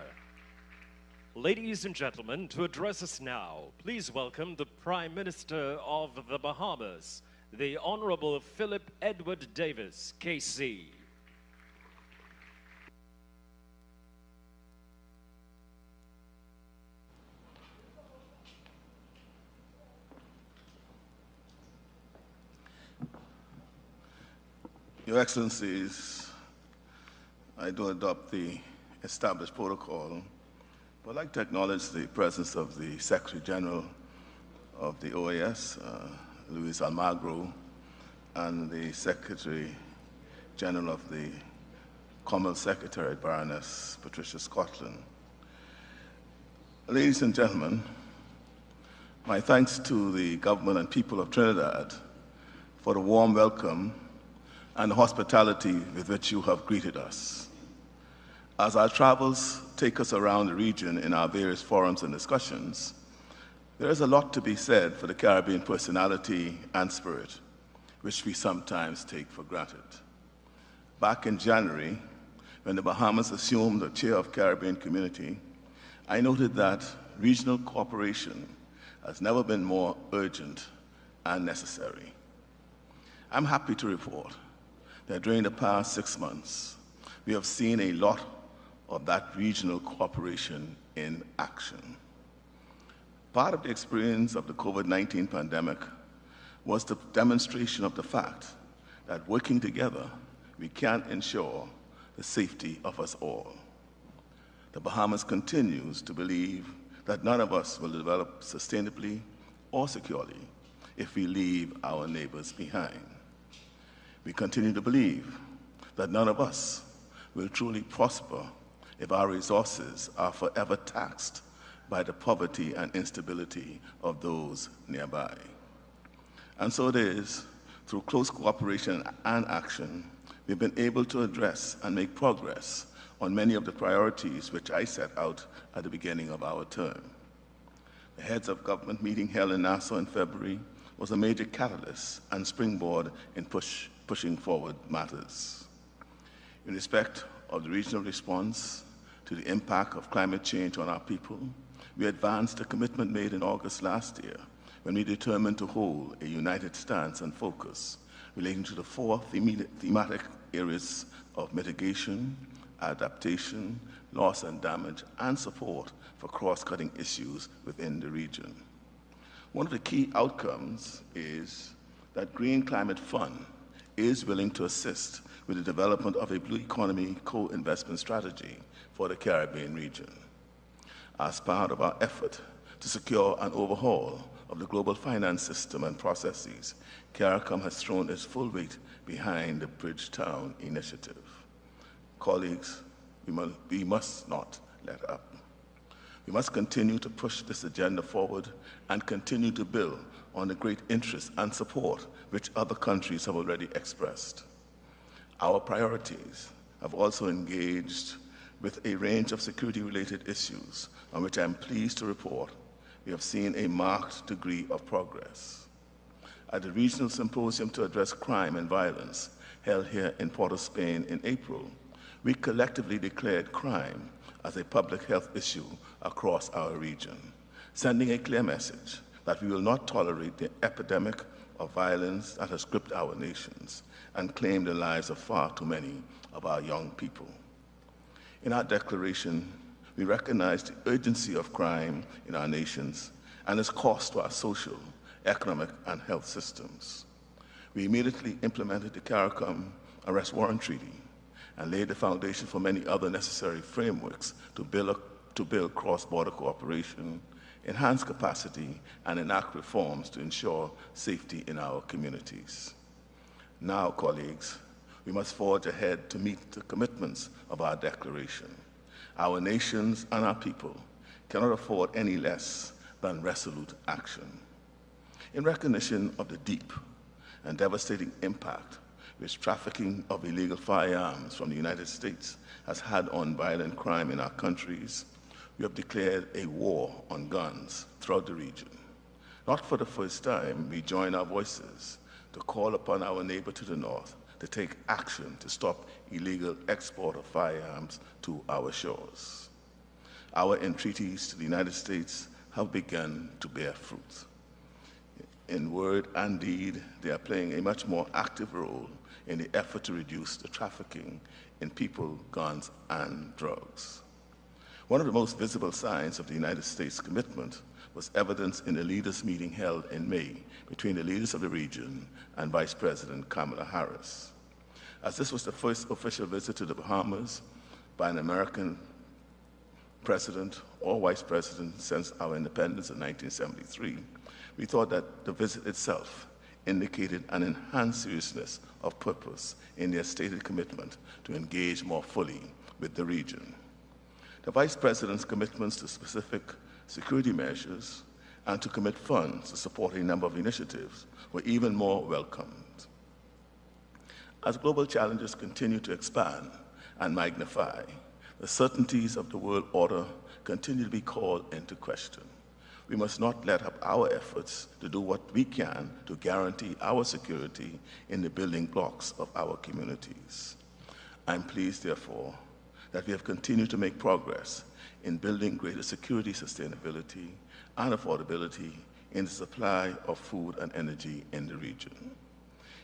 Ladies and gentlemen, to address us now, please welcome the Prime Minister of the Bahamas, the Honorable Philip Edward Davis, KC. Your Excellencies, I do adopt the established protocol, but I'd like to acknowledge the presence of the Secretary General of the OAS, Luis Almagro, and the Secretary General of the Commonwealth Secretariat, Baroness Patricia Scotland. Ladies and gentlemen, my thanks to the government and people of Trinidad for the warm welcome and the hospitality with which you have greeted us. As our travels take us around the region in our various forums and discussions, there is a lot to be said for the Caribbean personality and spirit, which we sometimes take for granted. Back in January, when the Bahamas assumed the chair of Caribbean Community, I noted that regional cooperation has never been more urgent and necessary. I'm happy to report that during the past 6 months, we have seen a lot of that regional cooperation in action. Part of the experience of the COVID-19 pandemic was the demonstration of the fact that working together, we can ensure the safety of us all. The Bahamas continues to believe that none of us will develop sustainably or securely if we leave our neighbors behind. We continue to believe that none of us will truly prosper if our resources are forever taxed by the poverty and instability of those nearby. And so it is, through close cooperation and action, we've been able to address and make progress on many of the priorities which I set out at the beginning of our term. The heads of government meeting held in Nassau in February was a major catalyst and springboard in pushing forward matters. In respect of the regional response to the impact of climate change on our people, we advanced a commitment made in August last year when we determined to hold a united stance and focus relating to the 4 thematic areas of mitigation, adaptation, loss and damage, and support for cross-cutting issues within the region. One of the key outcomes is that Green Climate Fund is willing to assist with the development of a blue economy co-investment strategy for the Caribbean region. As part of our effort to secure an overhaul of the global finance system and processes, CARICOM has thrown its full weight behind the Bridgetown initiative. Colleagues, we must not let up. We must continue to push this agenda forward and continue to build on the great interest and support which other countries have already expressed. Our priorities have also engaged with a range of security-related issues on which I'm pleased to report we have seen a marked degree of progress. At the Regional Symposium to Address Crime and Violence held here in Port of Spain in April, we collectively declared crime as a public health issue across our region, sending a clear message that we will not tolerate the epidemic of violence that has gripped our nations and claimed the lives of far too many of our young people. In our declaration, we recognize the urgency of crime in our nations and its cost to our social, economic, and health systems. We immediately implemented the CARICOM Arrest Warrant Treaty and laid the foundation for many other necessary frameworks to build cross-border cooperation, enhance capacity, and enact reforms to ensure safety in our communities. Now, colleagues, we must forge ahead to meet the commitments of our declaration. Our nations and our people cannot afford any less than resolute action. In recognition of the deep and devastating impact which trafficking of illegal firearms from the United States has had on violent crime in our countries, we have declared a war on guns throughout the region. Not for the first time, we join our voices to call upon our neighbor to the north to take action to stop illegal export of firearms to our shores. Our entreaties to the United States have begun to bear fruit. In word and deed, they are playing a much more active role in the effort to reduce the trafficking in people, guns, and drugs. One of the most visible signs of the United States' commitment was evidenced in the leaders' meeting held in May between the leaders of the region and Vice President Kamala Harris. As this was the first official visit to the Bahamas by an American president or vice president since our independence in 1973, we thought that the visit itself indicated an enhanced seriousness of purpose in their stated commitment to engage more fully with the region. The Vice President's commitments to specific security measures and to commit funds to support a number of initiatives were even more welcomed. As global challenges continue to expand and magnify, the certainties of the world order continue to be called into question. We must not let up our efforts to do what we can to guarantee our security in the building blocks of our communities. I'm pleased, therefore, that we have continued to make progress in building greater security, sustainability, and affordability in the supply of food and energy in the region.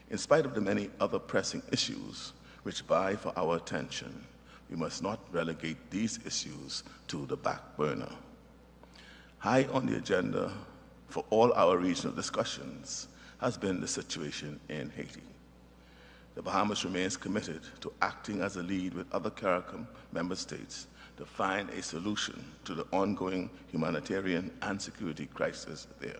In spite of the many other pressing issues which vie for our attention, we must not relegate these issues to the back burner. High on the agenda for all our regional discussions has been the situation in Haiti. The Bahamas remains committed to acting as a lead with other CARICOM member states to find a solution to the ongoing humanitarian and security crisis there.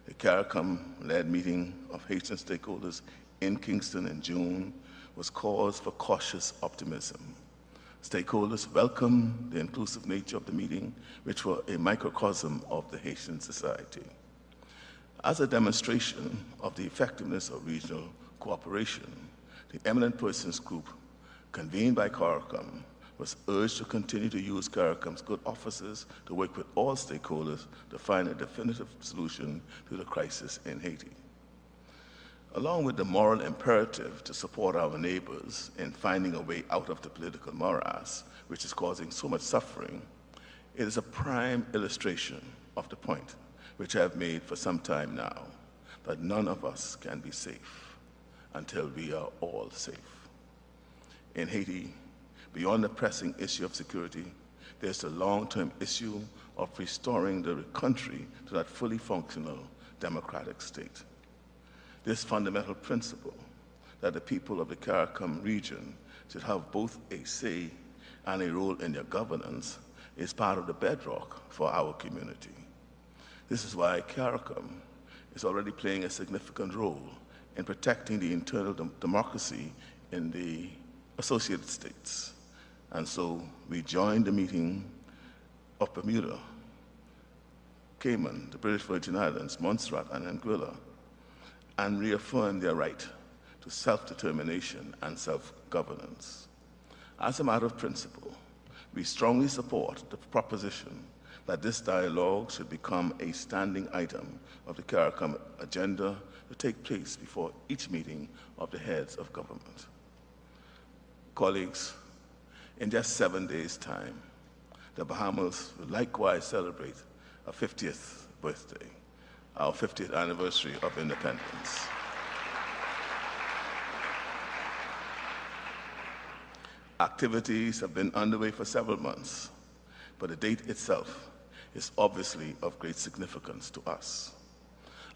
The CARICOM-led meeting of Haitian stakeholders in Kingston in June was cause for cautious optimism. Stakeholders welcomed the inclusive nature of the meeting, which were a microcosm of the Haitian society. As a demonstration of the effectiveness of regional cooperation, the Eminent Persons Group, convened by CARICOM, was urged to continue to use CARICOM's good offices to work with all stakeholders to find a definitive solution to the crisis in Haiti. Along with the moral imperative to support our neighbors in finding a way out of the political morass, which is causing so much suffering, it is a prime illustration of the point which I have made for some time now, that none of us can be safe until we are all safe. In Haiti, beyond the pressing issue of security, there's the long-term issue of restoring the country to that fully functional democratic state. This fundamental principle that the people of the CARICOM region should have both a say and a role in their governance is part of the bedrock for our community. This is why CARICOM is already playing a significant role in protecting the internal democracy in the Associated States. And so we joined the meeting of Bermuda, Cayman, the British Virgin Islands, Montserrat, and Anguilla, and reaffirmed their right to self-determination and self-governance. As a matter of principle, we strongly support the proposition that this dialogue should become a standing item of the CARICOM agenda to take place before each meeting of the heads of government. Colleagues, in just 7 days' time, the Bahamas will likewise celebrate our 50th birthday, our 50th anniversary of independence. Activities have been underway for several months, but the date itself is obviously of great significance to us.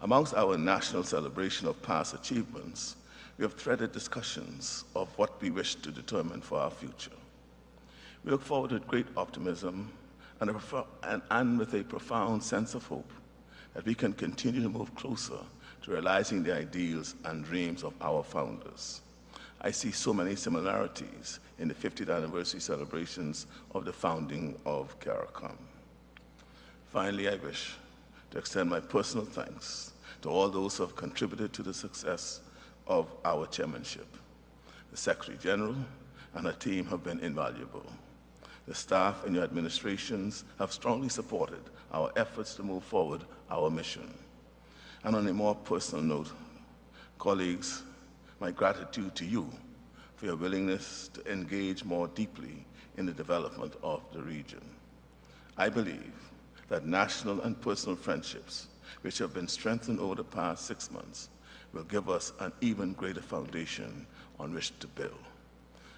Amongst our national celebration of past achievements, we have threaded discussions of what we wish to determine for our future. We look forward with great optimism and with a profound sense of hope that we can continue to move closer to realizing the ideals and dreams of our founders. I see so many similarities in the 50th anniversary celebrations of the founding of CARICOM. Finally, I wish to extend my personal thanks to all those who have contributed to the success of our chairmanship. The Secretary General and her team have been invaluable. The staff and your administrations have strongly supported our efforts to move forward our mission. And on a more personal note, colleagues, my gratitude to you for your willingness to engage more deeply in the development of the region. I believe that national and personal friendships, which have been strengthened over the past 6 months, will give us an even greater foundation on which to build.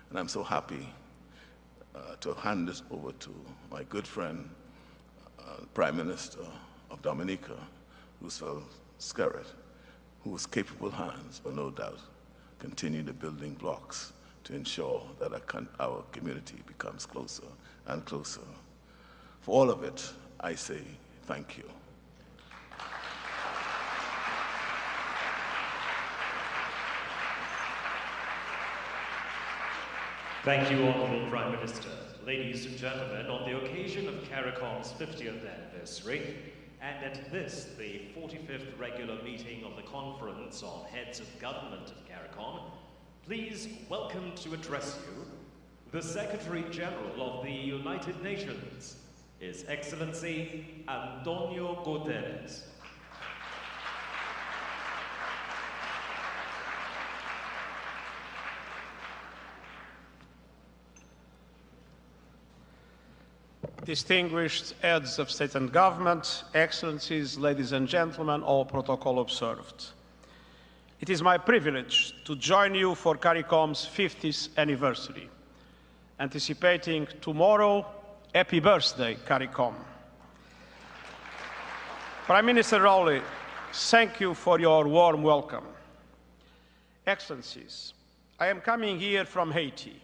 And I'm so happy to hand this over to my good friend, Prime Minister of Dominica, Roosevelt Skerrit, whose capable hands will no doubt continue the building blocks to ensure that our community becomes closer and closer. For all of it, I say thank you. Thank you, Honourable Prime Minister. Ladies and gentlemen, on the occasion of CARICOM's 50th anniversary, and at this, the 45th regular meeting of the Conference of Heads of Government of CARICOM, please welcome to address you the Secretary General of the United Nations, His Excellency Antonio Guterres. Distinguished heads of state and government, excellencies, ladies and gentlemen, all protocol observed. It is my privilege to join you for CARICOM's 50th anniversary. Anticipating tomorrow, happy birthday, CARICOM. Prime Minister Rowley, thank you for your warm welcome. Excellencies, I am coming here from Haiti.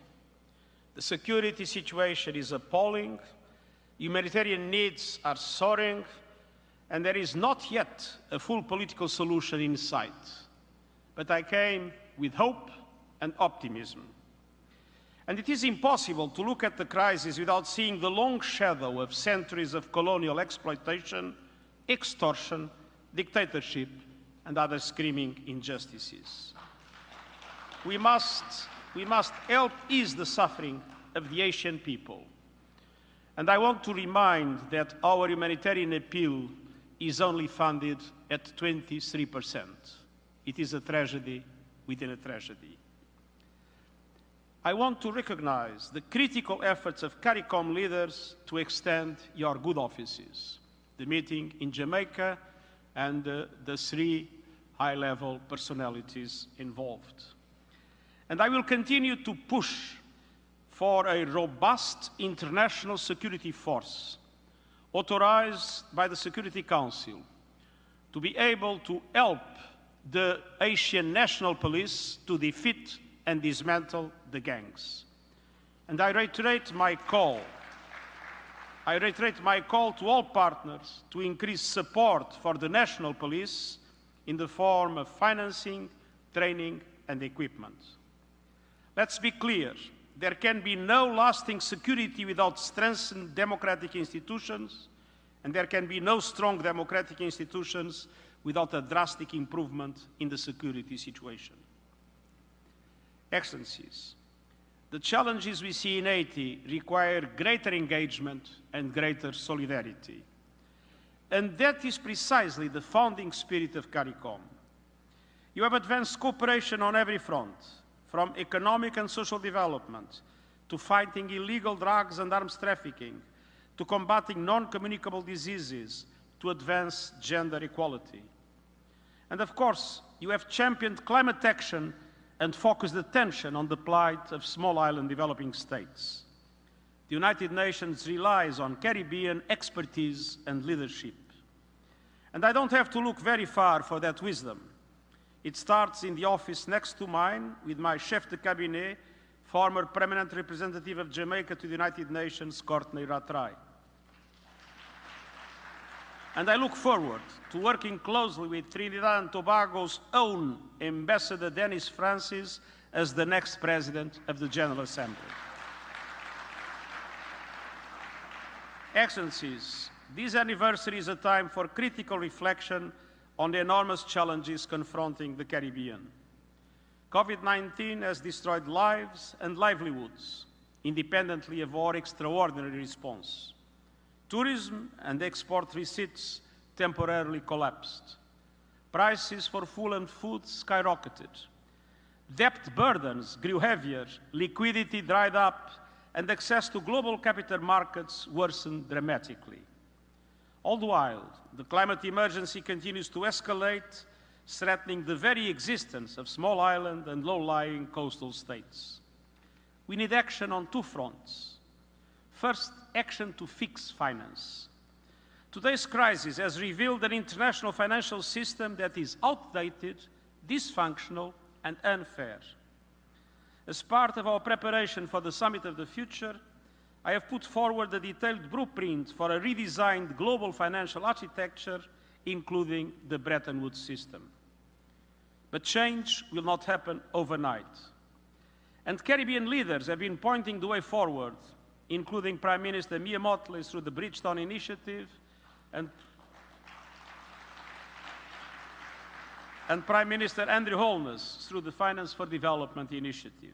The security situation is appalling. Humanitarian needs are soaring, and there is not yet a full political solution in sight. But I came with hope and optimism. And it is impossible to look at the crisis without seeing the long shadow of centuries of colonial exploitation, extortion, dictatorship, and other screaming injustices. We must help ease the suffering of the Haitian people. And I want to remind that our humanitarian appeal is only funded at 23%. It is a tragedy within a tragedy. I want to recognize the critical efforts of CARICOM leaders to extend your good offices, the meeting in Jamaica and the 3 high-level personalities involved. And I will continue to push for a robust international security force authorized by the Security Council to be able to help the Haitian National Police to defeat and dismantle the gangs. And I reiterate my call to all partners to increase support for the National Police in the form of financing, training, and equipment. Let's be clear. There can be no lasting security without strengthened democratic institutions, and there can be no strong democratic institutions without a drastic improvement in the security situation. Excellencies, the challenges we see in Haiti require greater engagement and greater solidarity. And that is precisely the founding spirit of CARICOM. You have advanced cooperation on every front, from economic and social development, to fighting illegal drugs and arms trafficking, to combating non-communicable diseases, to advance gender equality. And of course, you have championed climate action and focused attention on the plight of small island developing states. The United Nations relies on Caribbean expertise and leadership. And I don't have to look very far for that wisdom. It starts in the office next to mine with my chef de cabinet, former permanent representative of Jamaica to the United Nations, Courtney Rattray. And I look forward to working closely with Trinidad and Tobago's own Ambassador Dennis Francis as the next President of the General Assembly. Excellencies, this anniversary is a time for critical reflection on the enormous challenges confronting the Caribbean. COVID-19 has destroyed lives and livelihoods, independently of our extraordinary response. Tourism and export receipts temporarily collapsed. Prices for fuel and food skyrocketed. Debt burdens grew heavier, liquidity dried up, and access to global capital markets worsened dramatically. All the while, the climate emergency continues to escalate, threatening the very existence of small island and low-lying coastal states. We need action on two fronts. First, action to fix finance. Today's crisis has revealed an international financial system that is outdated, dysfunctional, and unfair. As part of our preparation for the Summit of the Future, I have put forward a detailed blueprint for a redesigned global financial architecture, including the Bretton Woods system. But change will not happen overnight. And Caribbean leaders have been pointing the way forward, including Prime Minister Mia Mottley through the Bridgetown Initiative and Prime Minister Andrew Holness through the Finance for Development Initiative.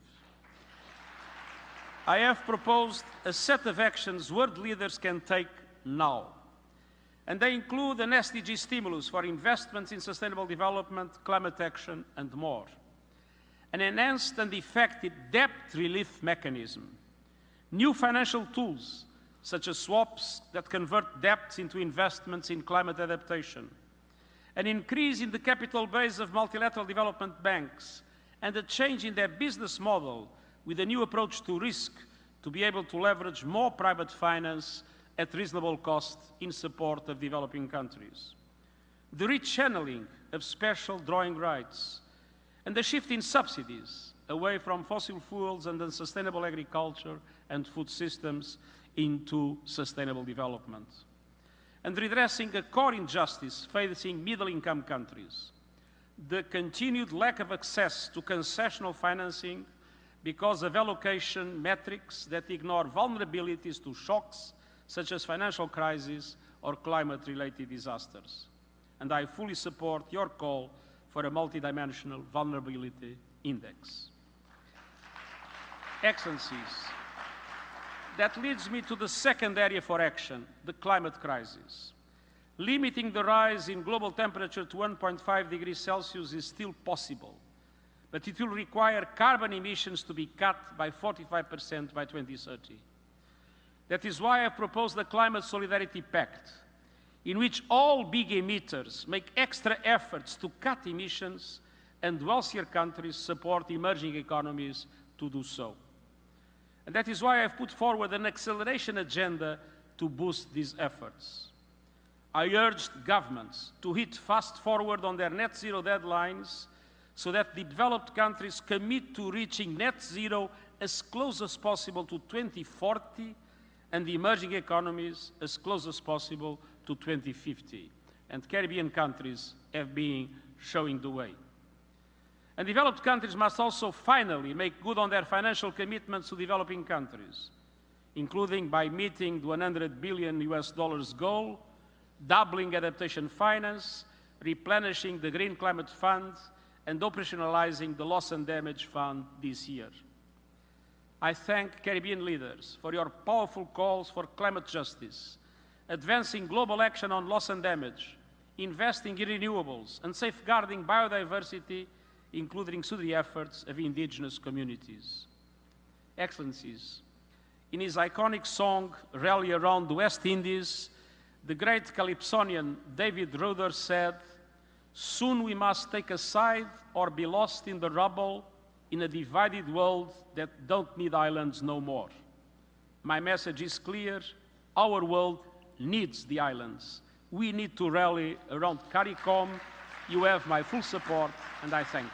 I have proposed a set of actions world leaders can take now. And they include an SDG stimulus for investments in sustainable development, climate action, and more. An enhanced and effective debt relief mechanism. New financial tools, such as swaps that convert debts into investments in climate adaptation. An increase in the capital base of multilateral development banks, and a change in their business model with a new approach to risk to be able to leverage more private finance at reasonable cost in support of developing countries. The rechanneling of special drawing rights, and the shift in subsidies away from fossil fuels and unsustainable agriculture and food systems into sustainable development. And redressing a core injustice facing middle-income countries, the continued lack of access to concessional financing because of allocation metrics that ignore vulnerabilities to shocks such as financial crises or climate-related disasters. And I fully support your call for a multidimensional vulnerability index. Excellencies, that leads me to the second area for action, the climate crisis. Limiting the rise in global temperature to 1.5 degrees Celsius is still possible, but it will require carbon emissions to be cut by 45% by 2030. That is why I proposed the Climate Solidarity Pact, in which all big emitters make extra efforts to cut emissions and wealthier countries support emerging economies to do so. And that is why I've put forward an acceleration agenda to boost these efforts. I urged governments to hit fast forward on their net zero deadlines so that the developed countries commit to reaching net zero as close as possible to 2040 and the emerging economies as close as possible to 2050. And Caribbean countries have been showing the way. And developed countries must also finally make good on their financial commitments to developing countries, including by meeting the $100 billion goal, doubling adaptation finance, replenishing the Green Climate Fund, and operationalizing the Loss and Damage Fund this year. I thank Caribbean leaders for your powerful calls for climate justice, advancing global action on loss and damage, investing in renewables, and safeguarding biodiversity, including through the efforts of indigenous communities. Excellencies, in his iconic song, Rally Around the West Indies, the great Calypsonian David Rudder said, "Soon we must take a side or be lost in the rubble in a divided world that don't need islands no more." My message is clear. Our world needs the islands. We need to rally around CARICOM. You have my full support, and I thank you.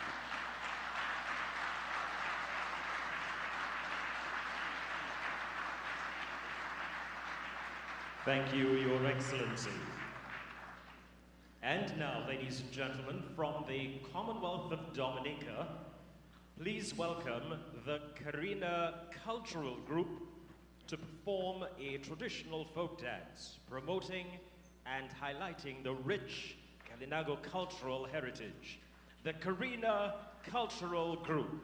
Thank you, Your Excellency. And now, ladies and gentlemen, from the Commonwealth of Dominica, please welcome the Carina Cultural Group to perform a traditional folk dance, promoting and highlighting the rich Kalinago cultural heritage. The Carina Cultural Group.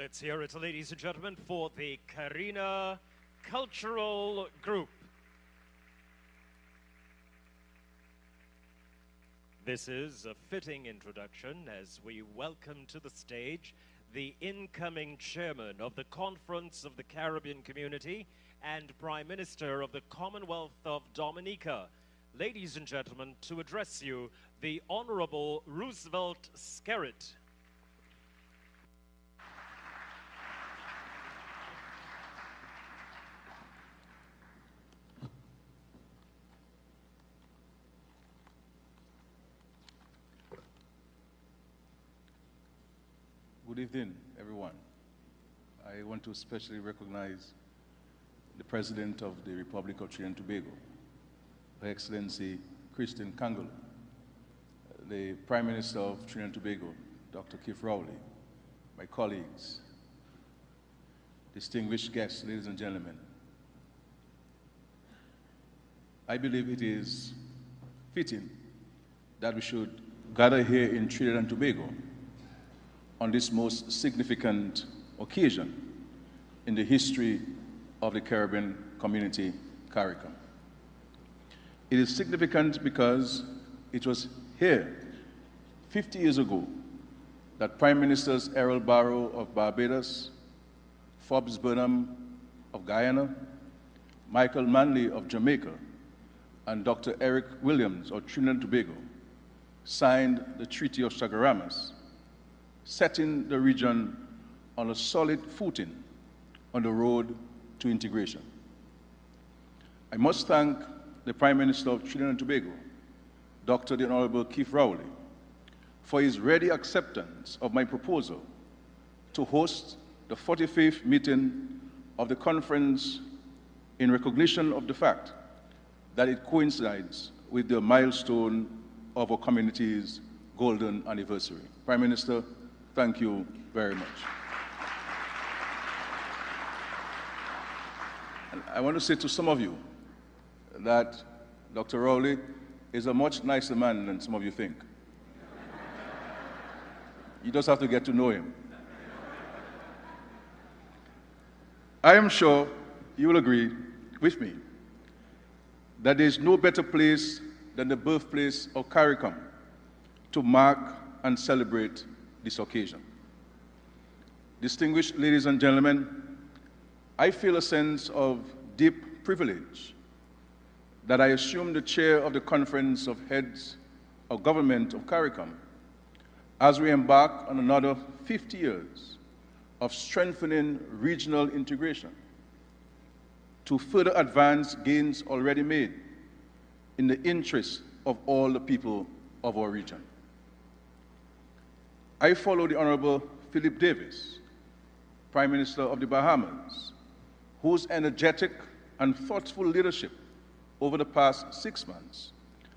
Let's hear it, ladies and gentlemen, for the Carina Cultural Group. This is a fitting introduction as we welcome to the stage the incoming chairman of the Conference of the Caribbean Community and Prime Minister of the Commonwealth of Dominica. Ladies and gentlemen, to address you, the Honorable Roosevelt Skerritt. Good evening, everyone. I want to especially recognize the President of the Republic of Trinidad and Tobago, Her Excellency Christian Kangolo, the Prime Minister of Trinidad and Tobago, Dr. Keith Rowley, my colleagues, distinguished guests, ladies and gentlemen. I believe it is fitting that we should gather here in Trinidad and Tobago on this most significant occasion in the history of the Caribbean community, CARICOM. It is significant because it was here 50 years ago that Prime Ministers Errol Barrow of Barbados, Forbes Burnham of Guyana, Michael Manley of Jamaica, and Dr. Eric Williams of Trinidad and Tobago signed the Treaty of Chaguaramas, setting the region on a solid footing on the road to integration. I must thank the Prime Minister of Trinidad and Tobago, Dr. the Honorable Keith Rowley, for his ready acceptance of my proposal to host the 45th meeting of the conference in recognition of the fact that it coincides with the milestone of our community's golden anniversary. Prime Minister, thank you very much. And I want to say to some of you that Dr. Rowley is a much nicer man than some of you think. You just have to get to know him. I am sure you will agree with me that there is no better place than the birthplace of CARICOM to mark and celebrate this occasion. Distinguished ladies and gentlemen, I feel a sense of deep privilege that I assume the chair of the Conference of Heads of Government of CARICOM as we embark on another 50 years of strengthening regional integration to further advance gains already made in the interest of all the people of our region. I follow the Honorable Philip Davis, Prime Minister of the Bahamas, whose energetic and thoughtful leadership over the past 6 months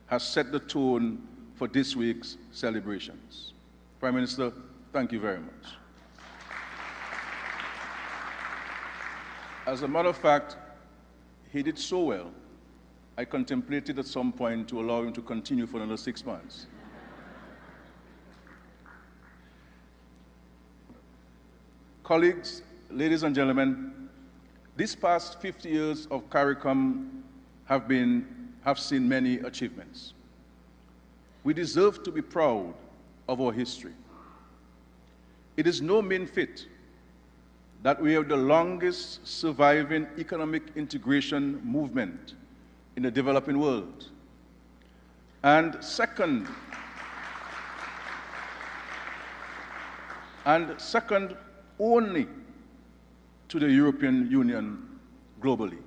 has set the tone for this week's celebrations. Prime Minister, thank you very much. As a matter of fact, he did so well, I contemplated at some point to allow him to continue for another 6 months. Colleagues, ladies and gentlemen, these past 50 years of CARICOM have seen many achievements. We deserve to be proud of our history. It is no mean feat that we have the longest surviving economic integration movement in the developing world. And second only to the European Union globally.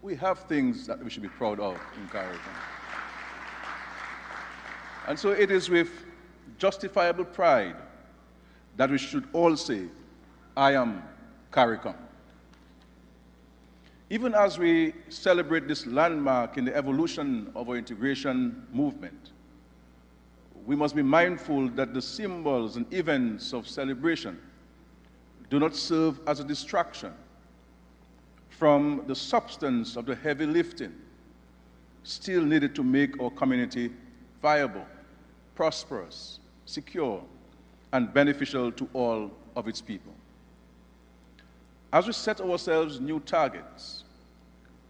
We have things that we should be proud of in CARICOM. And so it is with justifiable pride that we should all say, I am CARICOM. Even as we celebrate this landmark in the evolution of our integration movement, we must be mindful that the symbols and events of celebration do not serve as a distraction from the substance of the heavy lifting still needed to make our community viable, prosperous, secure, and beneficial to all of its people. As we set ourselves new targets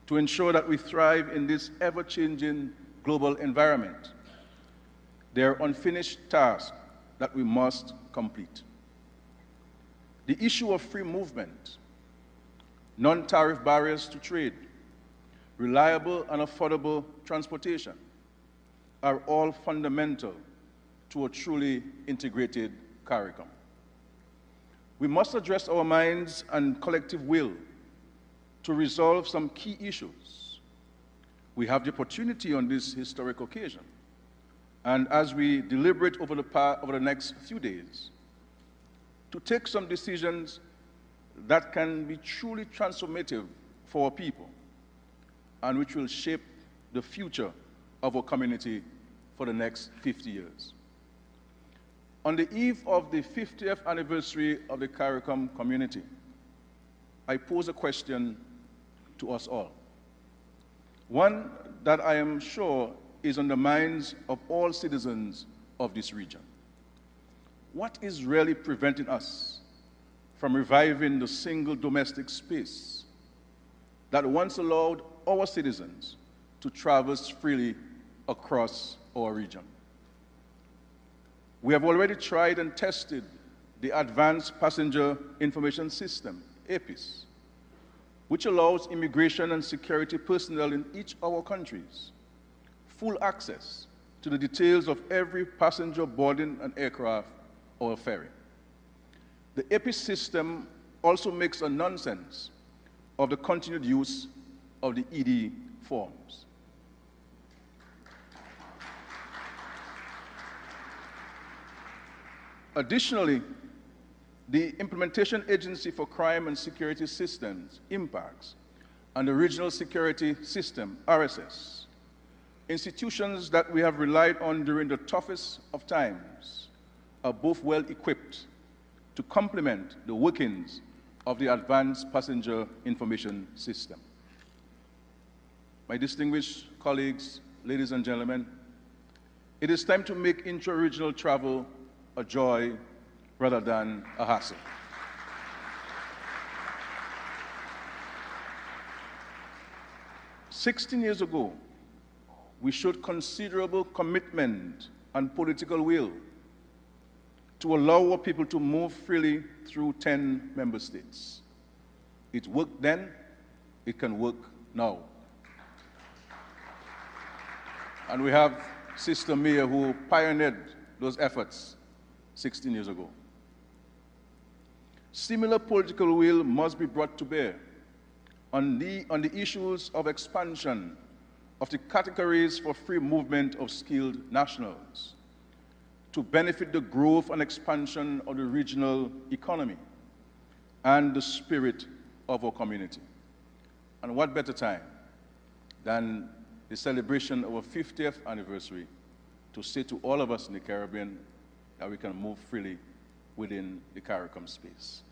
to ensure that we thrive in this ever-changing global environment, there are unfinished tasks that we must complete. The issue of free movement, non-tariff barriers to trade, reliable and affordable transportation are all fundamental to a truly integrated CARICOM. We must address our minds and collective will to resolve some key issues. We have the opportunity on this historic occasion, and as we deliberate over the next few days, to take some decisions that can be truly transformative for our people and which will shape the future of our community for the next 50 years. On the eve of the 50th anniversary of the CARICOM community, I pose a question to us all. One that I am sure is on the minds of all citizens of this region. What is really preventing us from reviving the single domestic space that once allowed our citizens to traverse freely across our region? We have already tried and tested the Advanced Passenger Information System, APIS, which allows immigration and security personnel in each of our countries full access to the details of every passenger boarding an aircraft or a ferry. The APIS system also makes a nonsense of the continued use of the ED forms. Additionally, the Implementation Agency for Crime and Security Systems, IMPACS, and the Regional Security System, RSS, institutions that we have relied on during the toughest of times, are both well equipped to complement the workings of the Advanced Passenger Information System. My distinguished colleagues, ladies and gentlemen, it is time to make intra-regional travel a joy rather than a hassle. "16 years ago, we showed considerable commitment and political will to allow our people to move freely through 10 member states. It worked then, it can work now. And we have Sister Mia who pioneered those efforts 16 years ago. Similar political will must be brought to bear on the issues of expansion of the categories for free movement of skilled nationals to benefit the growth and expansion of the regional economy and the spirit of our community. And what better time than the celebration of our 50th anniversary to say to all of us in the Caribbean that we can move freely within the CARICOM space.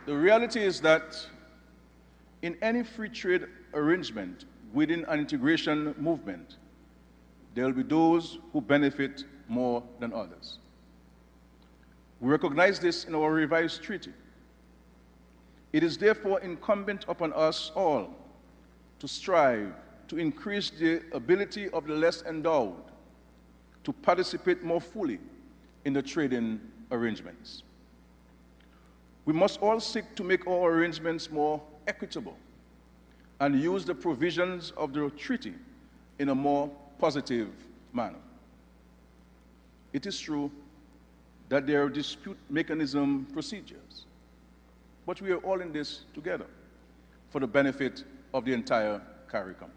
The reality is that in any free trade arrangement within an integration movement, there will be those who benefit more than others. We recognize this in our revised treaty. It is therefore incumbent upon us all to strive to increase the ability of the less endowed to participate more fully in the trading arrangements. We must all seek to make our arrangements more equitable and use the provisions of the treaty in a more positive manner. It is true that there are dispute mechanism procedures, but we are all in this together for the benefit of the entire CARICOM.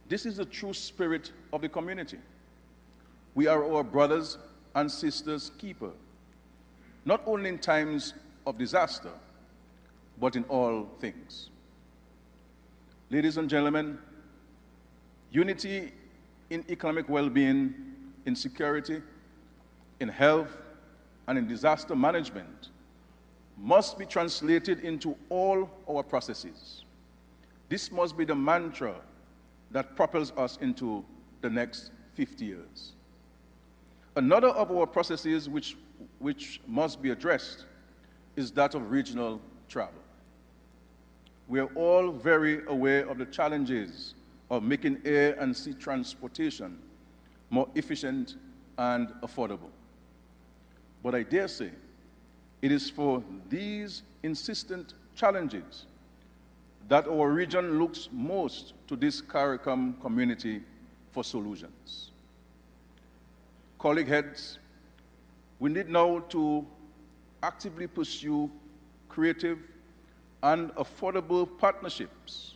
This is the true spirit of the community. We are our brothers and sisters' keeper, not only in times of disaster, but in all things. Ladies and gentlemen, unity in economic well-being, in security, in health, and in disaster management must be translated into all our processes. This must be the mantra that propels us into the next 50 years. Another of our processes which which must be addressed is that of regional travel. We are all very aware of the challenges of making air and sea transportation more efficient and affordable. But I dare say, it is for these insistent challenges that our region looks most to this CARICOM community for solutions. Colleague heads, we need now to actively pursue creative and affordable partnerships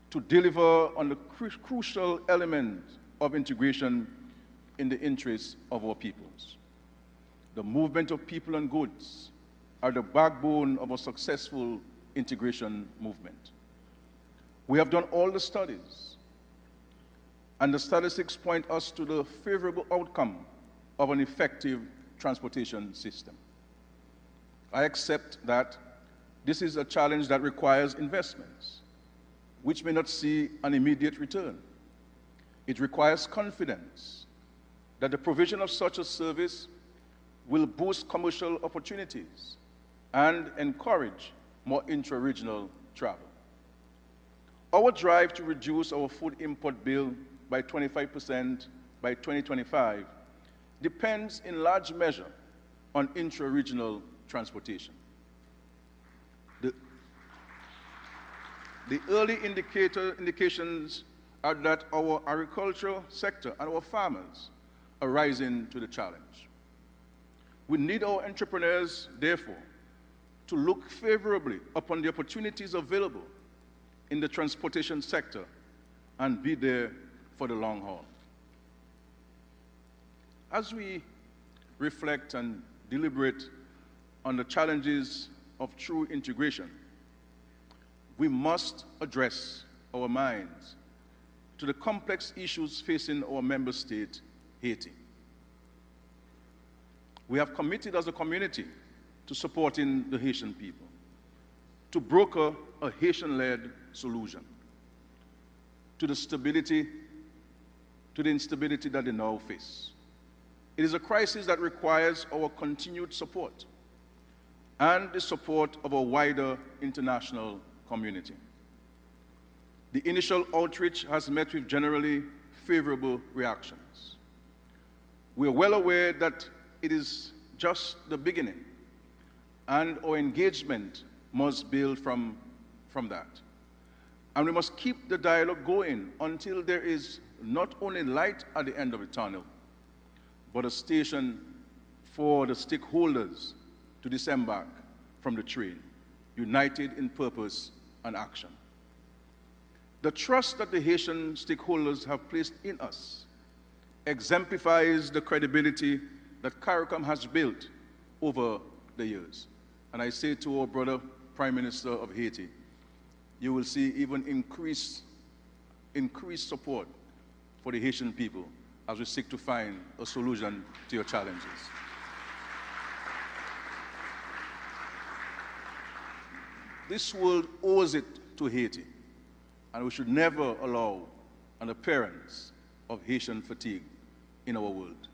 to deliver on the crucial element of integration in the interests of our peoples. The movement of people and goods are the backbone of a successful integration movement. We have done all the studies, and the statistics point us to the favorable outcome of an effective transportation system. I accept that this is a challenge that requires investments, which may not see an immediate return. It requires confidence that the provision of such a service will boost commercial opportunities and encourage more intra-regional travel. Our drive to reduce our food import bill by 25% by 2025 depends in large measure on intra-regional transportation. The early indications are that our agricultural sector and our farmers are rising to the challenge. We need our entrepreneurs, therefore, to look favorably upon the opportunities available in the transportation sector and be there for the long haul. As we reflect and deliberate on the challenges of true integration, we must address our minds to the complex issues facing our member state, Haiti. We have committed as a community to supporting the Haitian people, to broker a Haitian-led solution to the instability that they now face. It is a crisis that requires our continued support and the support of a wider international community. The initial outreach has met with generally favorable reactions. We are well aware that it is just the beginning, and our engagement must build from that. And we must keep the dialogue going until there is not only light at the end of the tunnel, but a station for the stakeholders to disembark from the train, united in purpose and action. The trust that the Haitian stakeholders have placed in us exemplifies the credibility that CARICOM has built over the years. And I say to our brother Prime Minister of Haiti, you will see even increased support for the Haitian people as we seek to find a solution to your challenges. This world owes it to Haiti, and we should never allow an appearance of Haitian fatigue in our world.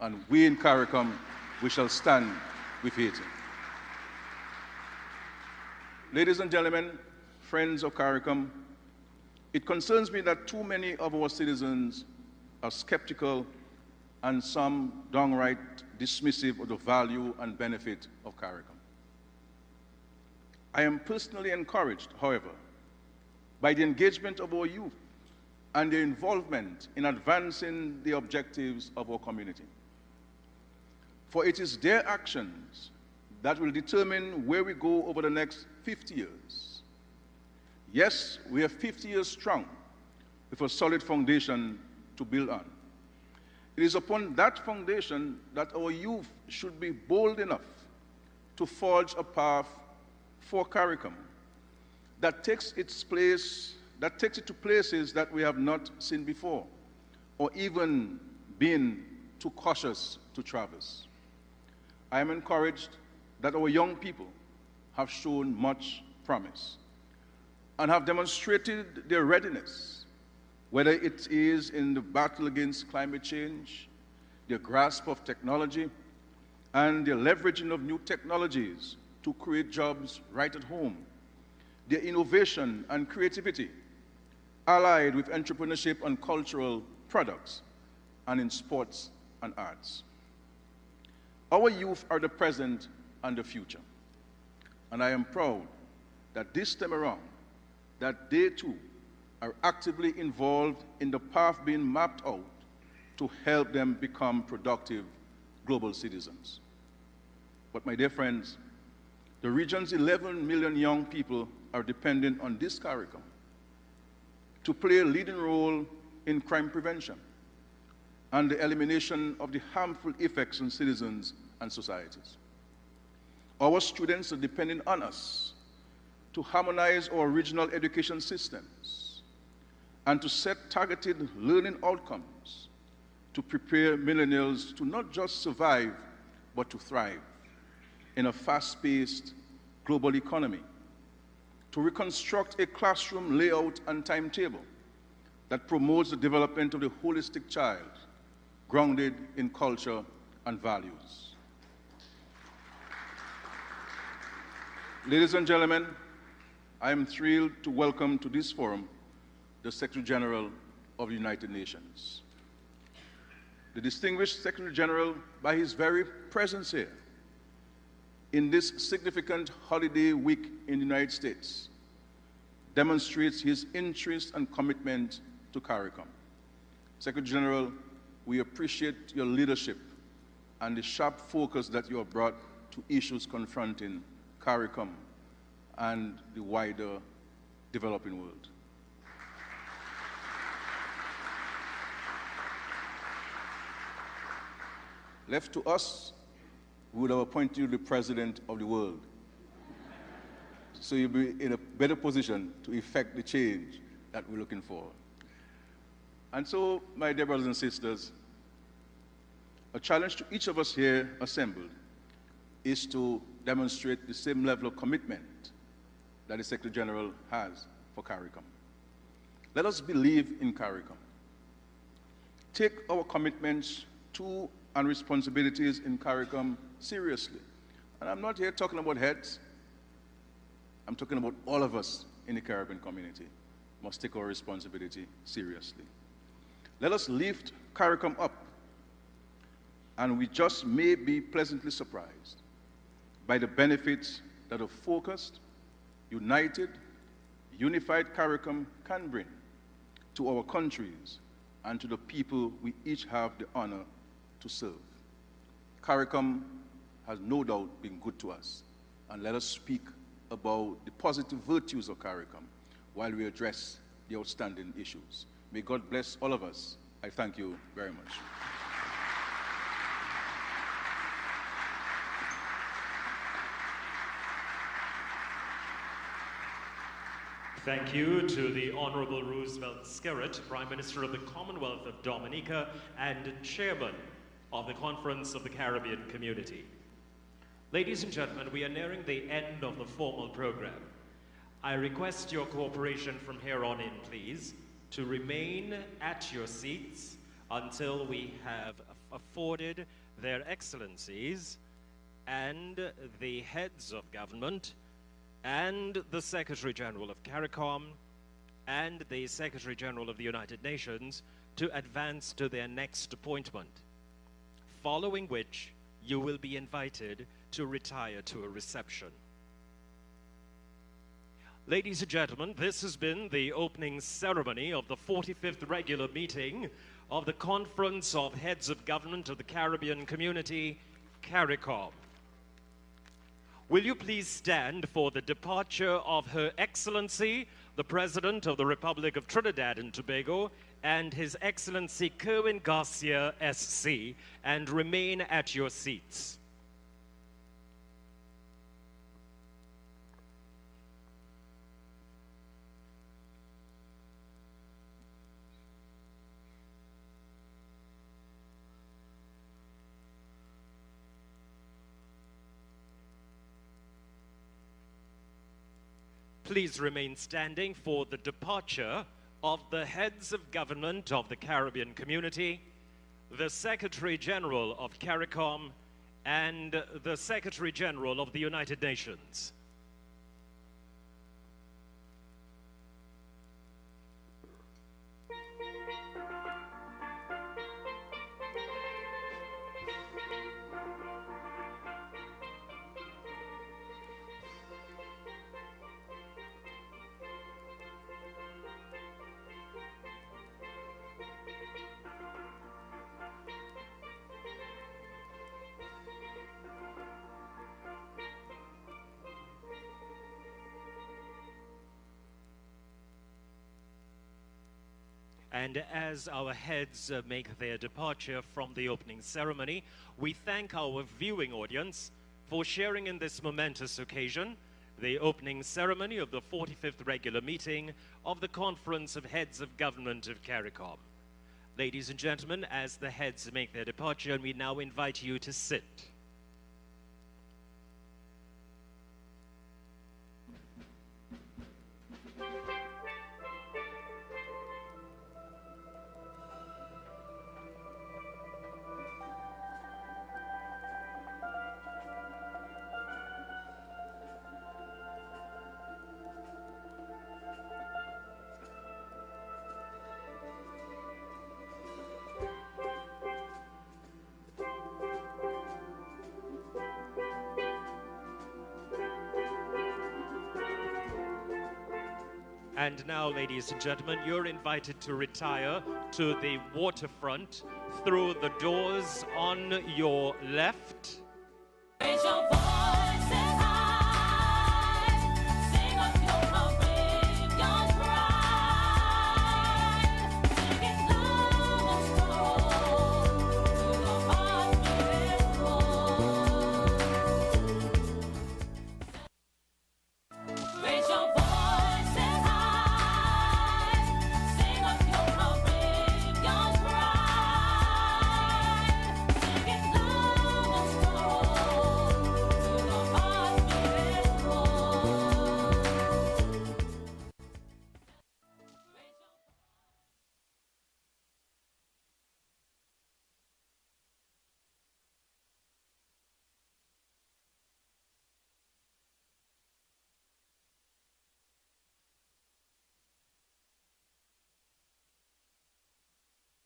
And we in CARICOM, we shall stand with Haiti. Ladies and gentlemen, friends of CARICOM, it concerns me that too many of our citizens are skeptical and some downright dismissive of the value and benefit of CARICOM. I am personally encouraged, however, by the engagement of our youth and their involvement in advancing the objectives of our community. For it is their actions that will determine where we go over the next 50 years. Yes, we are 50 years strong with a solid foundation to build on. It is upon that foundation that our youth should be bold enough to forge a path for CARICOM that takes it to places that we have not seen before, or even been too cautious to traverse. I am encouraged that our young people have shown much promise and have demonstrated their readiness, whether it is in the battle against climate change, their grasp of technology, and the leveraging of new technologies to create jobs right at home, their innovation and creativity, allied with entrepreneurship and cultural products, and in sports and arts. Our youth are the present and the future, and I am proud that this time around, that they too are actively involved in the path being mapped out to help them become productive global citizens. But my dear friends, the region's 11 million young people are dependent on this CARICOM to play a leading role in crime prevention and the elimination of the harmful effects on citizens and societies. Our students are depending on us to harmonize our regional education systems and to set targeted learning outcomes to prepare millennials to not just survive, but to thrive in a fast-paced global economy, to reconstruct a classroom layout and timetable that promotes the development of the holistic child, grounded in culture and values. Ladies and gentlemen, I am thrilled to welcome to this forum the Secretary General of the United Nations. The distinguished Secretary General, by his very presence here, in this significant holiday week in the United States, demonstrates his interest and commitment to CARICOM. Secretary General, we appreciate your leadership and the sharp focus that you have brought to issues confronting CARICOM and the wider developing world. Left to us, we would have appointed you the president of the world. So you'll be in a better position to effect the change that we're looking for. And so, my dear brothers and sisters, a challenge to each of us here assembled is to demonstrate the same level of commitment that the Secretary General has for CARICOM. Let us believe in CARICOM. Take our commitments to and responsibilities in CARICOM seriously. And I'm not here talking about heads. I'm talking about all of us in the Caribbean community must take our responsibility seriously. Let us lift CARICOM up, and we just may be pleasantly surprised by the benefits that a focused, united, unified CARICOM can bring to our countries and to the people we each have the honor to serve. CARICOM has no doubt been good to us, and let us speak about the positive virtues of CARICOM while we address the outstanding issues. May God bless all of us. I thank you very much. Thank you to the Honorable Roosevelt Skerrit, Prime Minister of the Commonwealth of Dominica and Chairman of the Conference of the Caribbean Community. Ladies and gentlemen, we are nearing the end of the formal program. I request your cooperation from here on in, please, to remain at your seats until we have afforded their excellencies and the heads of government and the Secretary General of CARICOM and the Secretary General of the United Nations to advance to their next appointment, following which you will be invited to retire to a reception. Ladies and gentlemen, this has been the opening ceremony of the 45th regular meeting of the Conference of Heads of Government of the Caribbean Community, CARICOM. Will you please stand for the departure of Her Excellency, the President of the Republic of Trinidad and Tobago, and His Excellency Kerwin Garcia, SC, and remain at your seats. Please remain standing for the departure of the heads of government of the Caribbean Community, the Secretary General of CARICOM, and the Secretary General of the United Nations. And as our heads make their departure from the opening ceremony, we thank our viewing audience for sharing in this momentous occasion, the opening ceremony of the 45th regular meeting of the Conference of Heads of Government of CARICOM. Ladies and gentlemen, as the heads make their departure, we now invite you to sit. And now, ladies and gentlemen, you're invited to retire to the waterfront through the doors on your left. Raise your voice.